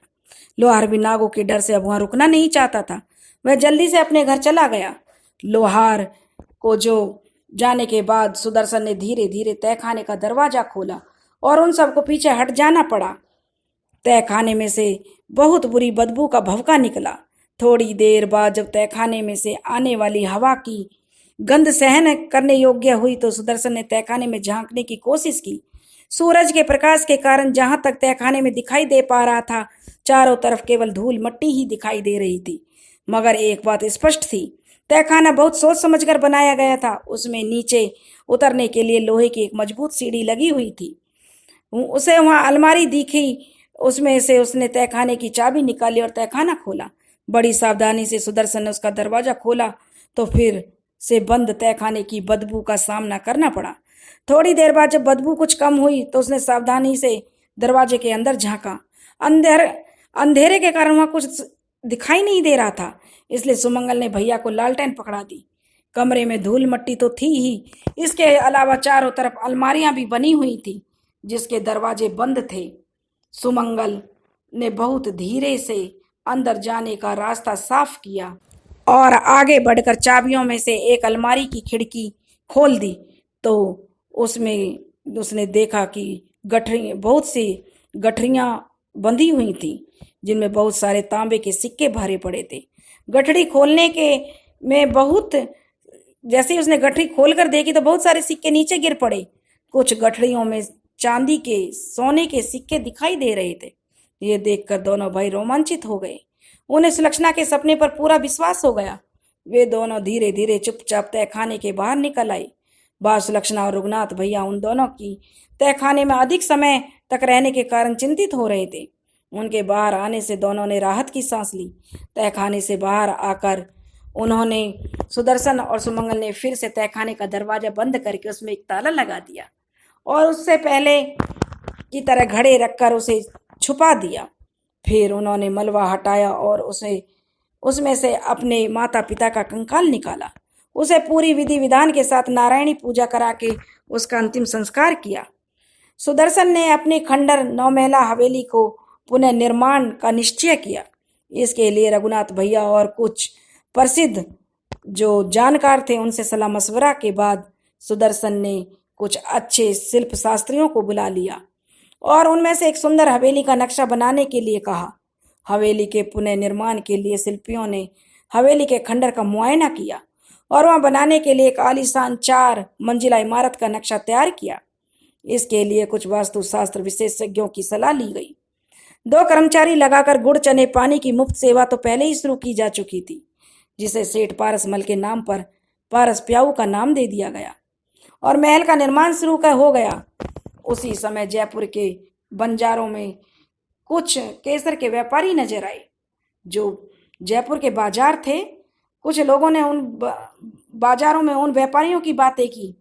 लोहार भी नागों के डर से अब वहां रुकना नहीं चाहता था। वह जल्दी से अपने घर चला गया। लोहार को जो जाने के बाद सुदर्शन ने धीरे धीरे तहखाने का दरवाजा खोला और उन सबको पीछे हट जाना पड़ा। तहखाने में से बहुत बुरी बदबू का भवका निकला। थोड़ी देर बाद जब तहखाने में से आने वाली हवा की गंध सहन करने योग्य हुई तो सुदर्शन ने तहखाने में झांकने की कोशिश की। सूरज के प्रकाश के कारण जहां तक तहखाने में दिखाई दे पा रहा था, चारों तरफ केवल धूल मट्टी ही दिखाई दे रही थी। मगर एक बात स्पष्ट थी, तहखाना बहुत सोच समझकर बनाया गया था। उसमें नीचे उतरने के लिए लोहे की एक मजबूत सीढ़ी लगी हुई थी। उसे वहां अलमारी दिखी, उसमें से उसने तहखाने की चाबी निकाली और तहखाना खोला। बड़ी सावधानी से सुदर्शन ने उसका दरवाजा खोला तो फिर से बंद तहखाने की बदबू का सामना करना पड़ा। थोड़ी देर बाद जब बदबू कुछ कम हुई तो उसने सावधानी से दरवाजे के अंदर झांका। अंधेरे के कारण वहां कुछ दिखाई नहीं दे रहा था, इसलिए सुमंगल ने भैया को लालटेन पकड़ा दी। कमरे में धूल मट्टी तो थी ही, इसके अलावा चारों तरफ अलमारियां भी बनी हुई थी जिसके दरवाजे बंद थे। सुमंगल ने बहुत धीरे से अंदर जाने का रास्ता साफ किया और आगे बढ़कर चाबियों में से एक अलमारी की खिड़की खोल दी तो उसमें उसने देखा कि बहुत सी गठरियां बंधी हुई थी जिनमें बहुत सारे तांबे के सिक्के भरे पड़े थे। गठरी खोलने के में बहुत जैसे ही उसने गठरी खोलकर देखी तो बहुत सारे सिक्के नीचे गिर पड़े। कुछ गठरियों में चांदी के, सोने के सिक्के दिखाई दे रहे थे। ये देखकर दोनों भाई रोमांचित हो गए। उन्हें सुलक्षणा के सपने पर पूरा विश्वास हो गया। वे दोनों धीरे धीरे चुपचाप तहखाने के बाहर निकल आए। बाहर सुलक्षणा और रघुनाथ भैया उन दोनों की तहखाने में अधिक समय तक रहने के कारण चिंतित हो रहे थे। उनके बाहर आने से दोनों ने राहत की सांस ली। तहखाने से बाहर आकर उन्होंने सुदर्शन और सुमंगल ने फिर से तहखाने का दरवाजा बंद करके उसमें एक ताला लगा दिया और उससे पहले की तरह घड़े रखकर उसे छुपा दिया। फिर उन्होंने मलबा हटाया और उसमें से अपने माता पिता का कंकाल निकाला। उसे पूरी विधि विधान के साथ नारायणी पूजा करा के उसका अंतिम संस्कार किया। सुदर्शन ने अपनी खंडर 9 महला हवेली को पुनः निर्माण का निश्चय किया। इसके लिए रघुनाथ भैया और कुछ प्रसिद्ध जो जानकार थे उनसे सलाह मशवरा के बाद सुदर्शन ने कुछ अच्छे शिल्प शास्त्रियों को बुला लिया और उनमें से एक सुंदर हवेली का नक्शा बनाने के लिए कहा। हवेली के पुनः निर्माण के लिए शिल्पियों ने हवेली के खंडर का मुआयना किया और वहां बनाने के लिए एक आलीशान 4 मंजिला इमारत का नक्शा तैयार किया। इसके लिए कुछ वास्तुशास्त्र विशेषज्ञों की सलाह ली गई। 2 कर्मचारी लगाकर गुड़ चने पानी की मुफ्त सेवा तो पहले ही शुरू की जा चुकी थी, जिसे सेठ पारसमल के नाम पर पारस प्याऊ का नाम दे दिया गया और महल का निर्माण शुरू हो गया। उसी समय जयपुर के बंजारों में कुछ केसर के व्यापारी नजर आए। जो जयपुर के बाजार थे, कुछ लोगों ने उन बाजारों में उन व्यापारियों की बातें की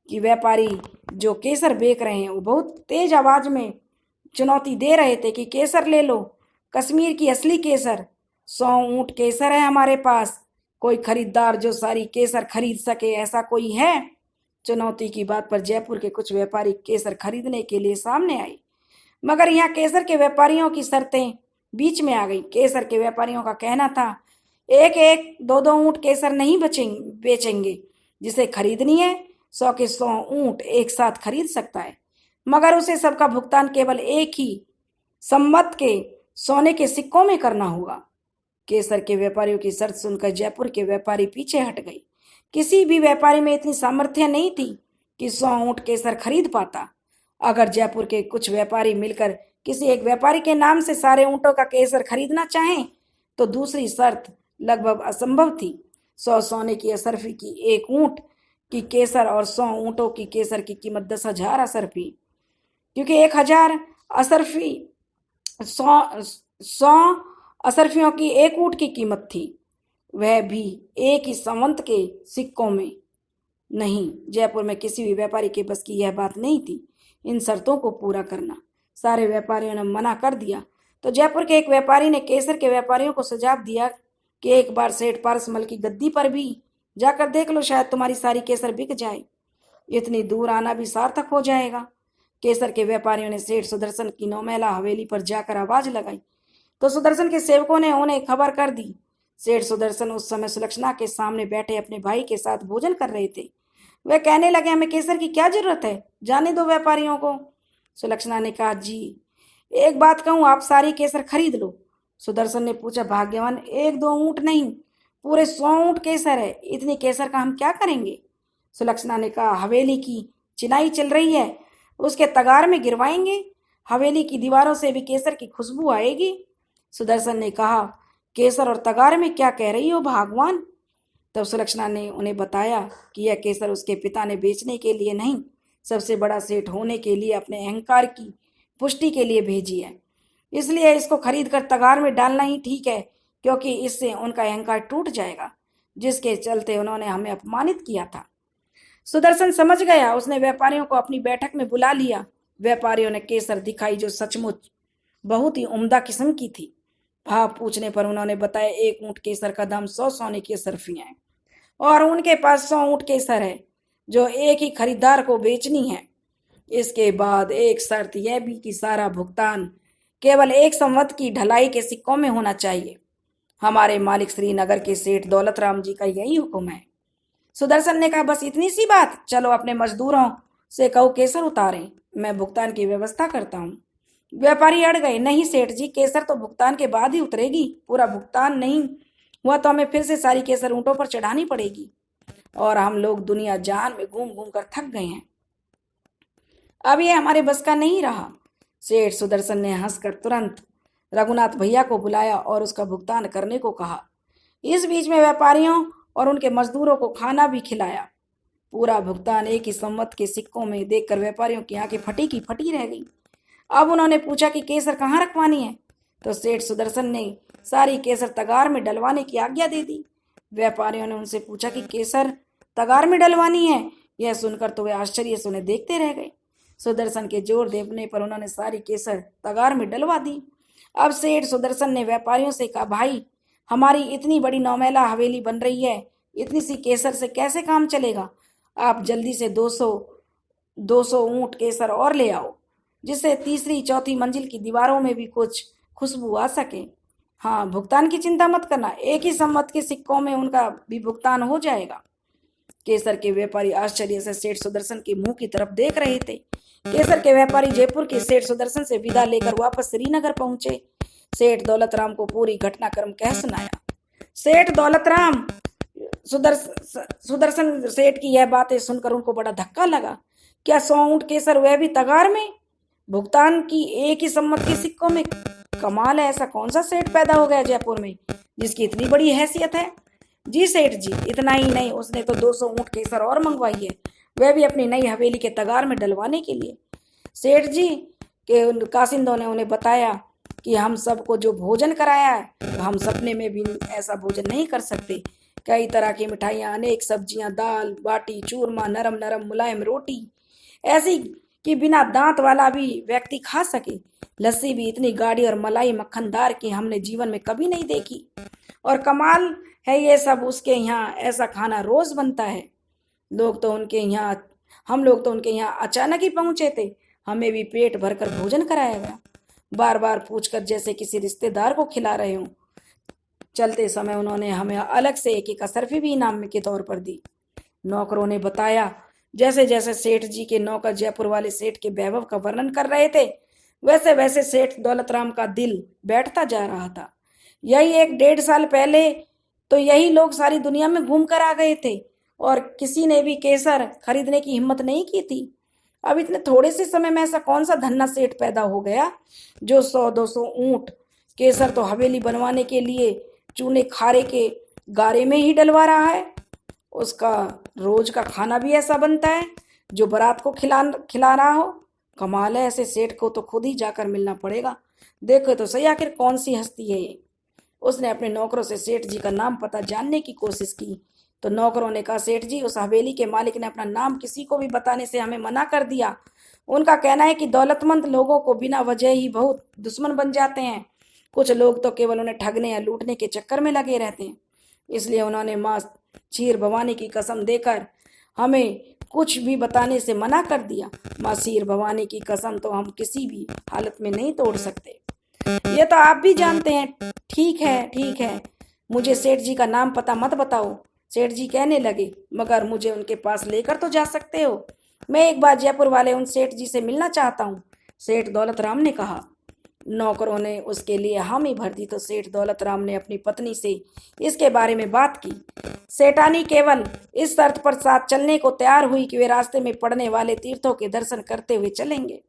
कि व्यापारी जो केसर बेच रहे हैं वो बहुत तेज आवाज में चुनौती दे रहे थे कि केसर ले लो, कश्मीर की असली केसर, 100 ऊंट केसर है हमारे पास, कोई खरीदार जो सारी केसर खरीद सके, ऐसा कोई है? चुनौती की बात पर जयपुर के कुछ व्यापारी केसर खरीदने के लिए सामने आए, मगर यहाँ केसर के व्यापारियों की शर्तें बीच में आ गई। केसर के व्यापारियों का कहना था, एक एक 2-2 ऊंट केसर नहीं बेचेंगे, जिसे खरीदनी है 100 के 100 ऊंट एक साथ खरीद सकता है, मगर उसे सबका भुगतान केवल एक ही सम्मत के सोने के सिक्कों में करना होगा। केसर के व्यापारियों की शर्त सुनकर जयपुर के व्यापारी पीछे हट गए। किसी भी व्यापारी में इतनी सामर्थ्य नहीं थी कि 100 ऊंट केसर खरीद पाता। अगर जयपुर के कुछ व्यापारी मिलकर किसी एक व्यापारी के नाम से सारे ऊंटों का केसर खरीदना चाहें तो दूसरी शर्त लगभग असंभव थी। 100 सोने की असरफी की एक ऊंट की केसर और 100 ऊंटों की केसर की कीमत 10,000 असरफी, क्योंकि 1,000 असरफी 100 असरफियों की एक ऊंट की कीमत थी, वह भी एक ही संवंत के सिक्कों में। नहीं, जयपुर में किसी भी व्यापारी के बस की यह बात नहीं थी इन शर्तों को पूरा करना। सारे व्यापारियों ने मना कर दिया तो जयपुर के एक व्यापारी ने केसर के व्यापारियों को सुझाव दिया कि एक बार सेठ पारसमल की गद्दी पर भी जाकर देख लो, शायद तुम्हारी सारी केसर बिक जाए, इतनी दूर आना भी सार्थक हो जाएगा। केसर के व्यापारियों ने सेठ सुदर्शन की नौमेला हवेली पर जाकर आवाज लगाई तो सुदर्शन के सेवकों ने उन्हें खबर कर दी। सेठ सुदर्शन उस समय सुलक्षणा के सामने बैठे अपने भाई के साथ भोजन कर रहे थे। वे कहने लगे, हमें केसर की क्या जरूरत है, जाने दो व्यापारियों को। सुलक्षणा ने कहा, जी एक बात कहूं, आप सारी केसर खरीद लो। सुदर्शन ने पूछा, भाग्यवान, 1-2 ऊंट नहीं, पूरे 100 ऊंट केसर है, इतनी केसर का हम क्या करेंगे? सुलक्षणा ने कहा, हवेली की चिनाई चल रही है, उसके तगार में गिरवाएंगे, हवेली की दीवारों से भी केसर की खुशबू आएगी। सुदर्शन ने कहा, केसर और तगार में क्या कह रही हो भगवान? तब सुलक्षणा ने उन्हें बताया कि यह केसर उसके पिता ने बेचने के लिए नहीं, सबसे बड़ा सेठ होने के लिए अपने अहंकार की पुष्टि के लिए भेजी है, इसलिए इसको खरीद कर तगार में डालना ही ठीक है, क्योंकि इससे उनका अहंकार टूट जाएगा, जिसके चलते उन्होंने हमें अपमानित किया था। सुदर्शन समझ गया, उसने व्यापारियों को अपनी बैठक में बुला लिया। व्यापारियों ने केसर दिखाई जो सचमुच बहुत ही उम्दा किस्म की थी। भाव पूछने पर उन्होंने बताया, एक ऊंट केसर का दाम 100 सोने की असरफियां हैं और उनके पास 100 ऊंट केसर है जो एक ही खरीदार को बेचनी है। इसके बाद एक शर्त यह भी कि सारा भुगतान केवल एक संवत की ढलाई के सिक्कों में होना चाहिए। हमारे मालिक श्रीनगर के सेठ दौलत राम जी का यही हुक्म है। सुदर्शन ने कहा, बस इतनी सी बात, चलो अपने मजदूरों से कहो केसर उतारें, मैं भुगतान की व्यवस्था करता हूँ। व्यापारी अड़ गए, नहीं सेठ जी, केसर तो भुगतान के बाद ही उतरेगी, पूरा भुगतान नहीं हुआ तो हमें फिर से सारी केसर ऊंटों पर चढ़ानी पड़ेगी और हम लोग दुनिया जान में घूम घूम कर थक गए हैं, अब ये हमारे बस का नहीं रहा। सेठ सुदर्शन ने हंसकर तुरंत रघुनाथ भैया को बुलाया और उसका भुगतान करने को कहा। इस बीच में व्यापारियों और उनके मजदूरों को खाना भी खिलाया। पूरा भुगतान एक ही संवत के सिक्कों में देखकर व्यापारियों की आंखें फटी की फटी रह गई। अब उन्होंने पूछा कि केसर कहाँ रखवानी है, तो सेठ सुदर्शन ने सारी केसर तगार में डलवाने की आज्ञा दे दी। व्यापारियों ने उनसे पूछा कि केसर तगार में डलवानी है? यह सुनकर तो वे आश्चर्य से उन्हें देखते रह गए। सुदर्शन के जोर देने पर उन्होंने सारी केसर तगार में डलवा दी। अब सेठ सुदर्शन ने व्यापारियों से कहा, भाई, हमारी इतनी बड़ी नौमेला हवेली बन रही है, इतनी सी केसर से कैसे काम चलेगा? आप जल्दी से 200 ऊंट केसर और ले आओ, जिससे तीसरी चौथी मंजिल की दीवारों में भी कुछ खुशबू आ सके। हाँ, भुगतान की चिंता मत करना, एक ही संवत के सिक्कों में उनका भी भुगतान हो जाएगा। केसर के व्यापारी आश्चर्य से सेठ सुदर्शन के मुंह की तरफ देख रहे थे। केसर के व्यापारी जयपुर के सेठ सुदर्शन से विदा लेकर वापस श्रीनगर पहुंचे। सेठ दौलत राम को पूरी घटनाक्रम कह सुनाया। सेठ दौलत राम सुदर्शन सेठ की यह बातें सुनकर उनको बड़ा धक्का लगा। क्या 100 ऊंट केसर, वह भी तगार में, भुगतान की एक ही सम्मत के सिक्कों में? कमाल है, ऐसा कौन सा सेठ पैदा हो गया जयपुर में जिसकी इतनी बड़ी हैसियत है? जी सेठ जी, इतना ही नहीं, उसने तो 200 ऊंट केसर और मंगवाई है, वह भी अपनी नई हवेली के तगार में डलवाने के लिए। सेठ जी के कासिंदों ने उन्हें बताया कि हम सबको जो भोजन कराया है, तो हम सपने में भी ऐसा भोजन नहीं कर सकते। कई तरह की मिठाइयाँ, अनेक सब्जियाँ, दाल बाटी, चूरमा, नरम नरम मुलायम रोटी, ऐसी कि बिना दांत वाला भी व्यक्ति खा सके। लस्सी भी इतनी गाढ़ी और मलाई मक्खनदार की हमने जीवन में कभी नहीं देखी। और कमाल है ये सब, उसके यहाँ ऐसा खाना रोज बनता है। लोग तो उनके यहाँ हम लोग तो उनके यहाँ अचानक ही पहुंचे थे। हमें भी पेट भरकर भोजन कराया गया, बार बार पूछकर, जैसे किसी रिश्तेदार को खिला रहे हों। चलते समय उन्होंने हमें अलग से एक एक असरफी भी इनाम के तौर पर दी। नौकरों ने बताया, जैसे जैसे सेठ जी के नौकर जयपुर वाले सेठ के वैभव का वर्णन कर रहे थे, वैसे वैसे सेठ दौलत राम का दिल बैठता जा रहा था। यही 1-1.5 साल पहले तो यही लोग सारी दुनिया में घूम कर आ गए थे और किसी ने भी केसर खरीदने की हिम्मत नहीं की थी। अब इतने थोड़े से समय में ऐसा कौन सा धन्ना सेठ पैदा हो गया जो 100-200 ऊंट केसर तो हवेली बनवाने के लिए चूने खारे के गारे में ही डलवा रहा है। उसका रोज का खाना भी ऐसा बनता है जो बारात को खिला रहा हो। कमाल है, ऐसे सेठ को तो खुद ही जाकर मिलना पड़ेगा। देखो तो सही, आखिर कौन सी हस्ती है ये। उसने अपने नौकरों से सेठ जी का नाम पता जानने की कोशिश की, तो नौकरों ने कहा, सेठ जी, उस हवेली के मालिक ने अपना नाम किसी को भी बताने से हमें मना कर दिया। उनका कहना है कि दौलतमंद लोगों को बिना वजह ही बहुत दुश्मन बन जाते हैं। कुछ लोग तो केवल उन्हें ठगने या लूटने के चक्कर में लगे रहते हैं। इसलिए उन्होंने माँ क्षीर भवानी की कसम देकर हमें कुछ भी बताने से मना कर दिया। माँ क्षीर भवानी की कसम तो हम किसी भी हालत में नहीं तोड़ सकते, ये तो आप भी जानते हैं। ठीक है, ठीक है, मुझे सेठ जी का नाम पता मत बताओ। सेठ जी कहने लगे, मगर मुझे उनके पास लेकर तो जा सकते हो। मैं एक बार जयपुर वाले उन सेठ जी से मिलना चाहता हूँ, सेठ दौलत राम ने कहा। नौकरों ने उसके लिए हामी भर दी तो सेठ दौलत राम ने अपनी पत्नी से इसके बारे में बात की। सेठानी केवल इस शर्त पर साथ चलने को तैयार हुई कि वे रास्ते में पड़ने वाले तीर्थों के दर्शन करते हुए चलेंगे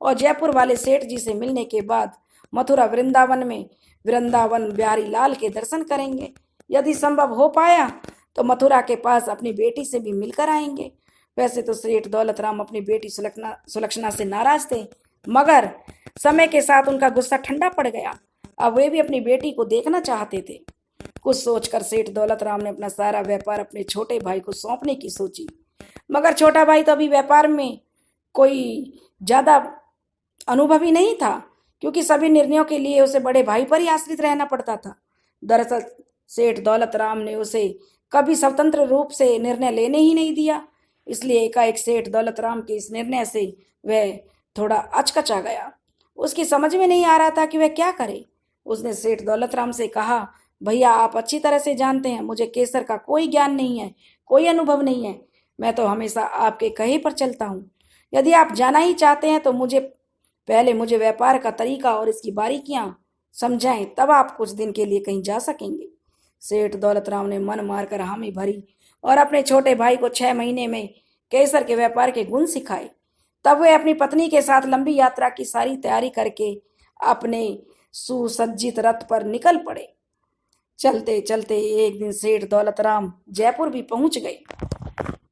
और जयपुर वाले सेठ जी से मिलने के बाद मथुरा वृंदावन बिहारी लाल के दर्शन करेंगे। यदि संभव हो पाया तो मथुरा के पास अपनी बेटी से भी मिलकर आएंगे। वैसे तो सेठ दौलत राम अपनी बेटी सुलक्षणा से नाराज थे, मगर समय के साथ उनका गुस्सा ठंडा पड़ गया। अब वे भी अपनी बेटी को देखना चाहते थे। कुछ सोचकर सेठ दौलत राम ने अपना सारा व्यापार अपने छोटे भाई को सौंपने की सोची, मगर छोटा भाई तो अभी व्यापार में कोई ज्यादा अनुभवी नहीं था, क्योंकि सभी निर्णयों के लिए उसे बड़े भाई पर ही आश्रित रहना पड़ता था। दरअसल सेठ दौलत राम ने उसे कभी स्वतंत्र रूप से निर्णय लेने ही नहीं दिया। इसलिए एकाएक सेठ दौलत राम के इस निर्णय से वह थोड़ा अचकचा गया। उसकी समझ में नहीं आ रहा था कि वह क्या करे। उसने सेठ दौलत राम से कहा, भैया, आप अच्छी तरह से जानते हैं मुझे केसर का कोई ज्ञान नहीं है, कोई अनुभव नहीं है। मैं तो हमेशा आपके कहे पर चलता हूँ। यदि आप जाना ही चाहते हैं तो मुझे व्यापार का तरीका और इसकी बारीकियां समझाएं, तब आप कुछ दिन के लिए कहीं जा सकेंगे। सेठ दौलत राम ने मन मारकर हामी भरी और अपने छोटे भाई को 6 महीने में केसर के व्यापार के गुण सिखाए। तब वे अपनी पत्नी के साथ लंबी यात्रा की सारी तैयारी करके अपने सुसज्जित रथ पर निकल पड़े। चलते चलते एक दिन सेठ दौलत राम जयपुर भी पहुंच गए।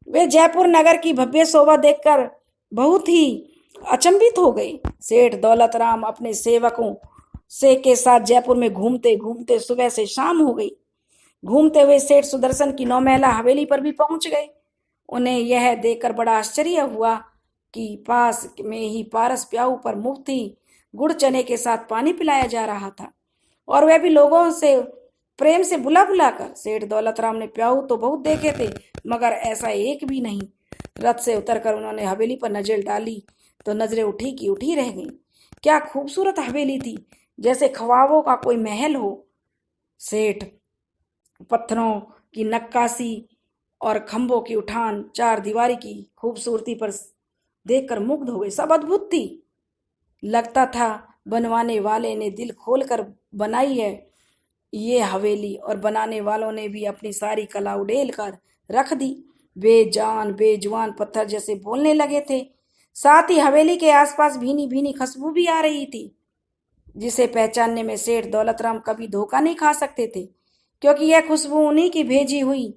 वे जयपुर नगर की भव्य शोभा देखकर बहुत ही अचंभित हो गए। सेठ दौलत राम अपने सेवकों से के साथ जयपुर में घूमते घूमते सुबह से शाम हो गई। घूमते हुए सेठ सुदर्शन की 9 महला हवेली पर भी पहुंच गए। उन्हें यह देखकर बड़ा आश्चर्य हुआ कि पास में ही पारस प्याऊ पर मुफ्त ही गुड़ चने के साथ पानी पिलाया जा रहा था, और वह भी लोगों से प्रेम से बुला बुला कर। सेठ दौलत राम ने प्याऊ तो बहुत देखे थे, मगर ऐसा एक भी नहीं। रथ से उतरकर उन्होंने हवेली पर नजर डाली तो नजरें उठी की उठी रह गईं। क्या खूबसूरत हवेली थी, जैसे ख्वाबों का कोई महल हो। सेठ पत्थरों की नक्काशी और खंभों की उठान, 4 दीवारी की खूबसूरती पर देखकर मुग्ध हो गए। सब अद्भुत थी। लगता था बनवाने वाले ने दिल खोलकर बनाई है ये हवेली, और बनाने वालों ने भी अपनी सारी कला उड़ेल कर रख दी। बेजान बेजुबान पत्थर जैसे बोलने लगे थे। साथ ही हवेली के आसपास भीनी भीनी खुशबू भी आ रही थी, जिसे पहचानने में सेठ दौलत राम कभी धोखा नहीं खा सकते थे, क्योंकि यह खुशबू उन्हीं की भेजी हुई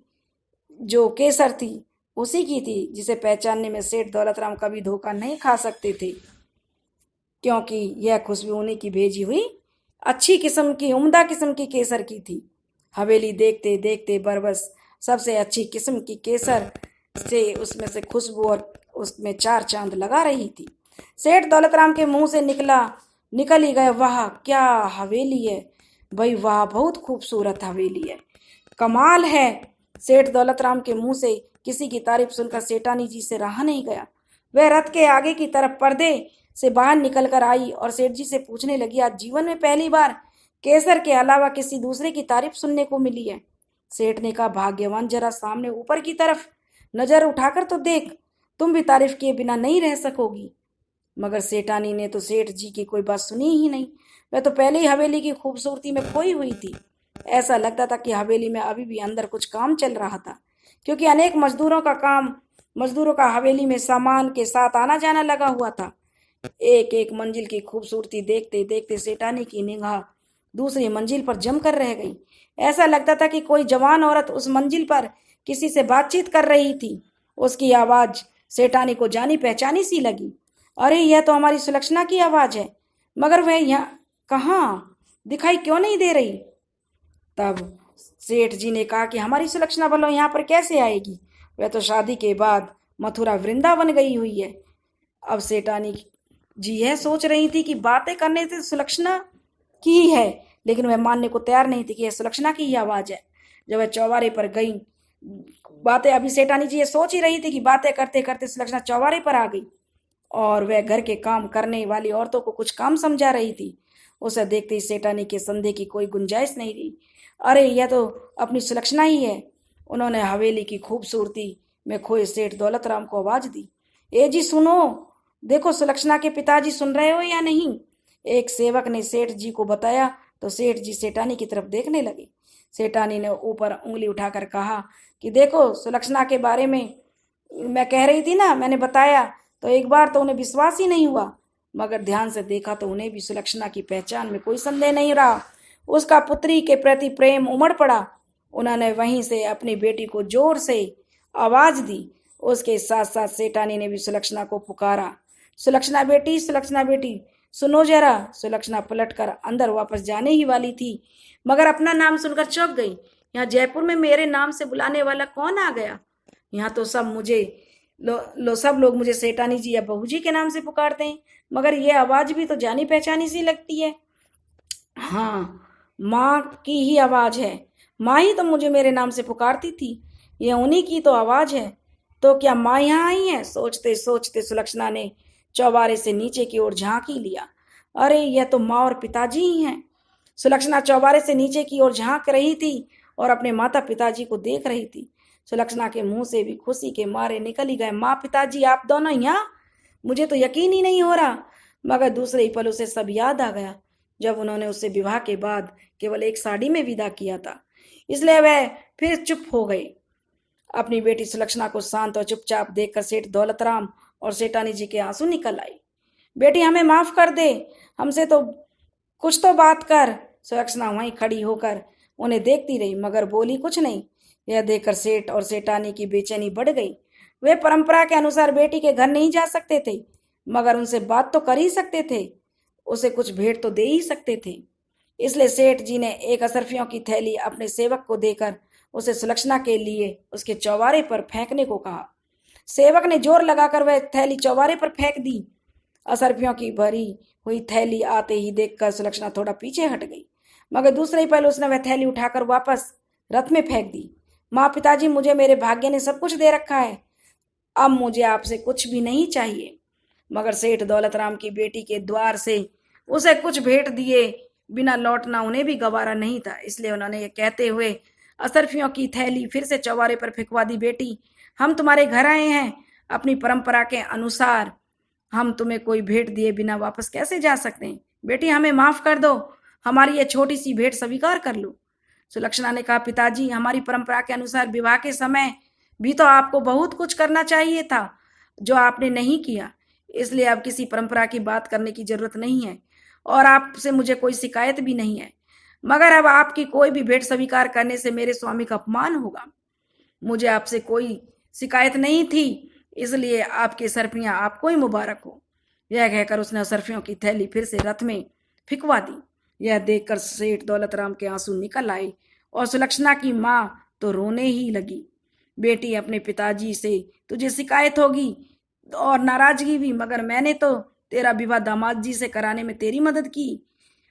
जो केसर थी, उसी की थी, जिसे पहचानने में सेठ दौलत राम कभी धोखा नहीं खा सकते थे। क्योंकि यह खुशबू उन्हीं की भेजी हुई अच्छी किस्म की, उम्दा किस्म की केसर की थी। हवेली देखते देखते बरबस सबसे अच्छी किस्म की केसर से उसमें से खुशबू और उसमें चार चांद लगा रही थी। सेठ दौलतराम के मुंह से निकल ही गए, वाह क्या हवेली है भाई, वाह बहुत खूबसूरत हवेली है, कमाल है। सेठ दौलतराम के मुंह से किसी की तारीफ सुनकर सेठानी जी से रहा नहीं गया। वह रथ के आगे की तरफ पर्दे से बाहर निकल कर आई और सेठ जी से पूछने लगी, आज जीवन में पहली बार केसर के अलावा किसी दूसरे की तारीफ सुनने को मिली है। सेठ ने कहा, भाग्यवान, जरा सामने ऊपर की तरफ नजर उठाकर तो देख, तुम भी तारीफ किए बिना नहीं रह सकोगी। मगर सेठानी ने तो सेठ जी की कोई बात सुनी ही नहीं। वह तो पहले ही हवेली की खूबसूरती में खोई हुई थी। ऐसा लगता था कि हवेली में अभी भी अंदर कुछ काम चल रहा था, क्योंकि अनेक मजदूरों का हवेली में सामान के साथ आना जाना लगा हुआ था। एक एक मंजिल की खूबसूरती देखते देखते सेठानी की निगाह दूसरी मंजिल पर जमकर रह गई। ऐसा लगता था कि कोई जवान औरत उस मंजिल पर किसी से बातचीत कर रही थी। उसकी आवाज सेठानी को जानी पहचानी सी लगी। अरे, यह तो हमारी सुलक्षणा की आवाज है, मगर वह यहाँ कहाँ दिखाई क्यों नहीं दे रही। तब सेठ जी ने कहा कि हमारी सुलक्षणा भलो यहाँ पर कैसे आएगी, वह तो शादी के बाद मथुरा वृंदावन गई हुई है। अब सेठानी जी यह सोच रही थी कि बातें करने से सुलक्षणा की ही है, लेकिन वह मानने को तैयार नहीं थी कि यह सुलक्षणा की ही आवाज है। जब वह चौबारे पर गई, बातें अभी सेठानी जी ये सोच ही रही थी कि बातें करते करते सुलक्षणा चौबारे पर आ गई और वह घर के काम करने वाली औरतों को कुछ काम समझा रही थी। उसे देखते ही सेठानी के संदेह की कोई गुंजाइश नहीं रही। अरे, यह तो अपनी सुलक्षणा ही है। उन्होंने हवेली की खूबसूरती में खोए सेठ दौलतराम को आवाज दी, ए जी सुनो, देखो सुलक्षणा के पिताजी सुन रहे हो या नहीं। एक सेवक ने सेठ जी को बताया तो सेठ जी सेठानी की तरफ देखने लगे। सेठानी ने ऊपर उंगली उठाकर कहा कि देखो, सुलक्षणा के बारे में मैं कह रही थी ना, मैंने बताया तो एक बार तो उन्हें विश्वास ही नहीं हुआ, मगर ध्यान से देखा तो उन्हें भी सुलक्षणा की पहचान में कोई संदेह नहीं रहा। उसका पुत्री के प्रति प्रेम उमड़ पड़ा। उन्होंने वहीं से अपनी बेटी को जोर से आवाज दी। उसके साथ साथ सेठानी ने भी सुलक्षणा को पुकारा, सुलक्षणा बेटी, सुलक्षणा बेटी, सुनो जरा। सुलक्षणा पलटकर अंदर वापस जाने ही वाली थी, मगर अपना नाम सुनकर चौंक गई। यहाँ जयपुर में मेरे नाम से बुलाने वाला कौन आ गया? यहाँ तो सब लोग मुझे सेठानी जी या बहू जी के नाम से पुकारते हैं, मगर यह आवाज भी तो जानी पहचानी सी लगती है। हाँ, माँ की ही आवाज है। माँ ही तो मुझे मेरे नाम से पुकारती थी, यह उन्हीं की तो आवाज है। तो क्या माँ यहाँ आई है? सोचते सोचते सुलक्षणा ने चौबारे से नीचे की ओर झांक ही लिया। अरे, यह तो माँ और पिताजी ही हैं। सुलक्षणा चौबारे से नीचे की ओर झांक रही थी और अपने माता पिताजी को देख रही थी। सुलक्षणा के मुंह से भी खुशी के मारे निकल ही गए, माँ पिताजी आप दोनों यहाँ? मुझे तो यकीन ही नहीं हो रहा। मगर दूसरे ही पल उसे सब याद आ गया जब उन्होंने उसे विवाह के बाद केवल एक साड़ी में विदा किया था। इसलिए वह फिर चुप हो गई। अपनी बेटी सुलक्षणा को शांत और चुपचाप देखकर सेठ दौलतराम और सेठानी जी के आंसू निकल आई। बेटी, हमें माफ कर दे, हमसे तो कुछ तो बात कर। सुलक्षणा वहीं खड़ी होकर उन्हें देखती रही, मगर बोली कुछ नहीं। यह देखकर सेठ और सेठानी की बेचैनी बढ़ गई। वे परंपरा के अनुसार बेटी के घर नहीं जा सकते थे, मगर उनसे बात तो कर ही सकते थे, उसे कुछ भेंट तो दे ही सकते थे। इसलिए सेठ जी ने एक असरफियों की थैली अपने सेवक को देकर उसे सुलक्षणा के लिए उसके चौबारे पर फेंकने को कहा। सेवक ने जोर लगाकर वह थैली चौबारे पर फेंक दी। असरफियों की भरी हुई थैली आते ही देखकर सुलक्षणा थोड़ा पीछे हट गई, मगर दूसरे ही पल उसने वह थैली उठाकर वापस रथ में फेंक दी। माँ पिताजी, मुझे मेरे भाग्य ने सब कुछ दे रखा है, अब मुझे आपसे कुछ भी नहीं चाहिए। मगर सेठ दौलतराम की बेटी के द्वार से उसे कुछ भेंट दिए बिना लौटना उन्हें भी गवारा नहीं था। इसलिए उन्होंने ये कहते हुए असरफियों की थैली फिर से चौबारे पर फेंकवा दी। बेटी, हम तुम्हारे घर आए हैं, अपनी परंपरा के अनुसार हम तुम्हें कोई भेंट दिए बिना वापस कैसे जा सकते हैं? बेटी, हमें माफ कर दो, हमारी ये छोटी सी भेंट स्वीकार कर लो। सुलक्षणा ने कहा, पिताजी, हमारी परंपरा के अनुसार विवाह के समय भी तो आपको बहुत कुछ करना चाहिए था, जो आपने नहीं किया। इसलिए अब किसी परंपरा की बात करने की जरूरत नहीं है और आपसे मुझे कोई शिकायत भी नहीं है, मगर अब आपकी कोई भी भेंट स्वीकार करने से मेरे स्वामी का अपमान होगा। मुझे आपसे कोई शिकायत नहीं थी, इसलिए आपकी सरपियां आपको ही मुबारक हो। यह कहकर उसने असरफियों की थैली फिर से रथ में फिकवा दी। यह देखकर सेठ दौलत राम के आंसू निकल आए और सुलक्षणा की माँ तो रोने ही लगी। बेटी, अपने पिताजी से तुझे शिकायत होगी और नाराजगी भी, मगर मैंने तो तेरा विवाह दामाद जी से कराने में तेरी मदद की।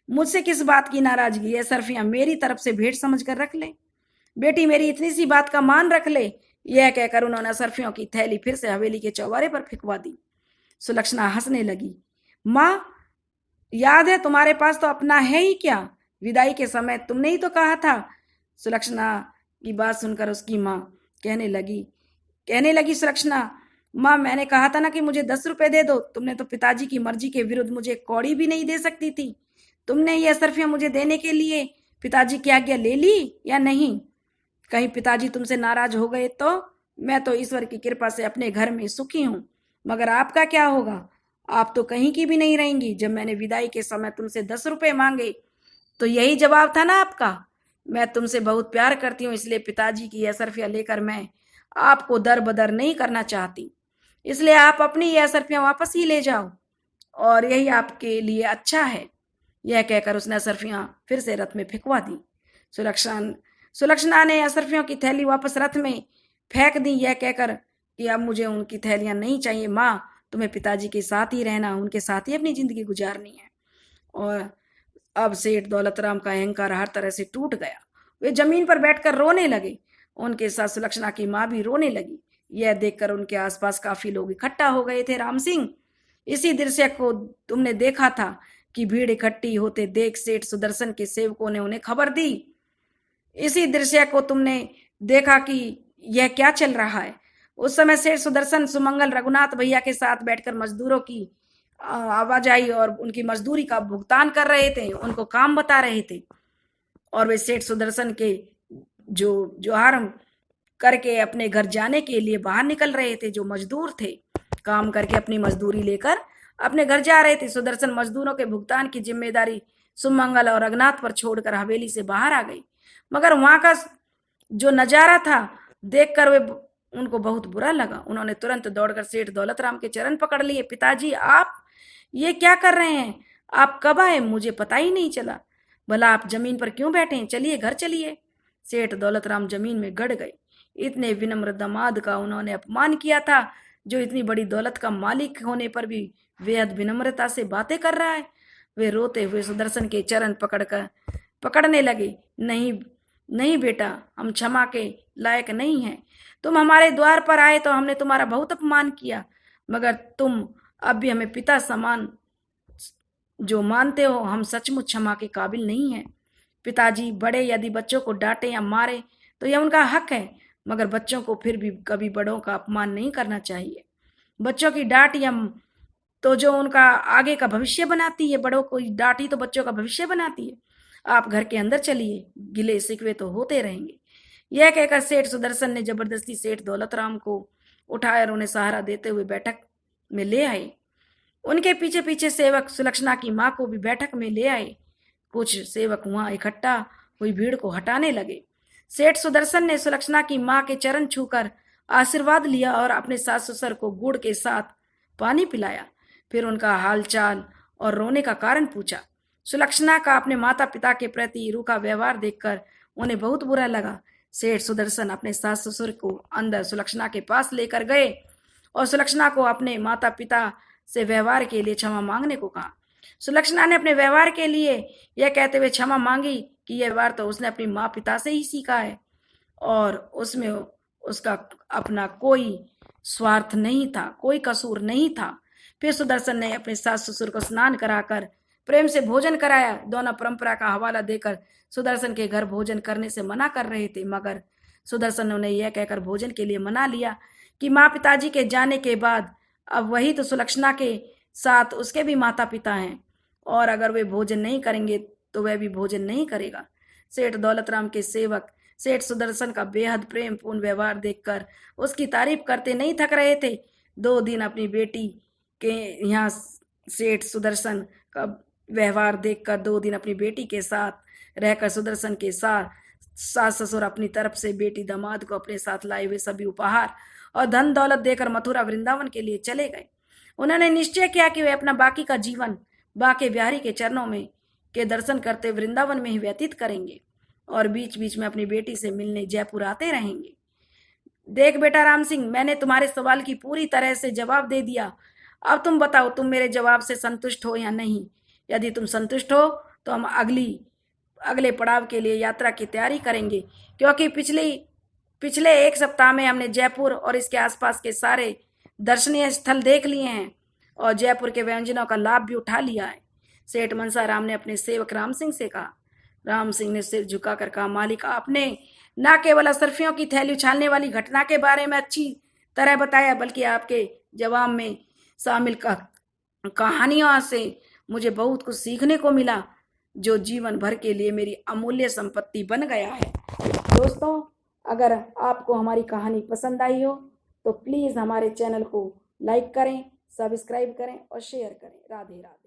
मुझसे किस बात की नाराजगी है? सरफियां मेरी तरफ से भेंट समझ कर रख ले। बेटी, मेरी इतनी सी बात का मान रख ले। यह कहकर उन्होंने सरफियों की थैली फिर से हवेली के चौबारे पर फिकवा दी। सुलक्षणा हंसने लगी। माँ, याद है, तुम्हारे पास तो अपना है ही क्या? विदाई के समय तुमने ही तो कहा था। सुलक्षणा की बात सुनकर उसकी माँ कहने लगी सुलक्षणा, माँ, मैंने कहा था ना कि मुझे 10 रुपए दे दो। तुमने तो पिताजी की मर्जी के विरुद्ध मुझे कौड़ी भी नहीं दे सकती थी। तुमने ये सरफियां मुझे देने के लिए पिताजी की आज्ञा ले ली या नहीं? कहीं पिताजी तुमसे नाराज हो गए तो? मैं तो ईश्वर की कृपा से अपने घर में सुखी हूं, मगर आपका क्या होगा? आप तो कहीं की भी नहीं रहेंगी। जब मैंने विदाई के समय तुमसे 10 रुपए मांगे तो यही जवाब था ना आपका। मैं तुमसे बहुत प्यार करती हूँ, इसलिए पिताजी की यह सरफियां लेकर मैं आपको दर बदर नहीं करना चाहती। इसलिए आप अपनी यह सरफियां वापस ही ले जाओ और यही आपके लिए अच्छा है। यह कहकर उसने असरफियां फिर से रथ में फिकवा दी। सुलक्षणा ने असरफियों की थैली वापस रथ में फेंक दी, यह कहकर कि अब मुझे उनकी थैलियां नहीं चाहिए। माँ, तुम्हें पिताजी के साथ ही रहना, उनके साथ ही अपनी जिंदगी गुजारनी है। और अब सेठ दौलत राम का अहंकार हर तरह से टूट गया। वे जमीन पर बैठकर रोने लगे। उनके साथ सुलक्षणा की माँ भी रोने लगी। यह देखकर उनके आसपास काफी लोग इकट्ठा हो गए थे। राम सिंह, इसी दृश्य को तुमने देखा था कि भीड़ इकट्ठी होते देख सेठ सुदर्शन के सेवकों ने उन्हें खबर दी। इसी दृश्य को तुमने देखा कि यह क्या चल रहा है। उस समय सेठ सुदर्शन सुमंगल रघुनाथ भैया के साथ बैठकर मजदूरों की आवाजाही और उनकी मजदूरी का भुगतान कर रहे थे, उनको काम बता रहे थे। और वे सेठ सुदर्शन के जो जोहार करके अपने घर जाने के लिए बाहर निकल रहे थे। जो मजदूर थे, काम करके अपनी मजदूरी लेकर अपने घर जा रहे थे। सुदर्शन मजदूरों के भुगतान की जिम्मेदारी सुमंगल और रघुनाथ पर छोड़कर हवेली से बाहर आ गई। मगर वहां का जो नजारा था देखकर वे उनको बहुत बुरा लगा। उन्होंने तुरंत दौड़कर सेठ दौलत राम के चरण पकड़ लिए। पिताजी, आप ये क्या कर रहे हैं? आप कब आए? मुझे पता ही नहीं चला। भला आप जमीन पर क्यों बैठे हैं? चलिए, घर चलिए। सेठ दौलत राम जमीन में गड़ गए। इतने विनम्र दामाद का उन्होंने अपमान किया था, जो इतनी बड़ी दौलत का मालिक होने पर भी बेहद विनम्रता से बातें कर रहा है। वे रोते हुए सुदर्शन के चरण पकड़ने लगे। नहीं नहीं बेटा, हम क्षमा के लायक नहीं हैं। तुम हमारे द्वार पर आए तो हमने तुम्हारा बहुत अपमान किया, मगर तुम अब भी हमें पिता समान जो मानते हो, हम सचमुच क्षमा के काबिल नहीं हैं। पिताजी, बड़े यदि बच्चों को डांटे या मारे तो यह उनका हक है, मगर बच्चों को फिर भी कभी बड़ों का अपमान नहीं करना चाहिए। बच्चों की डांट या तो जो उनका आगे का भविष्य बनाती है, बड़ों को डांटी तो बच्चों का भविष्य बनाती है। आप घर के अंदर चलिए, गिले शिकवे तो होते रहेंगे। यह कहकर सेठ सुदर्शन ने जबरदस्ती सेठ दौलत राम को उठाया और उन्हें सहारा देते हुए बैठक में ले आए। उनके पीछे पीछे सेवक सुलक्षणा की माँ को भी बैठक में ले आए। कुछ सेवक वहां इकट्ठा हुई भीड़ को हटाने लगे। सेठ सुदर्शन ने सुलक्षणा की माँ के चरण छूकर आशीर्वाद लिया और अपने सास ससुर को गुड़ के साथ पानी पिलाया। फिर उनका हालचाल और रोने का कारण पूछा। सुलक्षणा का अपने माता पिता के प्रति रूखा व्यवहार देखकर उन्हें बहुत बुरा लगा। सेठ सुदर्शन अपने सास ससुर को अंदर सुलक्षणा के पास लेकर गए और सुलक्षणा को अपने माता पिता से व्यवहार के लिए क्षमा मांगने को कहा। सुलक्षणा ने अपने व्यवहार के लिए यह कहते हुए क्षमा मांगी कि यह व्यवहार तो उसने अपनी माँ पिता से ही सीखा है और उसमें उसका अपना कोई स्वार्थ नहीं था, कोई कसूर नहीं था। फिर सुदर्शन ने अपने सास ससुर को स्नान कराकर प्रेम से भोजन कराया। दोनों परंपरा का हवाला देकर सुदर्शन के घर भोजन करने से मना कर रहे थे, मगर सुदर्शन ने उन्हें यह कहकर भोजन के लिए मना लिया कि माँ पिताजी के जाने के बाद अब वही तो सुलक्षणा के साथ उसके भी माता पिता हैं और अगर वे भोजन नहीं करेंगे तो वह भी भोजन नहीं करेगा। सेठ दौलत राम के सेवक सेठ सुदर्शन का बेहद प्रेम पूर्ण व्यवहार देखकर उसकी तारीफ करते नहीं थक रहे थे। 2 दिन अपनी बेटी के यहाँ सेठ सुदर्शन का व्यवहार देखकर 2 दिन अपनी बेटी के साथ रहकर सुदर्शन के साथ सास ससुर अपनी तरफ से बेटी दामाद को अपने साथ लाए हुए सभी उपहार और धन दौलत देकर मथुरा वृंदावन के लिए चले गए। उन्होंने निश्चय किया कि वे अपना बाकी का जीवन बांके बिहारी के चरणों में के दर्शन करते वृंदावन में ही व्यतीत करेंगे और बीच बीच में अपनी बेटी से मिलने जयपुर आते रहेंगे। देख बेटा राम सिंह, मैंने तुम्हारे सवाल की पूरी तरह से जवाब दे दिया। अब तुम बताओ, तुम मेरे जवाब से संतुष्ट हो या नहीं। यदि तुम संतुष्ट हो तो हम अगले पड़ाव के लिए यात्रा की तैयारी करेंगे, क्योंकि पिछले एक सप्ताह में हमने जयपुर और इसके आसपास के सारे दर्शनीय स्थल देख लिए हैं और जयपुर के व्यंजनों का लाभ भी उठा लिया है। सेठ मनसाराम ने अपने सेवक राम सिंह से कहा। राम सिंह ने सिर झुकाकर कहा, मालिक, आपने न केवल असरफियों की थैली उछालने वाली घटना के बारे में अच्छी तरह बताया, बल्कि आपके जवाब में शामिल कहानियों से मुझे बहुत कुछ सीखने को मिला, जो जीवन भर के लिए मेरी अमूल्य संपत्ति बन गया है। दोस्तों, अगर आपको हमारी कहानी पसंद आई हो तो प्लीज़ हमारे चैनल को लाइक करें, सब्सक्राइब करें और शेयर करें। राधे राधे।